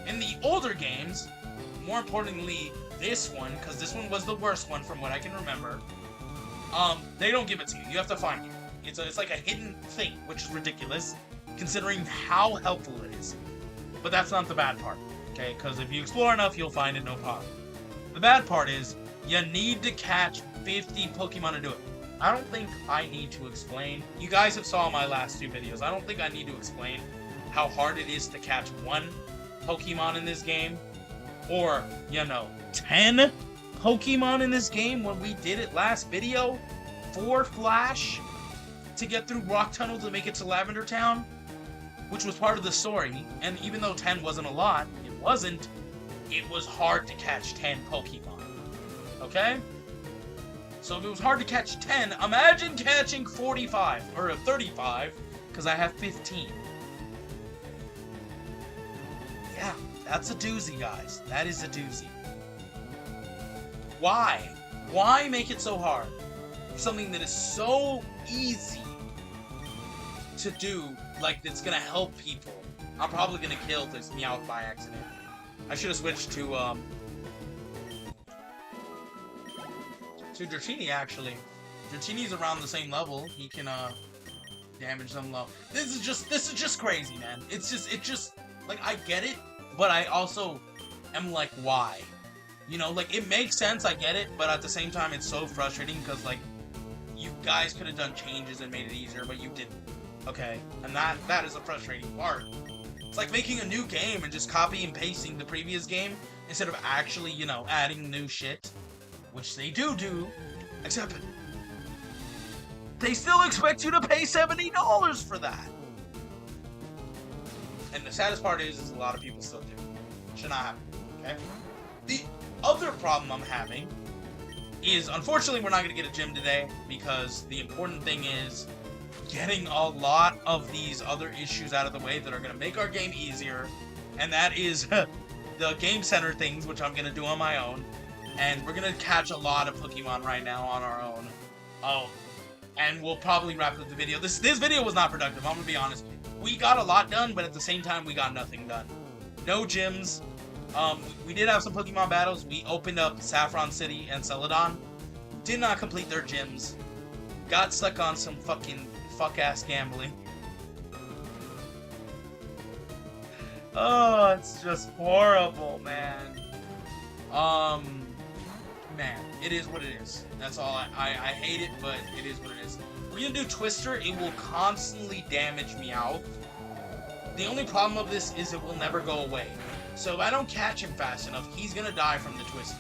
In the older games, more importantly, this one, because this one was the worst one from what I can remember, they don't give it to you. You have to find it. It's like a hidden thing, which is ridiculous, considering how helpful it is. But that's not the bad part, okay? Because if you explore enough, you'll find it, no problem. The bad part is, you need to catch 50 Pokemon to do it. I don't think I need to explain. You guys have saw my last two videos. I don't think I need to explain how hard it is to catch one Pokemon in this game. Or, 10 Pokemon in this game when we did it last video for Flash to get through Rock Tunnel to make it to Lavender Town, which was part of the story. And even though 10 wasn't a lot, it was hard to catch 10 Pokemon. Okay? So if it was hard to catch 10, imagine catching 45, or 35, because I have 15. Yeah, that's a doozy, guys. That is a doozy. Why? Why make it so hard? Something that is so easy to do, like, that's gonna help people. I'm probably gonna kill this Meowth by accident. I should have switched to Dratini, actually. Dratini's around the same level. He can, damage them low. This is just crazy, man. It just, like, I get it, but I also am like, why? You know, like, it makes sense, I get it, but at the same time, it's so frustrating, because, like, you guys could have done changes and made it easier, but you didn't. Okay? And that is a frustrating part. It's like making a new game and just copy and pasting the previous game, instead of actually, you know, adding new shit. Which they do, except they still expect you to pay $70 for that. And the saddest part is a lot of people still do. Should not happen, okay? The other problem I'm having is, unfortunately, we're not going to get a gym today, because the important thing is getting a lot of these other issues out of the way that are going to make our game easier, and that is the Game Center things, which I'm going to do on my own. And we're gonna catch a lot of Pokemon right now on our own. Oh, and we'll probably wrap up the video. This video was not productive, I'm gonna be honest. We got a lot done, but at the same time, we got nothing done. No gyms. We did have some Pokemon battles. We opened up Saffron City and Celadon. Did not complete their gyms. Got stuck on some fucking fuck-ass gambling. Oh, it's just horrible, man. Man, it is what it is. That's all. I hate it, but it is what it is. We're gonna do Twister. It will constantly damage Meowth. The only problem of this is it will never go away. So if I don't catch him fast enough, he's gonna die from the Twister.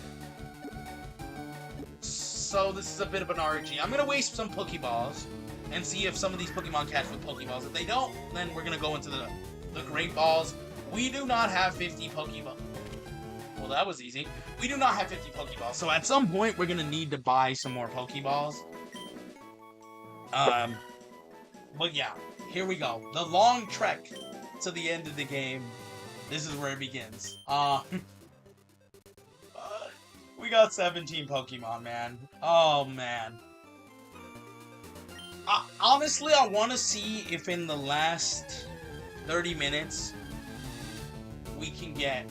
So this is a bit of an RNG. I'm gonna waste some Pokeballs and see if some of these Pokemon catch with Pokeballs. If they don't, then we're gonna go into the Great Balls. We do not have 50 Pokeballs. Well, that was easy. We do not have 50 Pokeballs, so at some point we're gonna need to buy some more Pokeballs. But yeah, here we go. The long trek to the end of the game. This is where it begins. We got 17 Pokemon, man. Oh, man. Honestly, I want to see if in the last 30 minutes we can get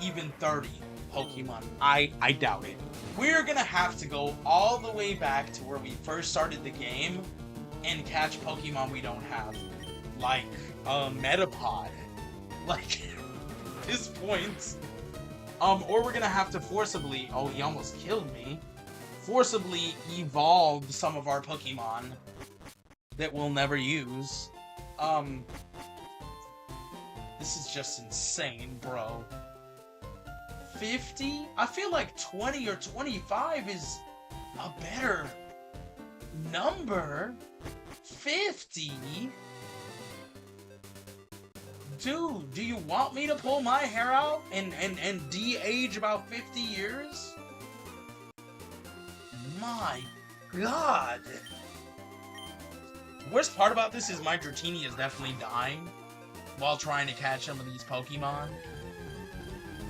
even 30 Pokemon. I doubt it. We're gonna have to go all the way back to where we first started the game and catch Pokemon we don't have. Like, a Metapod. Like, at this point. Or we're gonna have to forcibly, oh, he almost killed me, forcibly evolve some of our Pokemon that we'll never use. This is just insane, bro. 50? I feel like 20 or 25 is a better number. 50? Dude, do you want me to pull my hair out and de-age about 50 years? My God. The worst part about this is my Dratini is definitely dying while trying to catch some of these Pokemon.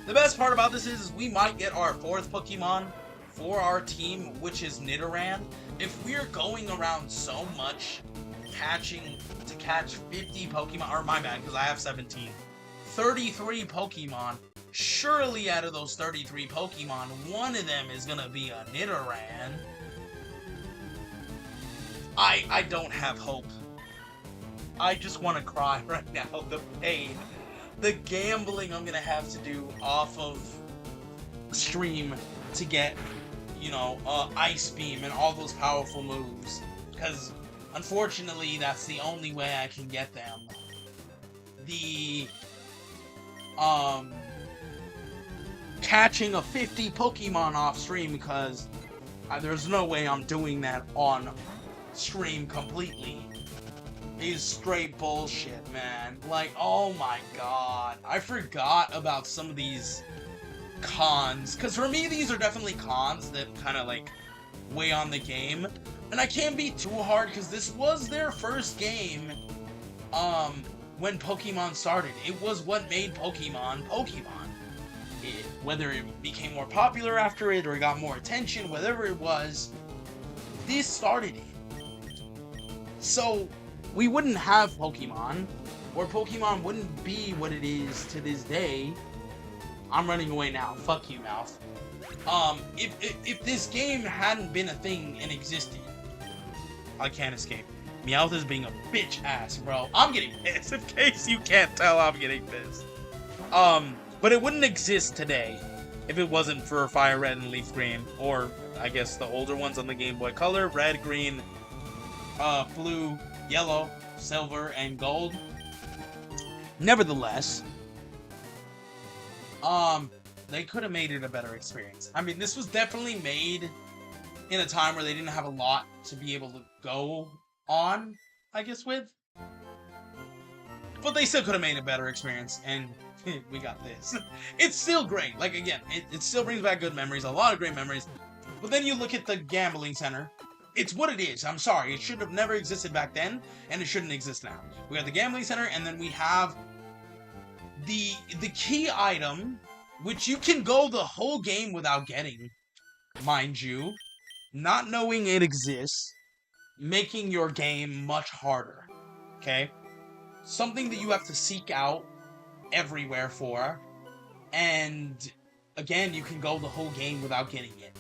The best part about this is we might get our 4th Pokemon for our team, which is Nidoran. If we're going around so much to catch 50 Pokemon, or my bad, because I have 17, 33 Pokemon, surely out of those 33 Pokemon, one of them is gonna be a Nidoran. I don't have hope. I just want to cry right now. The pain. The gambling I'm gonna have to do off of stream to get, you know, Ice Beam and all those powerful moves. Because, unfortunately, that's the only way I can get them. The, catching a 50 Pokemon off stream, because there's no way I'm doing that on stream completely, is straight bullshit, man. Like, oh my God. I forgot about some of these cons. Because for me, these are definitely cons that kind of, like, weigh on the game. And I can't be too hard, because this was their first game, when Pokemon started. It was what made Pokemon Pokemon. Whether it became more popular after it or got more attention, whatever it was, this started it. So we wouldn't have Pokemon, or Pokemon wouldn't be what it is to this day. I'm running away now. Fuck you, Mouth. If this game hadn't been a thing and existed, I can't escape. Meowth is being a bitch ass, bro. I'm getting pissed. In case you can't tell, I'm getting pissed. But it wouldn't exist today if it wasn't for FireRed and Leaf Green, or I guess the older ones on the Game Boy Color, Red, Green, Blue, Yellow, Silver, and Gold. Nevertheless, they could have made it a better experience. I mean, this was definitely made in a time where they didn't have a lot to be able to go on, I guess, with. But they still could have made a better experience, and we got this. It's still great. Like, again, it still brings back good memories, a lot of great memories. But then you look at the gambling center. It's what it is. I'm sorry. It should have never existed back then, and it shouldn't exist now. We have the gambling center, and then we have the key item, which you can go the whole game without getting, mind you, not knowing it exists, making your game much harder, okay? Something that you have to seek out everywhere for, and again, you can go the whole game without getting it.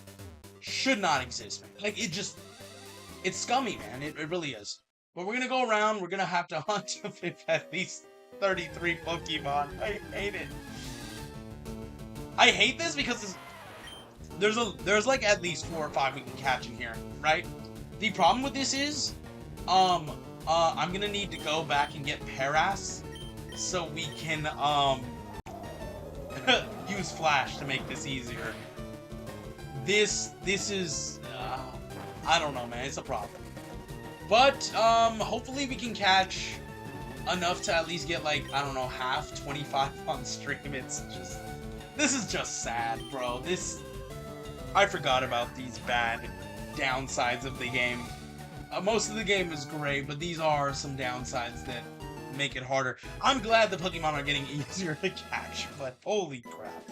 Should not exist, man. Like, it's scummy, man. It really is. But we're gonna go around, we're gonna have to hunt at least 33 Pokemon. I hate it. I hate this because there's like at least 4 or 5 we can catch in here, right? The problem with this is, I'm gonna need to go back and get Paras so we can use Flash to make this easier. This is I don't know, man. It's a problem. But hopefully we can catch enough to at least get, like, I don't know, half 25 on stream. This is just sad, bro. I forgot about these bad downsides of the game. Most of the game is great, but these are some downsides that make it harder. I'm glad the Pokemon are getting easier to catch, but holy crap.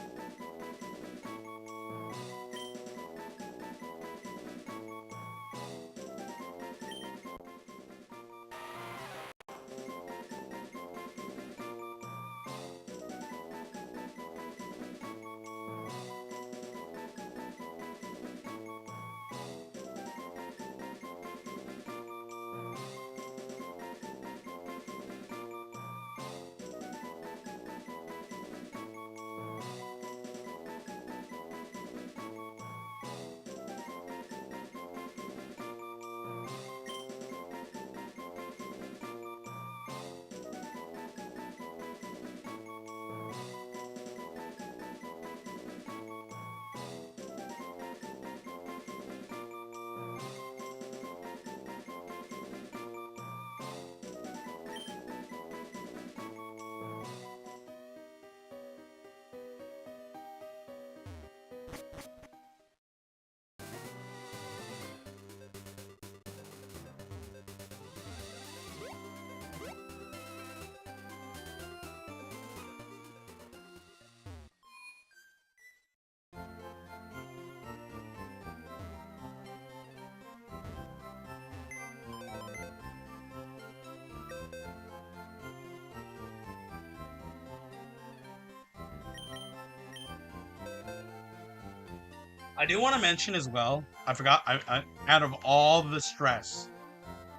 I do want to mention as well, I forgot, I out of all the stress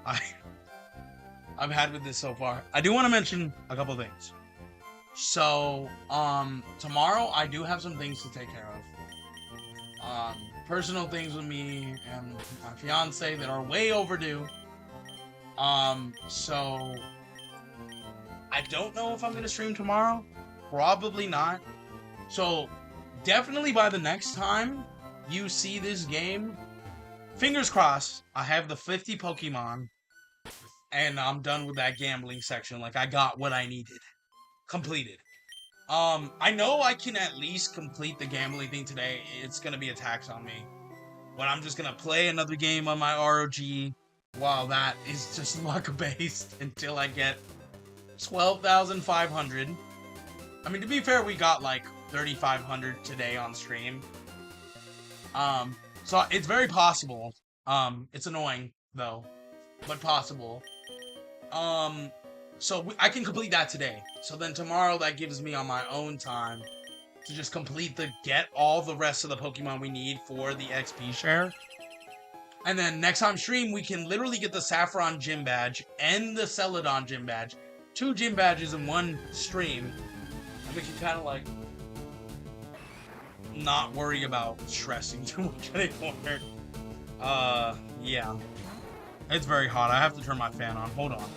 I've had with this so far, I do want to mention a couple things. So, tomorrow I do have some things to take care of. Personal things with me and my fiance that are way overdue. So I don't know if I'm gonna stream tomorrow. Probably not. So definitely by the next time you see this game, fingers crossed, I have the 50 Pokemon and I'm done with that gambling section. Like, I got what I needed. Completed. I know I can at least complete the gambling thing today. It's gonna be a tax on me. But I'm just gonna play another game on my ROG while that is just luck-based until I get 12,500. I mean, to be fair, we got like 3,500 today on stream. So it's very possible. It's annoying though, but possible. So I can complete that today. So then tomorrow that gives me on my own time to just get all the rest of the Pokemon we need for the XP share. And then next time stream, we can literally get the Saffron Gym Badge and the Celadon Gym Badge. 2 gym badges in one stream. And we can kind of like not worry about stressing too much anymore. Yeah. It's very hot. I have to turn my fan on. Hold on.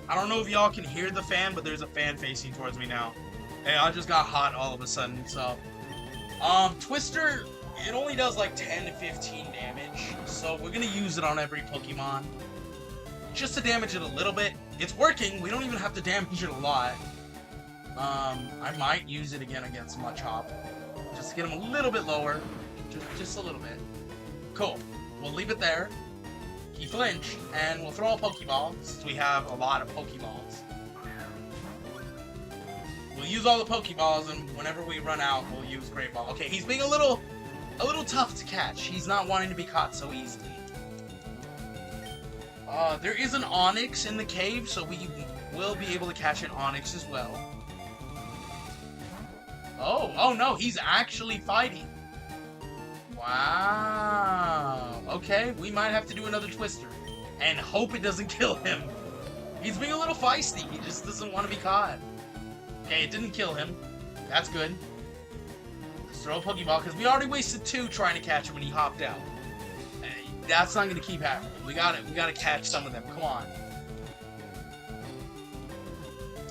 I don't know if y'all can hear the fan, but there's a fan facing towards me now. Hey, I just got hot all of a sudden, so. Twister, it only does like 10 to 15 damage, so we're gonna use it on every Pokemon. Just to damage it a little bit. It's working, we don't even have to damage it a lot. I might use it again against Machop. Just to get him a little bit lower. Just a little bit. Cool. We'll leave it there. He flinched, and we'll throw a Pokeball, since we have a lot of Pokeballs. We'll use all the Pokeballs, and whenever we run out, we'll use Great Ball. Okay, he's being a little tough to catch. He's not wanting to be caught so easily. There is an Onix in the cave, so we will be able to catch an Onix as well. Oh no, he's actually fighting. Wow. Okay, we might have to do another Twister. And hope it doesn't kill him. He's being a little feisty. He just doesn't want to be caught. Okay, it didn't kill him. That's good. Let's throw a Pokeball, because we already wasted 2 trying to catch him when he hopped out. That's not going to keep happening. We gotta catch some of them. Come on.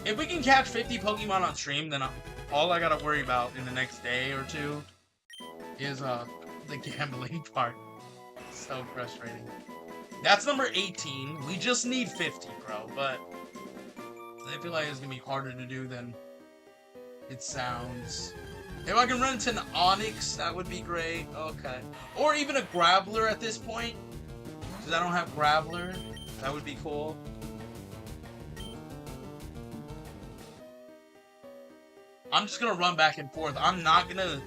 If we can catch 50 Pokemon on stream, then all I gotta worry about in the next day or 2 is, the gambling part. So frustrating. That's number 18. We just need 50, bro, but I feel like it's gonna be harder to do than it sounds. If I can run into an Onix, that would be great. Okay. Or even a Graveler at this point. Because I don't have Graveler. That would be cool. I'm just gonna run back and forth. I'm not gonna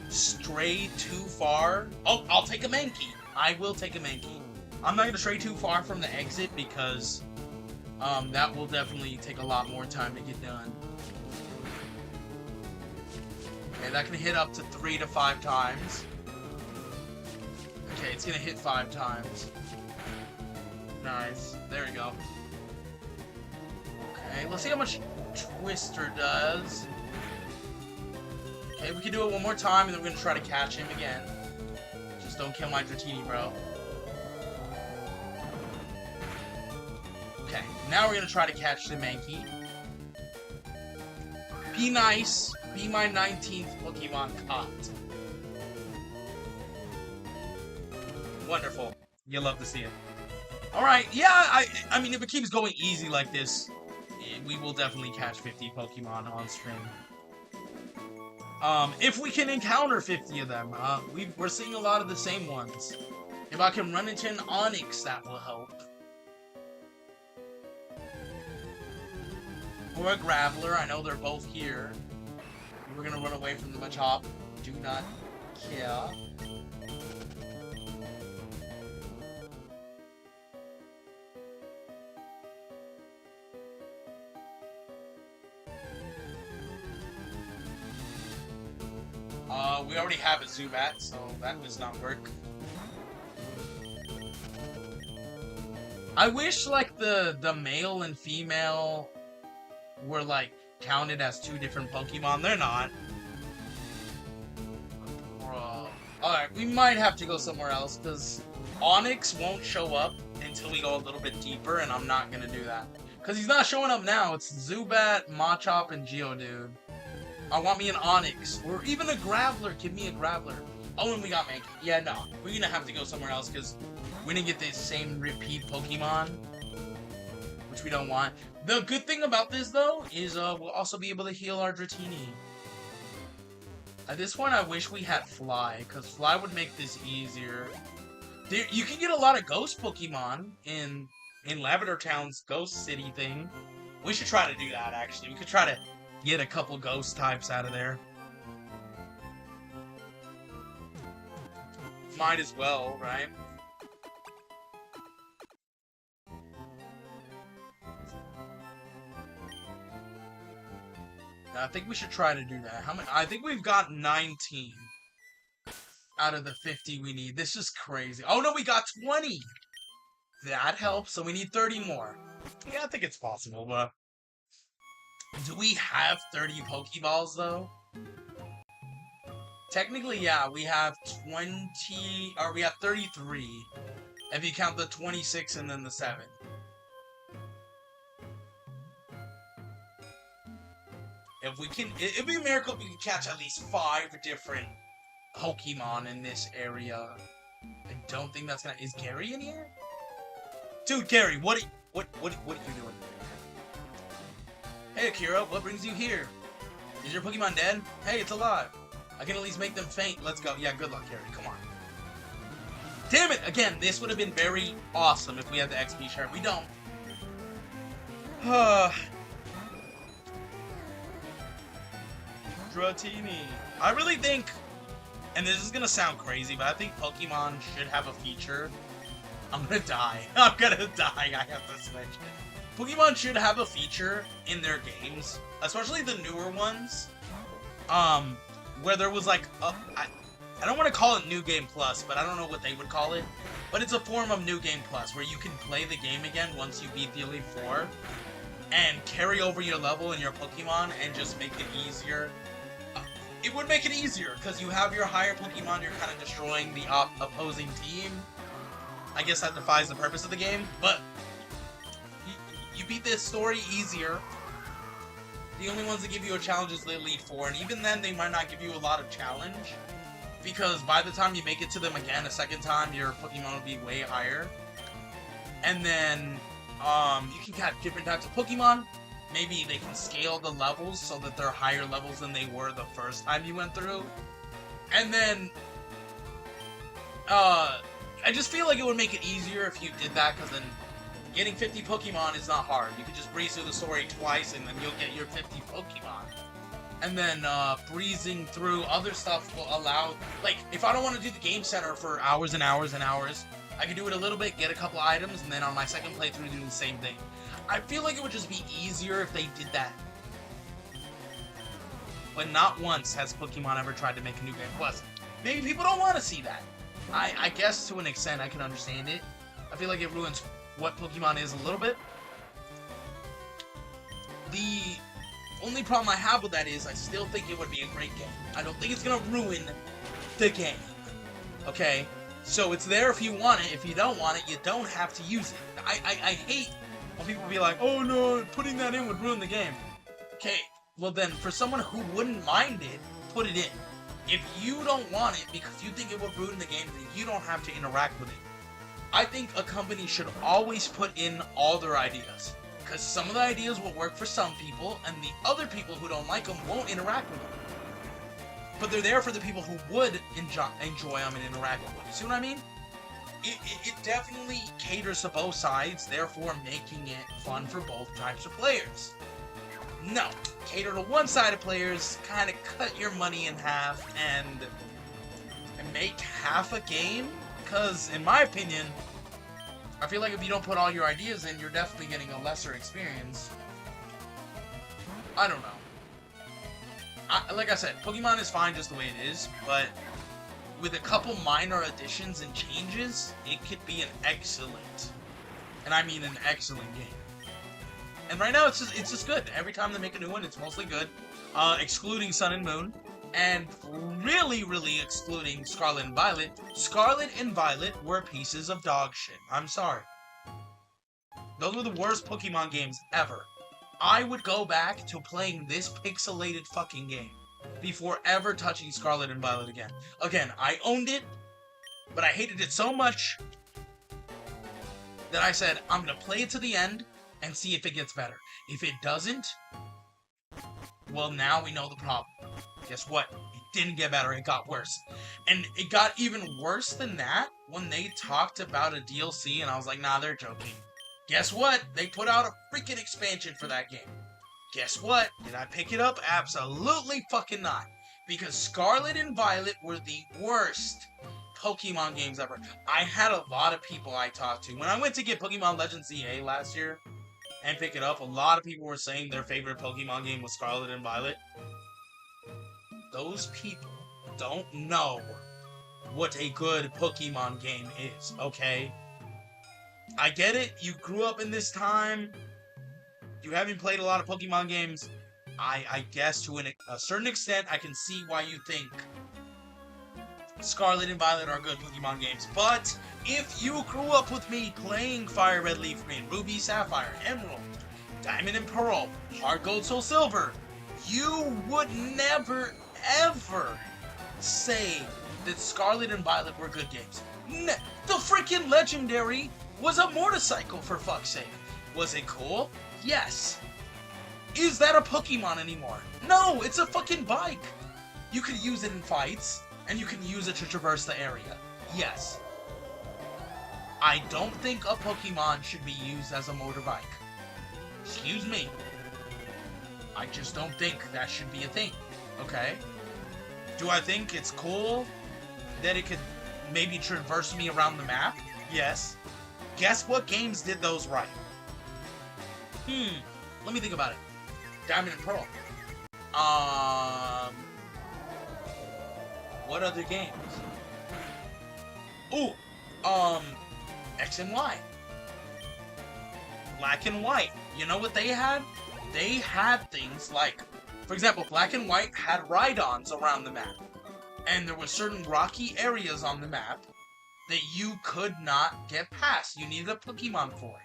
stray too far. Oh, I'll take a Mankey. I will take a Mankey. I'm not gonna stray too far from the exit because that will definitely take a lot more time to get done. Okay, that can hit up to 3 to 5 times. Okay, it's gonna hit 5 times. Nice. There we go. Okay, let's see how much Twister does. Okay, we can do it one more time, and then we're gonna try to catch him again. Just don't kill my Dratini, bro. Okay, now we're gonna try to catch the Mankey. Be nice. Be my 19th Pokemon caught. Wonderful. You'll love to see it. Alright, yeah, I mean, if it keeps going easy like this, we will definitely catch 50 Pokemon on stream. If we can encounter 50 of them, we're seeing a lot of the same ones. If I can run into an Onix, that will help. Or a Graveler, I know they're both here. We're gonna run away from the Machop. Do not care. We already have a Zubat, so that does not work. I wish, like, the male and female were, like, counted as 2 different Pokemon. They're not. Bro. Alright, we might have to go somewhere else, because Onix won't show up until we go a little bit deeper, and I'm not gonna do that. Because he's not showing up now. It's Zubat, Machop, and Geodude. I want me an Onix, or even a Graveler. Give me a Graveler. Oh, and we got Mankey. Yeah, no. We're gonna have to go somewhere else, because we didn't get the same repeat Pokemon, which we don't want. The good thing about this, though, is we'll also be able to heal our Dratini. At this point, I wish we had Fly, because Fly would make this easier. You can get a lot of ghost Pokemon in Lavender Town's Ghost City thing. We should try to do that, actually. We could try to get a couple ghost types out of there. Might as well, right? I think we should try to do that. How many? I think we've got 19 out of the 50 we need. This is crazy. Oh no, we got 20! That helps, so we need 30 more. Yeah, I think it's possible, but... Do we have 30 Pokeballs, though? Technically, yeah, we have 20... Or we have 33. If you count the 26 and then the 7. If we can... It'd be a miracle if we can catch at least 5 different Pokemon in this area. I don't think that's gonna... Is Gary in here? Dude, Gary, what are you doing? Hey, Akira, what brings you here? Is your Pokemon dead? Hey, it's alive. I can at least make them faint. Let's go. Yeah, good luck, Gary. Come on. Damn it! Again, this would have been very awesome if we had the XP share. We don't. Dratini. I really think, and this is gonna sound crazy, but I think Pokemon should have a feature. I'm gonna die. I'm gonna die. I have to switch. Pokemon should have a feature in their games, especially the newer ones, where there was like I don't want to call it New Game Plus, but I don't know what they would call it. But it's a form of New Game Plus where you can play the game again once you beat the Elite Four and carry over your level and your Pokemon and just make it easier. It would make it easier because you have your higher Pokemon, you're kind of destroying the opposing team. I guess that defies the purpose of the game, but you beat this story easier. The only ones that give you a challenge is the Elite Four, and even then they might not give you a lot of challenge, because by the time you make it to them again a second time, your Pokemon will be way higher. And then, you can catch different types of Pokemon. Maybe they can scale the levels so that they're higher levels than they were the first time you went through. And then, I just feel like it would make it easier if you did that, because then getting 50 Pokemon is not hard. You can just breeze through the story twice and then you'll get your 50 Pokemon. And then breezing through other stuff will allow, like, if I don't want to do the game center for hours and hours and hours, I can do it a little bit, get a couple items, and then on my second playthrough do the same thing. I feel like it would just be easier if they did that. But not once has Pokemon ever tried to make a New Game Plus. Maybe people don't want to see that. I guess to an extent I can understand it. I feel like it ruins what Pokemon is a little bit. The only problem I have with that is I still think it would be a great game. I don't think it's gonna ruin the game. Okay? So it's there if you want it. If you don't want it, you don't have to use it. I hate when people be like, oh no, putting that in would ruin the game. Okay, well then, for someone who wouldn't mind it, put it in. If you don't want it because you think it would ruin the game, then you don't have to interact with it. I think a company should always put in all their ideas, because some of the ideas will work for some people, and the other people who don't like them won't interact with them. But they're there for the people who would enjoy them and interact with them. See what I mean? It definitely caters to both sides, therefore making it fun for both types of players. No, cater to one side of players, kind of cut your money in half, and make half a game. Because, in my opinion, I feel like if you don't put all your ideas in, you're definitely getting a lesser experience. I don't know. Like I said, Pokemon is fine just the way it is, but with a couple minor additions and changes, it could be an excellent, and I mean an excellent game. And right now, it's just good. Every time they make a new one, it's mostly good, excluding Sun and Moon. And really, really excluding Scarlet and Violet. Scarlet and Violet were pieces of dog shit. I'm sorry. Those were the worst Pokemon games ever. I would go back to playing this pixelated fucking game before ever touching Scarlet and Violet again. Again, I owned it, but I hated it so much that I said, I'm gonna play it to the end and see if it gets better. If it doesn't, well, now we know the problem. Guess what? It didn't get better, it got worse. And it got even worse than that when they talked about a DLC, and I was like, nah, they're joking. Guess what? They put out a freaking expansion for that game. Guess what? Did I pick it up? Absolutely fucking not. Because Scarlet and Violet were the worst Pokemon games ever. I had a lot of people I talked to. When I went to get Pokemon Legends EA last year and pick it up, a lot of people were saying their favorite Pokemon game was Scarlet and Violet. Those people don't know what a good Pokemon game is, okay? I get it, you grew up in this time, you haven't played a lot of Pokemon games. I guess to a certain extent, I can see why you think Scarlet and Violet are good Pokemon games. But if you grew up with me playing Fire Red, Leaf Green, Ruby, Sapphire, Emerald, Diamond and Pearl, Heart Gold, Soul Silver, you would never, ever say that Scarlet and Violet were good games. The freaking Legendary was a motorcycle, for fuck's sake. Was it cool? Yes. Is that a Pokemon anymore? No, it's a fucking bike. You could use it in fights, and you can use it to traverse the area. Yes. I don't think a Pokemon should be used as a motorbike. Excuse me. I just don't think that should be a thing. Okay? Do I think it's cool that it could maybe traverse me around the map? Yes. Guess what games did those right? Let me think about it. Diamond and Pearl. What other games? Ooh, X and Y. Black and White. You know what they had? They had things like, for example, Black and White had ride-ons around the map. And there were certain rocky areas on the map that you could not get past. You needed a Pokemon for it.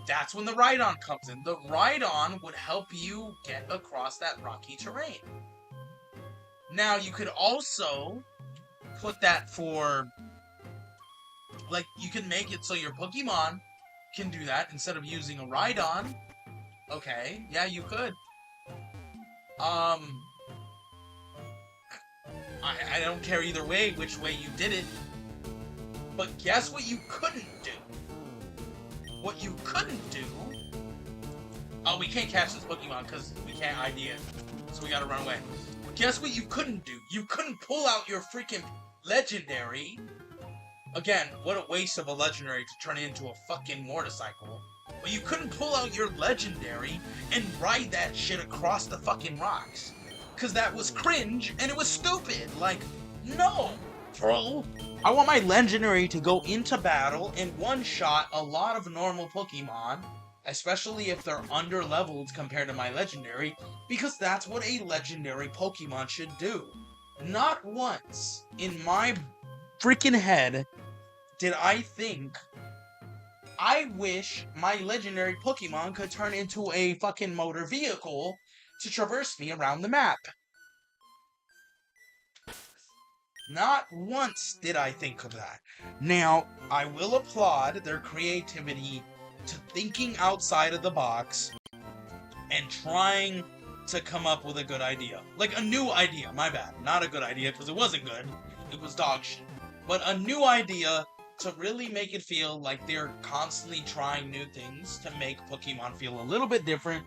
That's when the ride-on comes in. The ride-on would help you get across that rocky terrain. Now, you could also put that for, like, you can make it so your Pokemon can do that instead of using a ride-on. Okay, yeah, you could. I don't care either way which way you did it. But guess what you couldn't do? What you couldn't do... Oh, we can't catch this Pokemon because we can't ID it. So we gotta run away. Guess what you couldn't do? You couldn't pull out your freaking Legendary. Again, what a waste of a Legendary to turn it into a fucking motorcycle. But you couldn't pull out your Legendary and ride that shit across the fucking rocks. Because that was cringe and it was stupid. Like, no, bro. I want my Legendary to go into battle and one-shot a lot of normal Pokemon, especially if they're under-leveled compared to my Legendary, because that's what a Legendary Pokemon should do. Not once in my freaking head did I think, I wish my Legendary Pokemon could turn into a fucking motor vehicle to traverse me around the map. Not once did I think of that. Now, I will applaud their creativity to thinking outside of the box and trying to come up with a good idea. Like, a new idea, my bad. Not a good idea, because it wasn't good. It was dog shit. But a new idea to really make it feel like they're constantly trying new things to make Pokemon feel a little bit different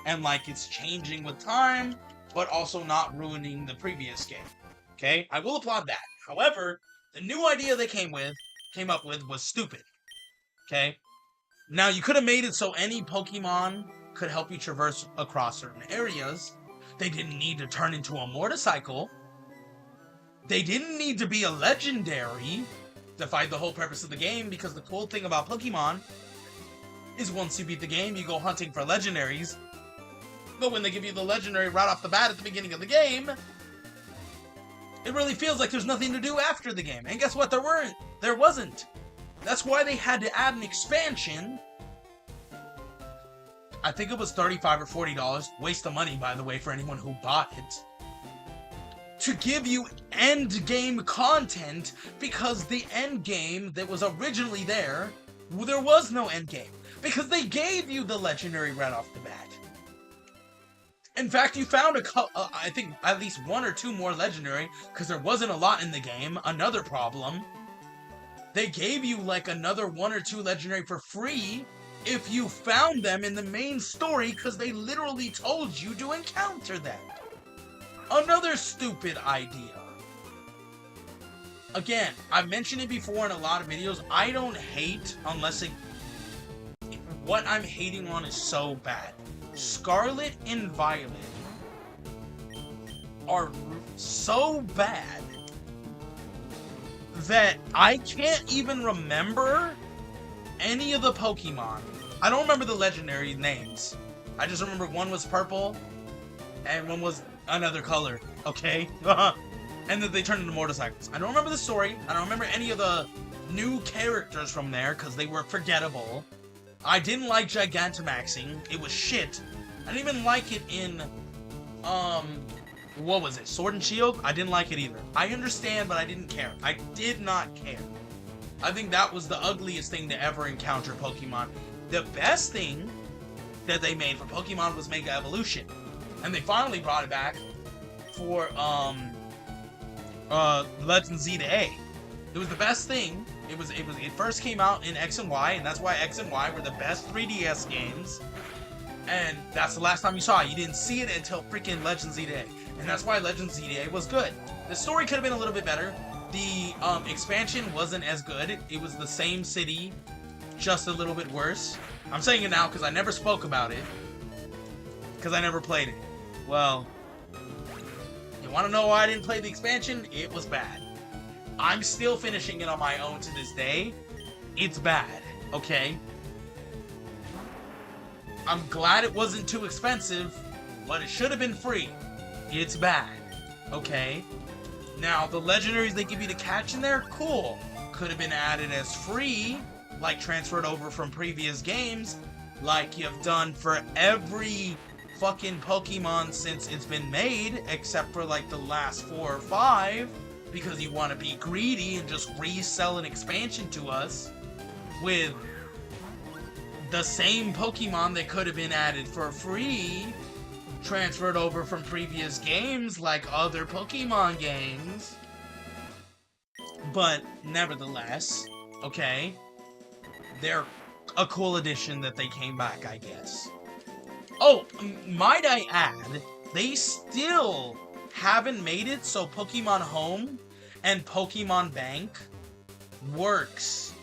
and like it's changing with time, but also not ruining the previous game. Okay? I will applaud that. However, the new idea they came up with was stupid. Okay? Now, you could have made it so any Pokemon could help you traverse across certain areas. They didn't need to turn into a motorcycle. They didn't need to be a Legendary to fight the whole purpose of the game, because the cool thing about Pokemon is once you beat the game, you go hunting for Legendaries. But when they give you the Legendary right off the bat at the beginning of the game, it really feels like there's nothing to do after the game. And guess what? There wasn't. That's why they had to add an expansion. I think it was $35 or $40. Waste of money, by the way, for anyone who bought it. To give you end game content, because the end game that was originally there was no end game. Because they gave you the Legendary right off the bat. In fact, you found I think at least 1 or 2 more legendary, because there wasn't a lot in the game. Another problem. They gave you like another 1 or 2 legendary for free if you found them in the main story, because they literally told you to encounter them. Another stupid idea. Again, I've mentioned it before in a lot of videos. I don't hate unless it... What I'm hating on is so bad. Scarlet and Violet are so bad that I can't even remember any of the Pokemon. I don't remember the legendary names. I just remember one was purple and one was another color, okay? And then they turned into motorcycles. I don't remember the story. I don't remember any of the new characters from there because they were forgettable. I didn't like Gigantamaxing. It was shit. I didn't even like it in, what was it? Sword and Shield? I didn't like it either. I understand, but I didn't care. I did not care. I think that was the ugliest thing to ever encounter Pokemon. The best thing that they made for Pokemon was Mega Evolution. And they finally brought it back for, Legend Z to A. It was the best thing. It first came out in X and Y, and that's why X and Y were the best 3DS games. And that's the last time you saw it. You didn't see it until freaking Legend Z to A. And that's why Legend Z to A was good. The story could have been a little bit better. The expansion wasn't as good. It was the same city, just a little bit worse. I'm saying it now because I never spoke about it. Because I never played it. Well, you want to know why I didn't play the expansion? It was bad. I'm still finishing it on my own to this day. It's bad, okay? I'm glad it wasn't too expensive, but it should have been free. It's bad, okay? Now, the legendaries they give you to catch in there, cool. Could have been added as free, like transferred over from previous games, like you've done for every fucking Pokemon since it's been made, except for like the last 4 or 5. Because you want to be greedy and just resell an expansion to us with the same Pokemon that could have been added for free, transferred over from previous games like other Pokemon games. But nevertheless, okay, they're a cool addition that they came back, I guess. Oh, might I add, they still haven't made it so Pokemon Home and Pokemon Bank works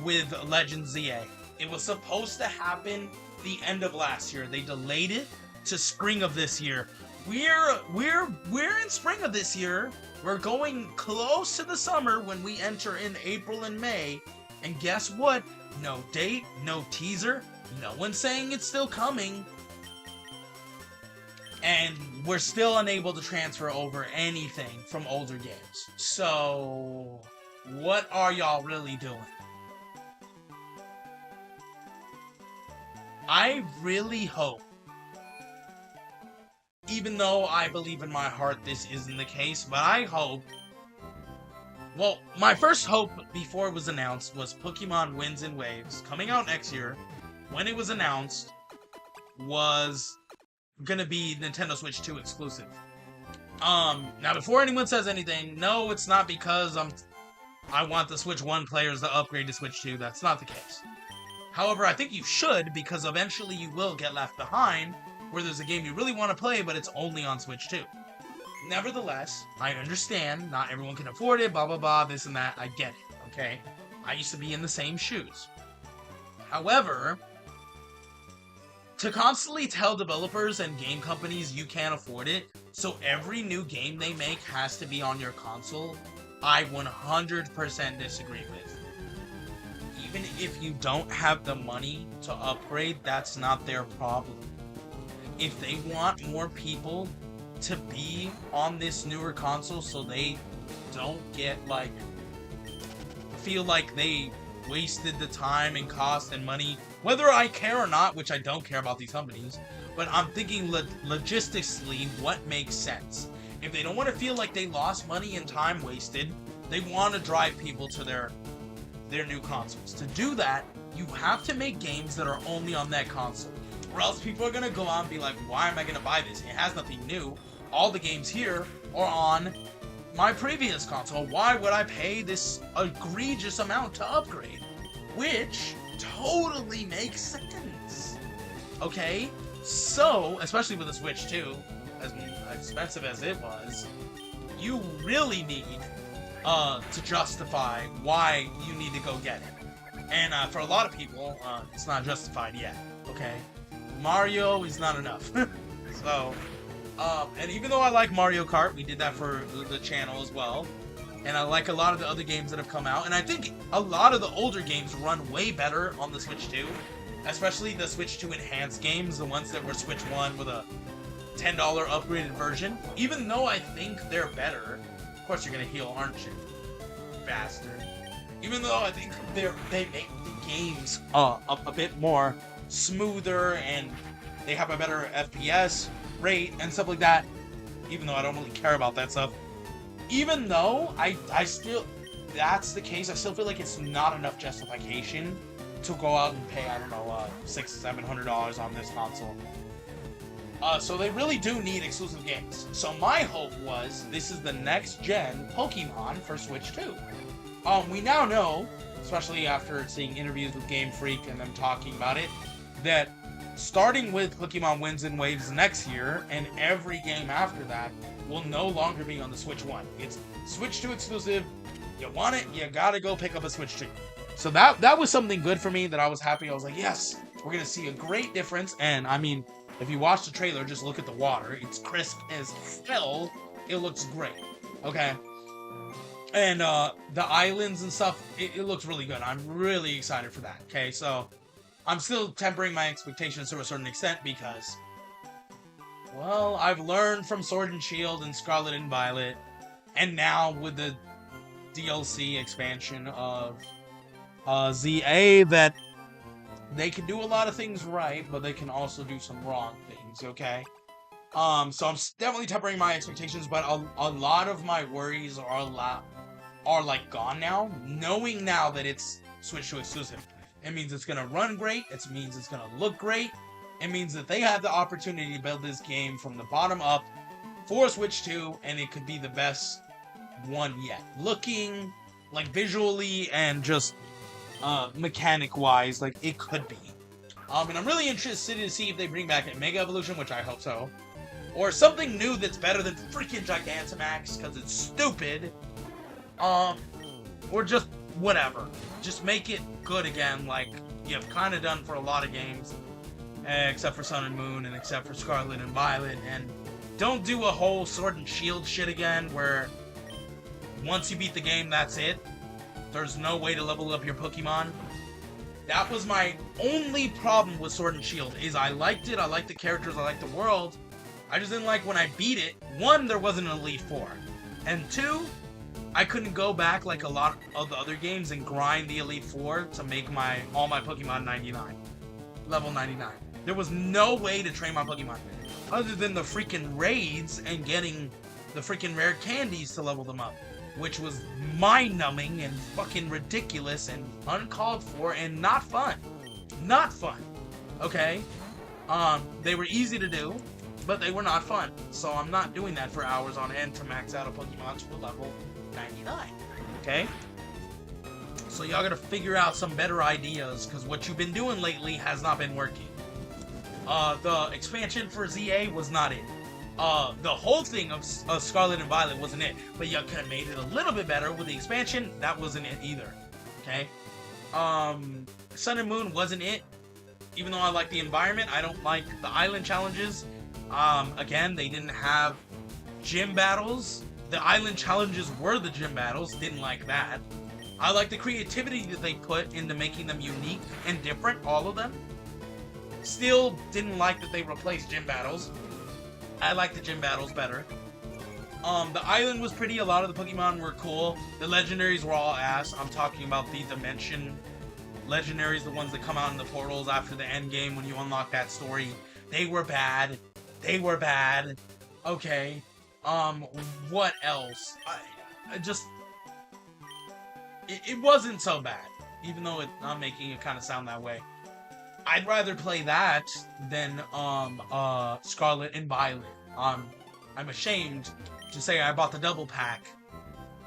with Legend ZA. It was supposed to happen the end of last year. They delayed it to spring of this year. We're in spring of this year. We're going close to the summer when we enter in April and May. And guess what? No date, no teaser, no one's saying it's still coming. And we're still unable to transfer over anything from older games. So, what are y'all really doing? I really hope, even though I believe in my heart this isn't the case, but I hope, well, my first hope before it was announced was Pokemon Winds and Waves coming out next year. When it was announced, was gonna be Nintendo Switch 2 exclusive. Now before anyone says anything, no, it's not because I want the Switch 1 players to upgrade to Switch 2. That's not the case. However, I think you should, because eventually you will get left behind, where there's a game you really want to play, but it's only on Switch 2. Nevertheless, I understand, not everyone can afford it, blah blah blah, this and that, I get it, okay? I used to be in the same shoes. However, to constantly tell developers and game companies you can't afford it, so every new game they make has to be on your console, I 100% disagree with. Even if you don't have the money to upgrade, that's not their problem. If they want more people to be on this newer console so they don't get, like, feel like they wasted the time and cost and money, whether I care or not, which I don't care about these companies, but I'm thinking logistically what makes sense. If they don't want to feel like they lost money and time wasted, they want to drive people to their new consoles. To do that, you have to make games that are only on that console. Or else people are gonna go out and be like, why am I gonna buy this? It has nothing new. All the games here are on my previous console. Why would I pay this egregious amount to upgrade? Which totally makes sense. Okay? So, especially with the Switch 2, as expensive as it was, you really need to justify why you need to go get it. And for a lot of people, it's not justified yet. Okay? Mario is not enough. So, and even though I like Mario Kart, we did that for the channel as well, and I like a lot of the other games that have come out, and I think a lot of the older games run way better on the Switch 2, especially the Switch 2 enhanced games, the ones that were Switch 1 with a $10 upgraded version. Even though I think they're better, of course you're gonna heal, aren't you, bastard? Even though I think they make the games a bit more smoother and they have a better FPS rate and stuff like that, even though I don't really care about that stuff. Even though I still, that's the case, I still feel like it's not enough justification to go out and pay, I don't know, $600-700 on this console. So they really do need exclusive games. So my hope was, this is the next gen Pokemon for Switch 2. We now know, especially after seeing interviews with Game Freak and them talking about it, that starting with Pokemon Winds and Waves next year, and every game after that, will no longer be on the Switch 1. It's Switch 2 exclusive. You want it, you gotta go pick up a Switch 2. So that was something good for me, that I was happy. I was like, yes, we're gonna see a great difference. And I mean, if you watch the trailer, just look at the water. It's crisp as hell. It looks great. Okay? And the islands and stuff, it looks really good. I'm really excited for that. Okay, so I'm still tempering my expectations to a certain extent because, well, I've learned from Sword and Shield and Scarlet and Violet, and now with the DLC expansion of ZA, that they can do a lot of things right, but they can also do some wrong things, okay? So I'm definitely tempering my expectations, but a lot of my worries are like gone now, knowing now that it's Switch 2 exclusive. It means it's gonna run great, it means it's gonna look great, it means that they have the opportunity to build this game from the bottom up for Switch 2, and it could be the best one yet. Looking, like, visually and just mechanic-wise, like, it could be. And I'm really interested to see if they bring back a Mega Evolution, which I hope so, or something new that's better than freaking Gigantamax, because it's stupid, or just whatever. Just make it good again, like you've kind of done for a lot of games, except for Sun and Moon, and except for Scarlet and Violet, and don't do a whole Sword and Shield shit again, where once you beat the game, that's it. There's no way to level up your Pokemon. That was my only problem with Sword and Shield, is I liked it, I liked the characters, I liked the world. I just didn't like when I beat it. One, there wasn't an Elite Four. And two, I couldn't go back like a lot of the other games and grind the Elite Four to make all my Pokemon 99. Level 99. There was no way to train my Pokemon other than the freaking raids and getting the freaking rare candies to level them up, which was mind-numbing and fucking ridiculous and uncalled for and not fun. Not fun. Okay? They were easy to do, but they were not fun. So I'm not doing that for hours on end to max out a Pokemon to a level 99. Okay? So y'all gotta figure out some better ideas, because what you've been doing lately has not been working. The expansion for ZA was not it. The whole thing of Scarlet and Violet wasn't it, but you could have made it a little bit better with the expansion. That wasn't it either. Okay? Sun and Moon wasn't it. Even though I like the environment, I don't like the island challenges. Again, they didn't have gym battles. The island challenges were the gym battles. Didn't like that. I like the creativity that they put into making them unique and different, all of them. Still didn't like that they replaced gym battles. I like the gym battles better. The island was pretty. A lot of the Pokemon were cool. The legendaries were all ass. I'm talking about the Dimension legendaries, the ones that come out in the portals after the end game when you unlock that story. They were bad. They were bad. Okay. What else? I just... It wasn't so bad. Even though I'm making it kind of sound that way. I'd rather play that than Scarlet and Violet. I'm ashamed to say I bought the double pack,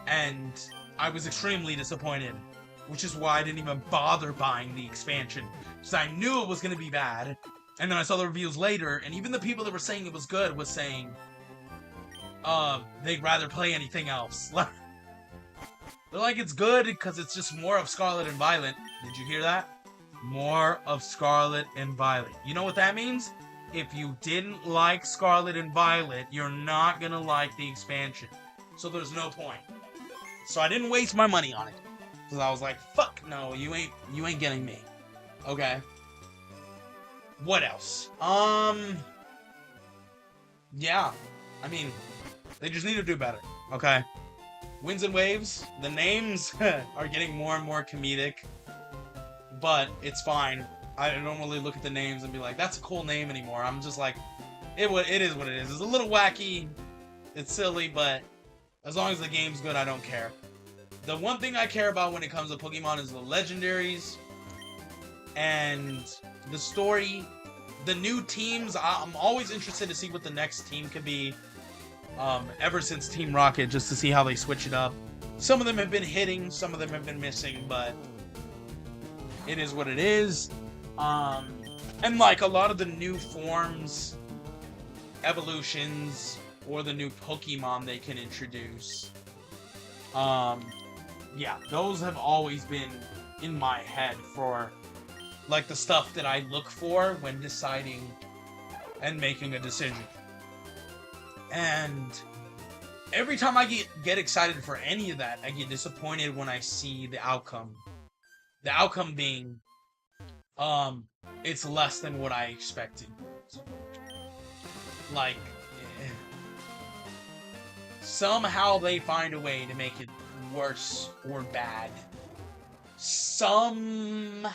and I was extremely disappointed, which is why I didn't even bother buying the expansion, because I knew it was going to be bad. And then I saw the reviews later, and even the people that were saying it was good was saying, they'd rather play anything else. They're like, it's good because it's just more of Scarlet and Violet. Did you hear that? More of Scarlet and Violet. You know what that means? If you didn't like Scarlet and Violet, you're not gonna like the expansion. So there's no point. So I didn't waste my money on it. Because I was like, fuck no, you ain't getting me. Okay. What else? Yeah. I mean, they just need to do better. Okay. Winds and Waves, the names are getting more and more comedic, but it's fine. I don't really look at the names and be like, that's a cool name anymore. I'm just like, it is what it is. It's a little wacky, it's silly, but as long as the game's good, I don't care. The one thing I care about when it comes to Pokemon is the legendaries and the story. The new teams, I'm always interested to see what the next team could be. Ever since Team Rocket, just to see how they switch it up. Some of them have been hitting, some of them have been missing, but it is what it is. And like a lot of the new forms, evolutions, or the new Pokemon they can introduce. Yeah, those have always been in my head for like the stuff that I look for when deciding and making a decision. And every time I get excited for any of that, I get disappointed when I see the outcome. The outcome being, it's less than what I expected. Like, somehow they find a way to make it worse or bad. Somehow.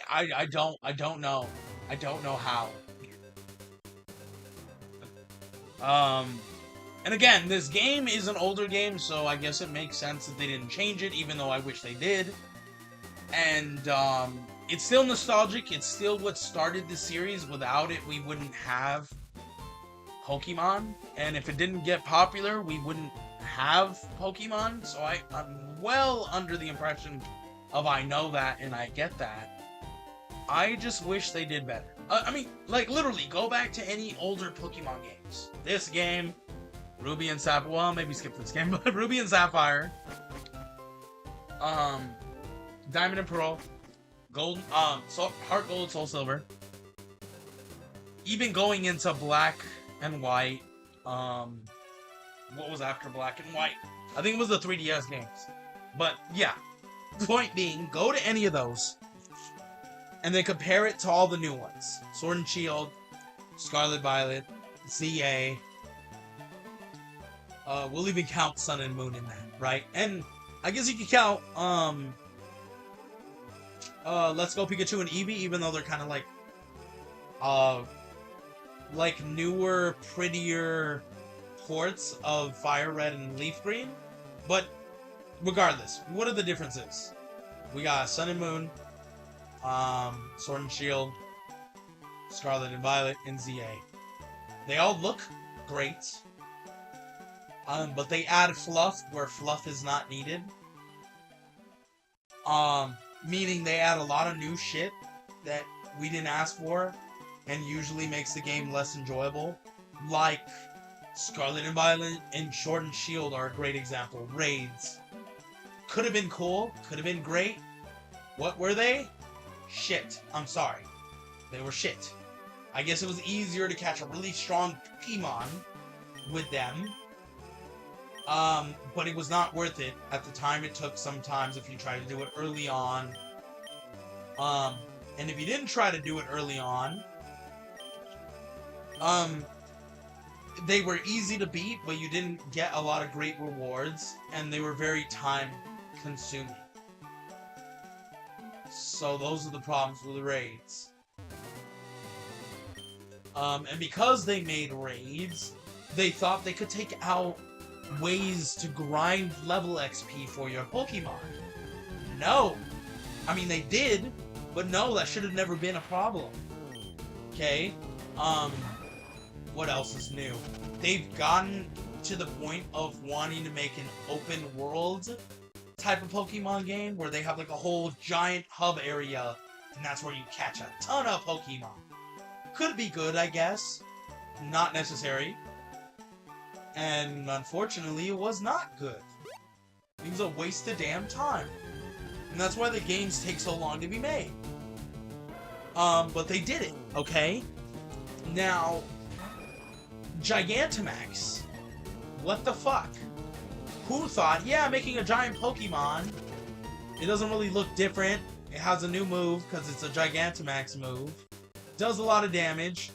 I don't know. I don't know how. And again, this game is an older game, so I guess it makes sense that they didn't change it, even though I wish they did. And, it's still nostalgic, it's still what started the series. Without it, we wouldn't have Pokemon, and if it didn't get popular, we wouldn't have Pokemon, so I'm well under the impression of I know that and I get that. I just wish they did better. I mean, like, literally, go back to any older Pokemon games. This game, Ruby and Sapphire, well, maybe skip this game, but Ruby and Sapphire, Diamond and Pearl, Gold, Heart Gold, Soul Silver, even going into Black and White, what was after Black and White? I think it was the 3DS games. But, yeah, point being, go to any of those, and then compare it to all the new ones. Sword and Shield, Scarlet Violet, ZA. We'll even count Sun and Moon in that, right? And I guess you could count, Let's Go Pikachu and Eevee, even though they're kind of like newer, prettier ports of Fire Red and Leaf Green. But regardless, what are the differences? We got Sun and Moon, Sword and Shield, Scarlet and Violet, and ZA. They all look great, but they add fluff where fluff is not needed. Meaning they add a lot of new shit that we didn't ask for, and usually makes the game less enjoyable. Like Scarlet and Violet and Sword and Shield are a great example. Raids. Could have been cool, could have been great. What were they? Shit. I'm sorry. They were shit. I guess it was easier to catch a really strong Pokemon with them. But it was not worth it at the time it took sometimes if you try to do it early on. And if you didn't try to do it early on, they were easy to beat, but you didn't get a lot of great rewards, and they were very time-consuming. So those are the problems with the raids. And because they made raids, they thought they could take out ways to grind level XP for your Pokemon. No! I mean, they did, but no, that should have never been a problem. Okay? What else is new? They've gotten to the point of wanting to make an open world type of Pokemon game where they have like a whole giant hub area, and that's where you catch a ton of Pokemon. Could be good, I guess. Not necessary. And unfortunately, it was not good. It was a waste of damn time. And that's why the games take so long to be made. But they did it, okay? Now, Gigantamax. What the fuck? Who thought, yeah, making a giant Pokemon, it doesn't really look different. It has a new move, because it's a Gigantamax move. Does a lot of damage.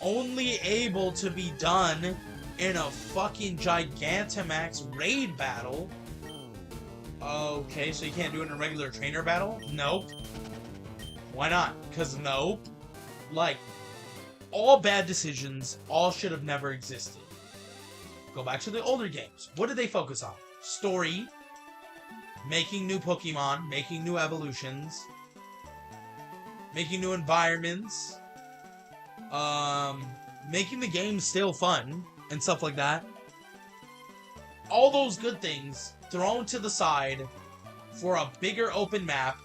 Only able to be done in a fucking Gigantamax raid battle. Okay, so you can't do it in a regular trainer battle? Nope. Why not? Because nope. Like, all bad decisions, all should have never existed. Go back to the older games. What did they focus on? Story, making new Pokemon, making new evolutions, making new environments, making the game still fun, and stuff like that. All those good things thrown to the side for a bigger open map.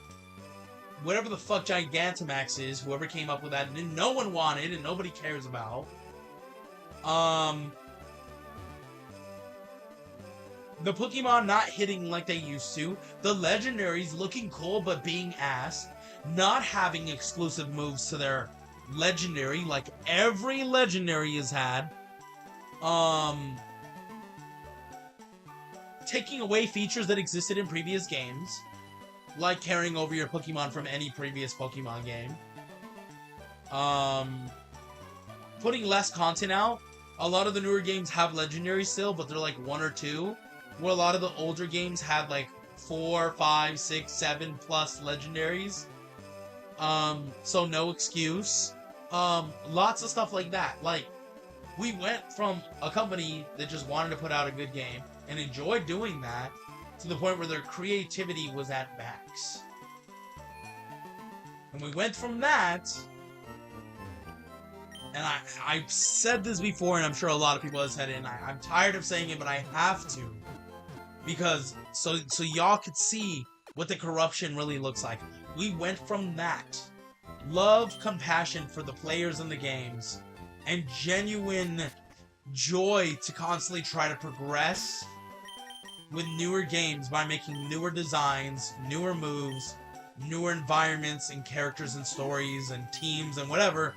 Whatever the fuck Gigantamax is, whoever came up with that, and no one wanted and nobody cares about. The Pokemon not hitting like they used to. The legendaries looking cool but being ass. Not having exclusive moves to their legendary like every legendary has had. Taking away features that existed in previous games. Like carrying over your Pokemon from any previous Pokemon game. Putting less content out. A lot of the newer games have legendaries still, but they're like 1 or 2. Where a lot of the older games had like 4, 5, 6, 7 plus legendaries. So no excuse. Lots of stuff like that. Like, we went from a company that just wanted to put out a good game and enjoyed doing that to the point where their creativity was at max. And we went from that, and I've said this before, and I'm sure a lot of people have said it, and I'm tired of saying it, but I have to. Because, so y'all could see what the corruption really looks like. We went from that. Love, compassion for the players in the games, and genuine joy to constantly try to progress with newer games by making newer designs, newer moves, newer environments and characters and stories and teams and whatever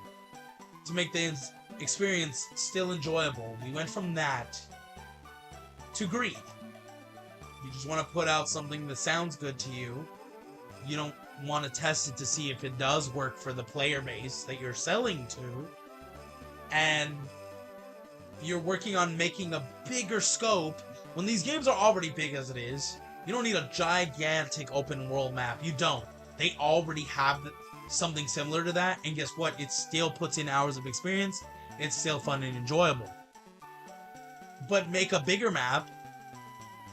to make the experience still enjoyable. We went from that to greed. You just want to put out something that sounds good to you. You don't want to test it to see if it does work for the player base that you're selling to. And you're working on making a bigger scope when these games are already big as it is. You don't need a gigantic open world map. You don't. They already have something similar to that, and guess what? It still puts in hours of experience. It's still fun and enjoyable. But make a bigger map,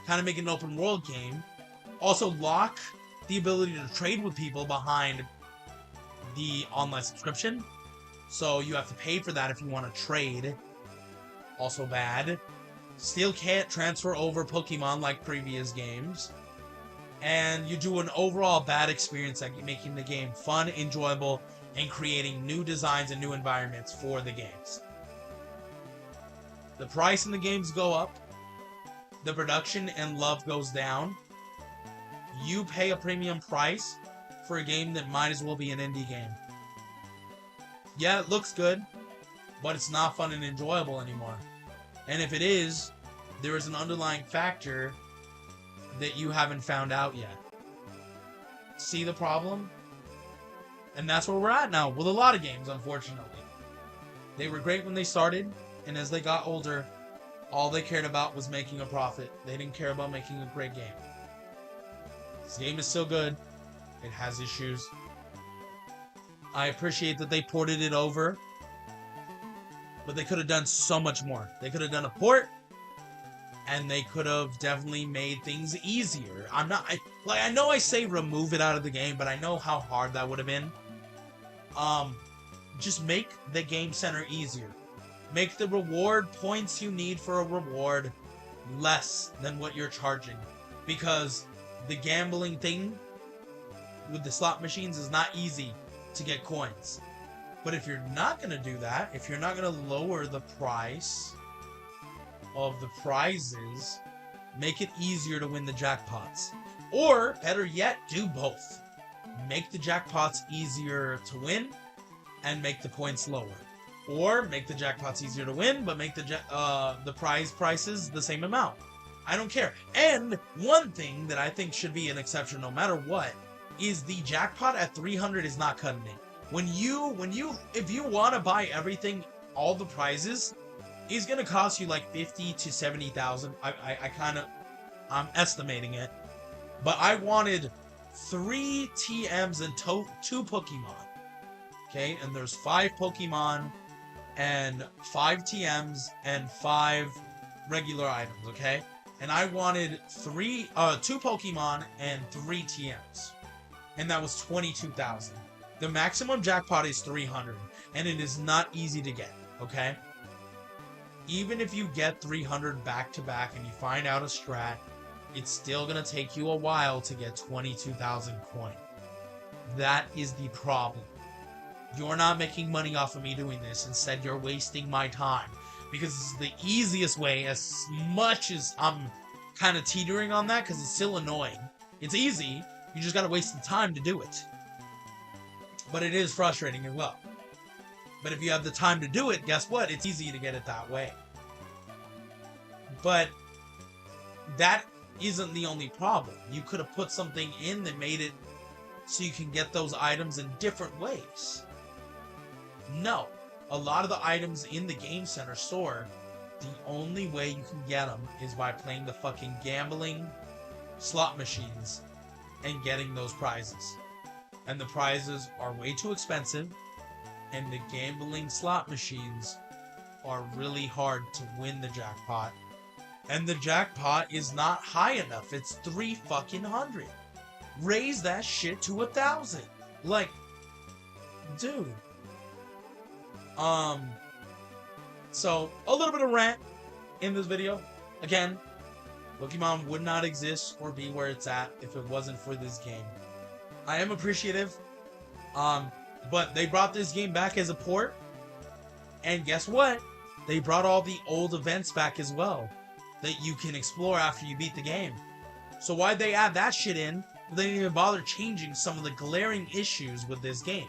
kind of make an open world game. Also lock the ability to trade with people behind the online subscription. So you have to pay for that if you want to trade. Also bad. Still can't transfer over Pokemon like previous games. And you do an overall bad experience at making the game fun, enjoyable, and creating new designs and new environments for the games. The price in the games go up. The production and love goes down. You pay a premium price for a game that might as well be an indie game. Yeah, it looks good, but it's not fun and enjoyable anymore. And if it is, there is an underlying factor that you haven't found out yet. See the problem? And that's where we're at now with a lot of games, unfortunately. They were great when they started, and as they got older, all they cared about was making a profit. They didn't care about making a great game. This game is still good. It has issues. I appreciate that they ported it over, but they could have done so much more. They could have done a port and they could have definitely made things easier. I know I say remove it out of the game, but I know how hard that would have been. Just make the game center easier. Make the reward points you need for a reward less than what you're charging, because the gambling thing with the slot machines is not easy to get coins. But if you're not going to do that, if you're not going to lower the price of the prizes, make it easier to win the jackpots. Or, better yet, do both. Make the jackpots easier to win and make the points lower. Or make the jackpots easier to win, but make the prize prices the same amount. I don't care. And one thing that I think should be an exception no matter what is the jackpot at 300 is not cutting it. If you want to buy everything, all the prizes, it's gonna cost you like 50 to 70,000. I'm estimating it, but I wanted 3 TMs and 2 Pokemon. Okay, and there's 5 Pokemon and 5 TMs and 5 regular items. Okay, and I wanted 2 Pokemon and 3 TMs, and that was 22,000. The maximum jackpot is 300, and it is not easy to get, okay? Even if you get 300 back-to-back and you find out a strat, it's still going to take you a while to get 22,000 coin. That is the problem. You're not making money off of me doing this. Instead, you're wasting my time. Because it's the easiest way, as much as I'm kind of teetering on that, because it's still annoying. It's easy, you just got to waste the time to do it. But it is frustrating as well. But if you have the time to do it, guess what? It's easy to get it that way. But that isn't the only problem. You could have put something in that made it so you can get those items in different ways. No. A lot of the items in the Game Center store, the only way you can get them is by playing the fucking gambling slot machines and getting those prizes. And the prizes are way too expensive, and the gambling slot machines are really hard to win the jackpot. And the jackpot is not high enough. It's 300. Raise that shit to 1,000. Like, dude. So a little bit of rant in this video. Again, Pokemon would not exist or be where it's at if it wasn't for this game. I am appreciative, but they brought this game back as a port, and guess what? They brought all the old events back as well that you can explore after you beat the game. So why'd they add that shit in? They didn't even bother changing some of the glaring issues with this game.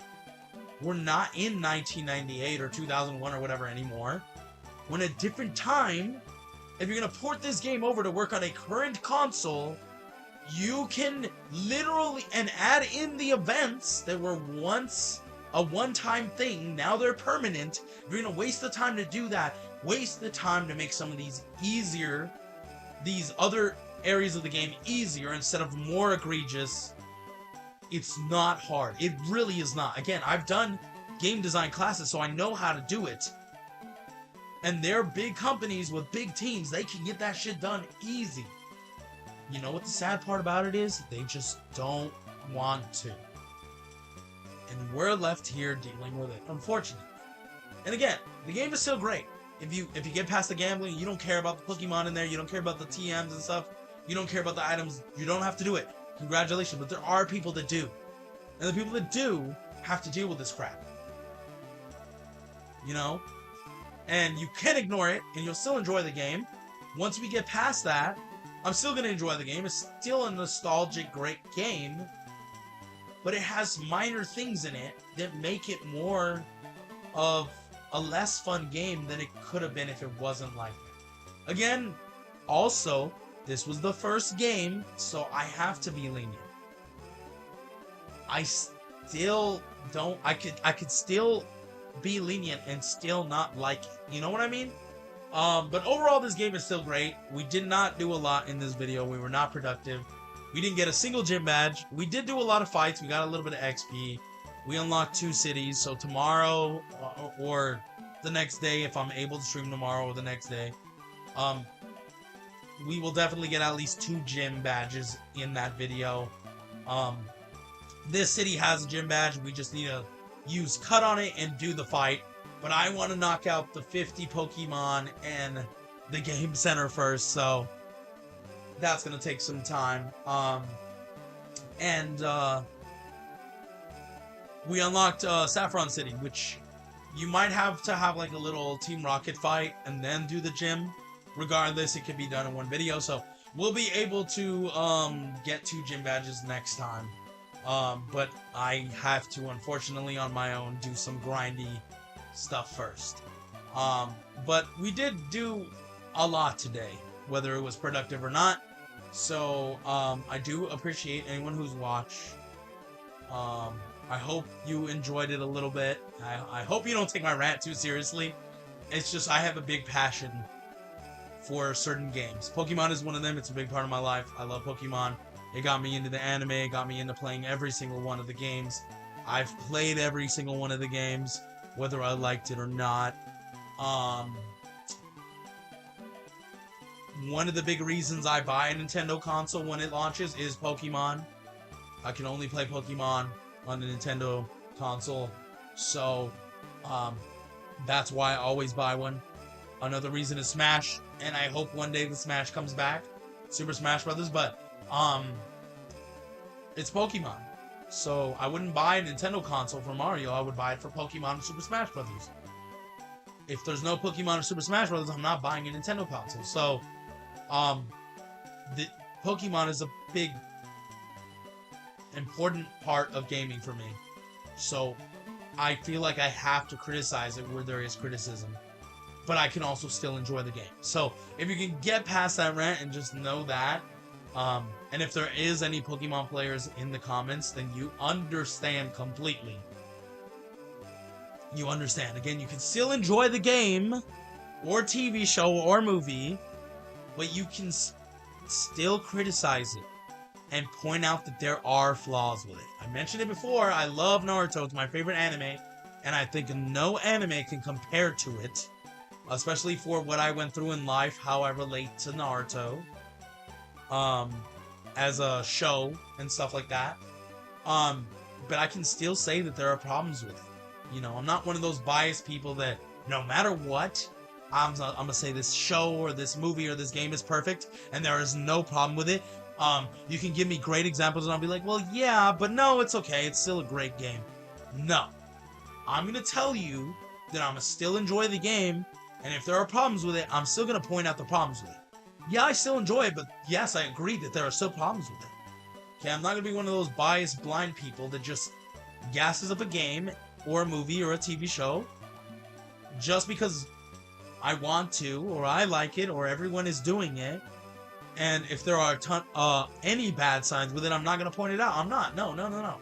We're not in 1998 or 2001 or whatever anymore. We're in a different time. If you're gonna port this game over to work on a current console, you can literally and add in the events that were once a one-time thing. Now they're permanent. If you're gonna waste the time to do that, waste the time to make some of these easier, these other areas of the game easier instead of more egregious. It's not hard. It really is not. Again, I've done game design classes, so I know how to do it. And they're big companies with big teams. They can get that shit done easy. You know what the sad part about it is? They just don't want to. And we're left here dealing with it, unfortunately. And again, the game is still great. If you get past the gambling, you don't care about the Pokemon in there, you don't care about the TMs and stuff, you don't care about the items, you don't have to do it. Congratulations, but there are people that do. And the people that do have to deal with this crap. You know? And you can ignore it, and you'll still enjoy the game. Once we get past that, I'm still going to enjoy the game. It's still a nostalgic, great game. But it has minor things in it that make it more of a less fun game than it could have been if it wasn't like that. Again, also, this was the first game, so I have to be lenient. I still don't... I could still be lenient and still not like it. You know what I mean? But overall, this game is still great. We did not do a lot in this video. We were not productive. We didn't get a single gym badge. We did do a lot of fights. We got a little bit of XP. We unlocked 2 cities. So tomorrow or the next day, if I'm able to stream tomorrow or the next day, we will definitely get at least 2 gym badges in that video. This city has a gym badge. We just need to use cut on it and do the fight. But I want to knock out the 50 Pokemon and the game center first, so that's gonna take some time. We unlocked Saffron City, which you might have to have like a little Team Rocket fight and then do the gym. Regardless, it can be done in one video, so we'll be able to get 2 gym badges next time. But I have to, unfortunately, on my own, do some grindy stuff first. But we did do a lot today, whether it was productive or not. So, I do appreciate anyone who's watched. I hope you enjoyed it a little bit. I hope you don't take my rant too seriously. It's just I have a big passion for certain games. Pokemon is one of them. It's a big part of my life. I love Pokemon. It got me into the anime. It got me into playing every single one of the games. I've played every single one of the games, whether I liked it or not. One of the big reasons I buy a Nintendo console when it launches is Pokemon. I can only play Pokemon on the Nintendo console, so that's why I always buy one. Another reason is Smash, and I hope one day the Smash comes back, Super Smash Brothers, but it's Pokemon. So I wouldn't buy a Nintendo console for Mario, I would buy it for Pokemon and Super Smash Brothers. If there's no Pokemon or Super Smash Brothers, I'm not buying a Nintendo console. So the Pokemon is a big important part of gaming for me. So I feel like I have to criticize it where there is criticism, but I can also still enjoy the game. So if you can get past that rant and just know that, and if there is any Pokemon players in the comments, then you understand completely. You understand. Again, you can still enjoy the game or TV show or movie, but you can still criticize it and point out that there are flaws with it. I mentioned it before, I love Naruto, it's my favorite anime, and I think no anime can compare to it, especially for what I went through in life, how I relate to Naruto, as a show and stuff like that. But I can still say that there are problems with it. You know, I'm not one of those biased people that no matter what, I'm gonna say this show or this movie or this game is perfect and there is no problem with it. You can give me great examples and I'll be like, well, yeah, but no, it's okay. It's still a great game. No. I'm going to tell you that I'm going to still enjoy the game, and if there are problems with it, I'm still going to point out the problems with it. Yeah, I still enjoy it, but yes, I agree that there are still problems with it. Okay, I'm not going to be one of those biased, blind people that just gasses up a game or a movie or a TV show just because I want to, or I like it, or everyone is doing it. And if there are any bad signs with it, I'm not going to point it out. I'm not. No.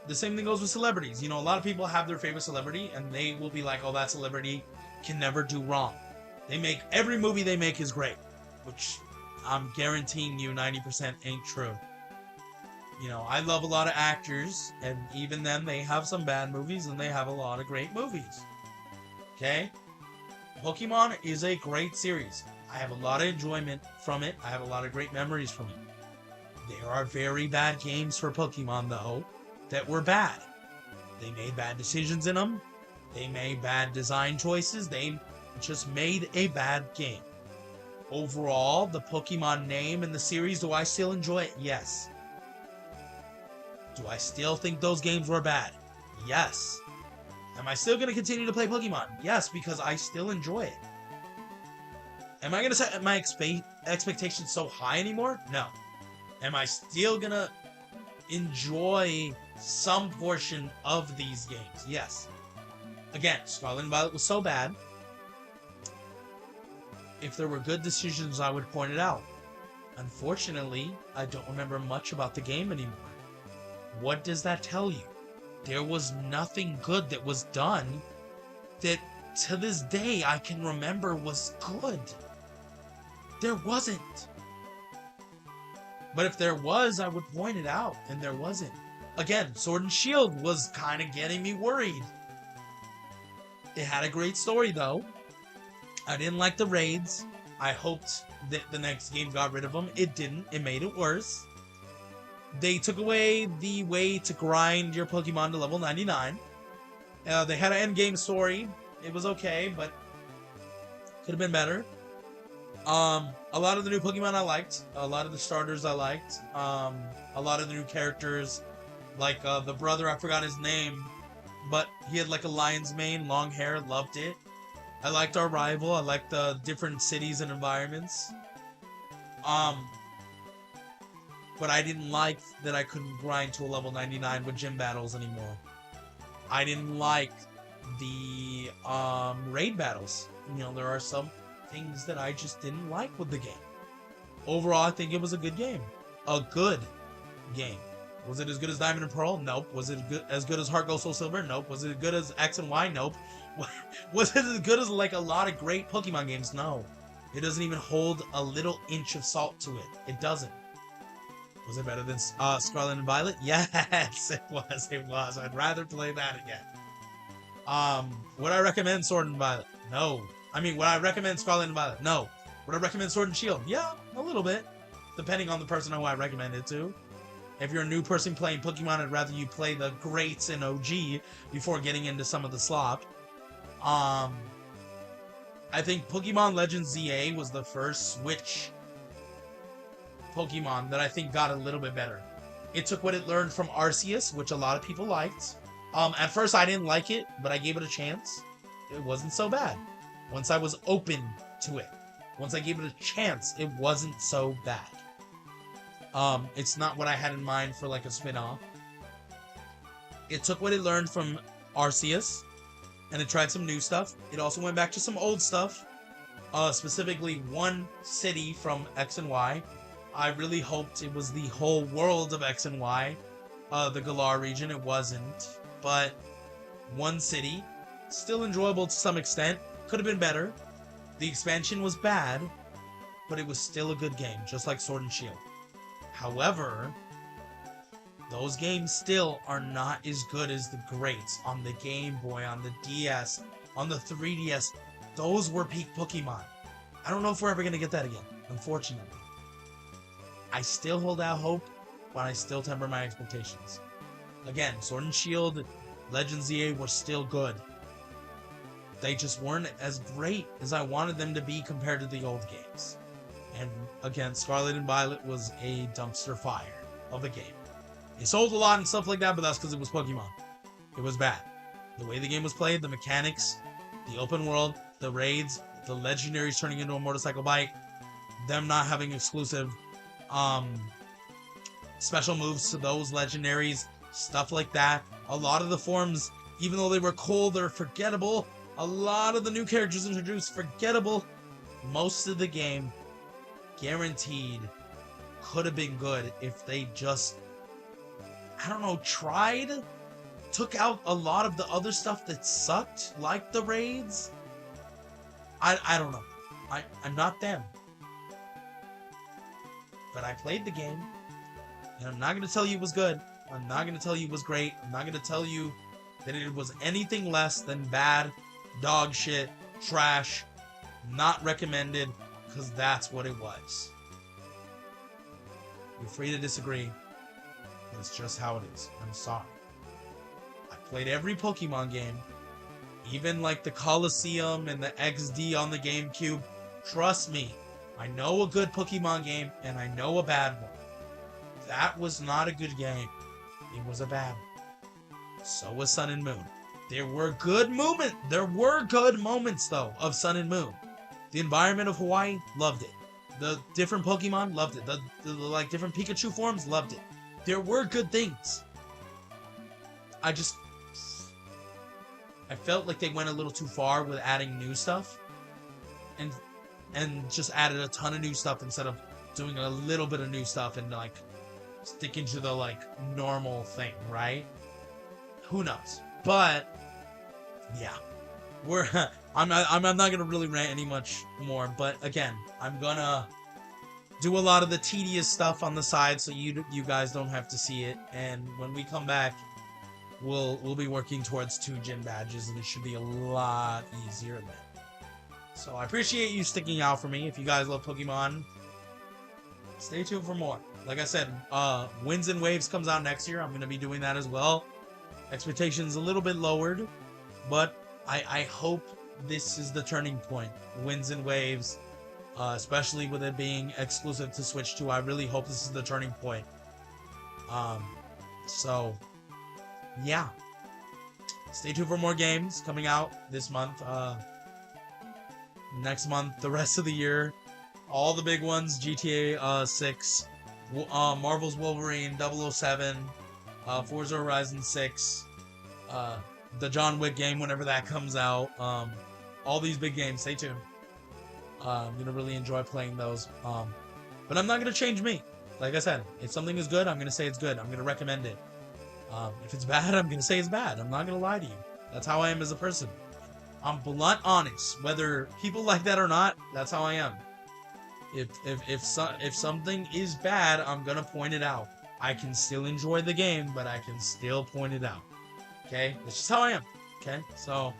The same thing goes with celebrities. You know, a lot of people have their favorite celebrity, and they will be like, oh, that celebrity can never do wrong. Every movie they make is great, which I'm guaranteeing you 90% ain't true. You know, I love a lot of actors, and even then, they have some bad movies, and they have a lot of great movies. Okay? Pokemon is a great series. I have a lot of enjoyment from it. I have a lot of great memories from it. There are very bad games for Pokemon, though, that were bad. They made bad decisions in them. They made bad design choices. They just made a bad game. Overall, the Pokemon name and the series, do I still enjoy it? Yes. Do I still think those games were bad? Yes. Am I still going to continue to play Pokemon? Yes, because I still enjoy it. Am I going to set my expectations so high anymore? No. Am I still going to enjoy some portion of these games? Yes. Again, Scarlet and Violet was so bad. If there were good decisions, I would point it out. Unfortunately, I don't remember much about the game anymore. What does that tell you? There was nothing good that was done that to this day I can remember was good. There wasn't. But if there was, I would point it out, and there wasn't. Again, Sword and Shield was kind of getting me worried. It had a great story, though. I didn't like the raids. I hoped that the next game got rid of them. It didn't. It made it worse. They took away the way to grind your Pokemon to level 99. They had an end game story. It was okay, but could have been better. A lot of the new Pokemon I liked. A lot of the starters I liked. A lot of the new characters, like the brother, I forgot his name, but he had like a lion's mane, long hair. Loved it. I liked our rival. I liked the different cities and environments. Um, but I didn't like that I couldn't grind to a level 99 with gym battles anymore. I didn't like the raid battles. You know, there are some things that I just didn't like with the game. Overall, I think it was a good game. A good game. Was it as good as Diamond and Pearl? Nope. Was it as good as Heart Gold Soul Silver? Nope. Was it as good as X and Y? Nope. Was it as good as like a lot of great Pokemon games? No. It doesn't even hold a little inch of salt to it. It doesn't. Was it better than Scarlet and Violet? Yes, it was. It was. I'd rather play that again. Would I recommend Sword and Violet? No. I mean, would I recommend Scarlet and Violet? No. Would I recommend Sword and Shield? Yeah, a little bit. Depending on the person who I recommend it to. If you're a new person playing Pokemon, I'd rather you play the greats in OG before getting into some of the slop. I think Pokemon Legends ZA was the first Switch Pokemon that I think got a little bit better. It took what it learned from Arceus, which a lot of people liked. At first I didn't like it, but I gave it a chance. It wasn't so bad. Once I was open to it. Once I gave it a chance, it wasn't so bad. It's not what I had in mind for like a spin-off. It took what it learned from Arceus, and it tried some new stuff. It also went back to some old stuff. Specifically one city from X and Y. I really hoped it was the whole world of X and Y. The Galar region, it wasn't. But one city, still enjoyable to some extent. Could have been better. The expansion was bad, but it was still a good game, just like Sword and Shield. However, those games still are not as good as the greats on the Game Boy, on the DS, on the 3DS. Those were peak Pokemon. I don't know if we're ever going to get that again, unfortunately. I still hold out hope, but I still temper my expectations. Again, Sword and Shield, Legends ZA were still good. They just weren't as great as I wanted them to be compared to the old games. And again, Scarlet and Violet was a dumpster fire of a game. It sold a lot and stuff like that, but that's because it was Pokemon. It was bad. The way the game was played, the mechanics, the open world, the raids, the legendaries turning into a motorcycle bike, them not having exclusive special moves to those legendaries, stuff like that. A lot of the forms, even though they were cool, they're forgettable. A lot of the new characters introduced, forgettable. Most of the game, guaranteed, could have been good if they just, I don't know, tried, took out a lot of the other stuff that sucked, like the raids. I don't know. I'm not them. But I played the game, and I'm not going to tell you it was good. I'm not going to tell you it was great. I'm not going to tell you that it was anything less than bad, dog shit, trash, not recommended, because that's what it was. You're free to disagree. It's just how it is. I'm sorry. I played every Pokemon game, even like the Coliseum and the XD on the GameCube. Trust me, I know a good Pokemon game, and I know a bad one. That was not a good game. It was a bad one. So was Sun and Moon. There were good moments, though, of Sun and Moon. The environment of Hawaii, loved it. The different Pokemon, loved it. The like different Pikachu forms, loved it. There were good things. I felt like they went a little too far with adding new stuff. And just added a ton of new stuff instead of doing a little bit of new stuff and like sticking to the like normal thing, right? Who knows? But yeah, I'm not gonna really rant any much more. But again, I'm gonna do a lot of the tedious stuff on the side so you guys don't have to see it. And when we come back, we'll be working towards 2 gym badges, and it should be a lot easier then. So I appreciate you sticking out for me. If you guys love Pokemon, stay tuned for more. Like I said, Winds and Waves comes out next year. I'm going to be doing that as well. Expectations a little bit lowered, but I hope this is the turning point. Winds and Waves, especially with it being exclusive to Switch 2, I really hope this is the turning point. So, yeah. Stay tuned for more games coming out this month. Next month, the rest of the year. All the big ones, GTA 6, Marvel's Wolverine, 007, Forza Horizon 6, the John Wick game whenever that comes out. All these big games, stay tuned. I'm going to really enjoy playing those. But I'm not going to change me. Like I said, if something is good, I'm going to say it's good. I'm going to recommend it. If it's bad, I'm going to say it's bad. I'm not going to lie to you. That's how I am as a person. I'm blunt honest. Whether people like that or not, that's how I am. If something is bad, I'm going to point it out. I can still enjoy the game, but I can still point it out. Okay? That's just how I am. Okay? So,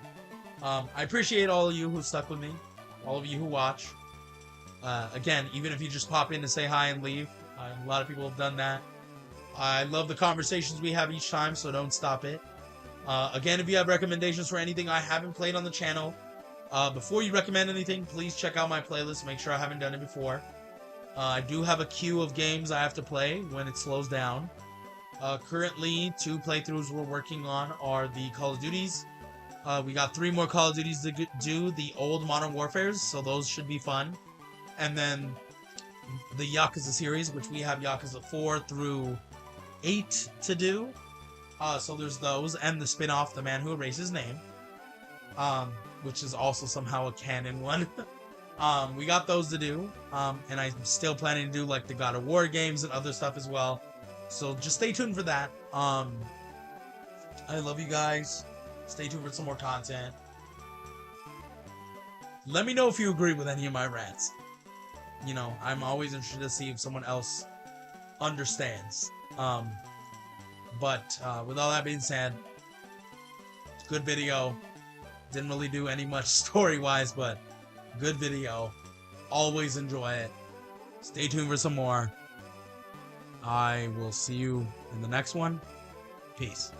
I appreciate all of you who stuck with me. All of you who watch. Again, even if you just pop in to say hi and leave. A lot of people have done that. I love the conversations we have each time, so don't stop it. Again, if you have recommendations for anything I haven't played on the channel, before you recommend anything, please check out my playlist. Make sure I haven't done it before. I do have a queue of games I have to play when it slows down. Currently, 2 playthroughs we're working on are the Call of Duties. We got 3 more Call of Duties to do, the old Modern Warfares, so those should be fun. And then the Yakuza series, which we have Yakuza 4 through 8 to do. So there's those, and the spin-off, The Man Who Erased His Name, which is also somehow a canon one. We got those to do, and I'm still planning to do like the God of War games and other stuff as well. So just stay tuned for that. I love you guys. Stay tuned for some more content. Let me know if you agree with any of my rants. You know, I'm always interested to see if someone else understands. But with all that being said, good video. Didn't really do any much story-wise, but good video. Always enjoy it. Stay tuned for some more. I will see you in the next one. Peace.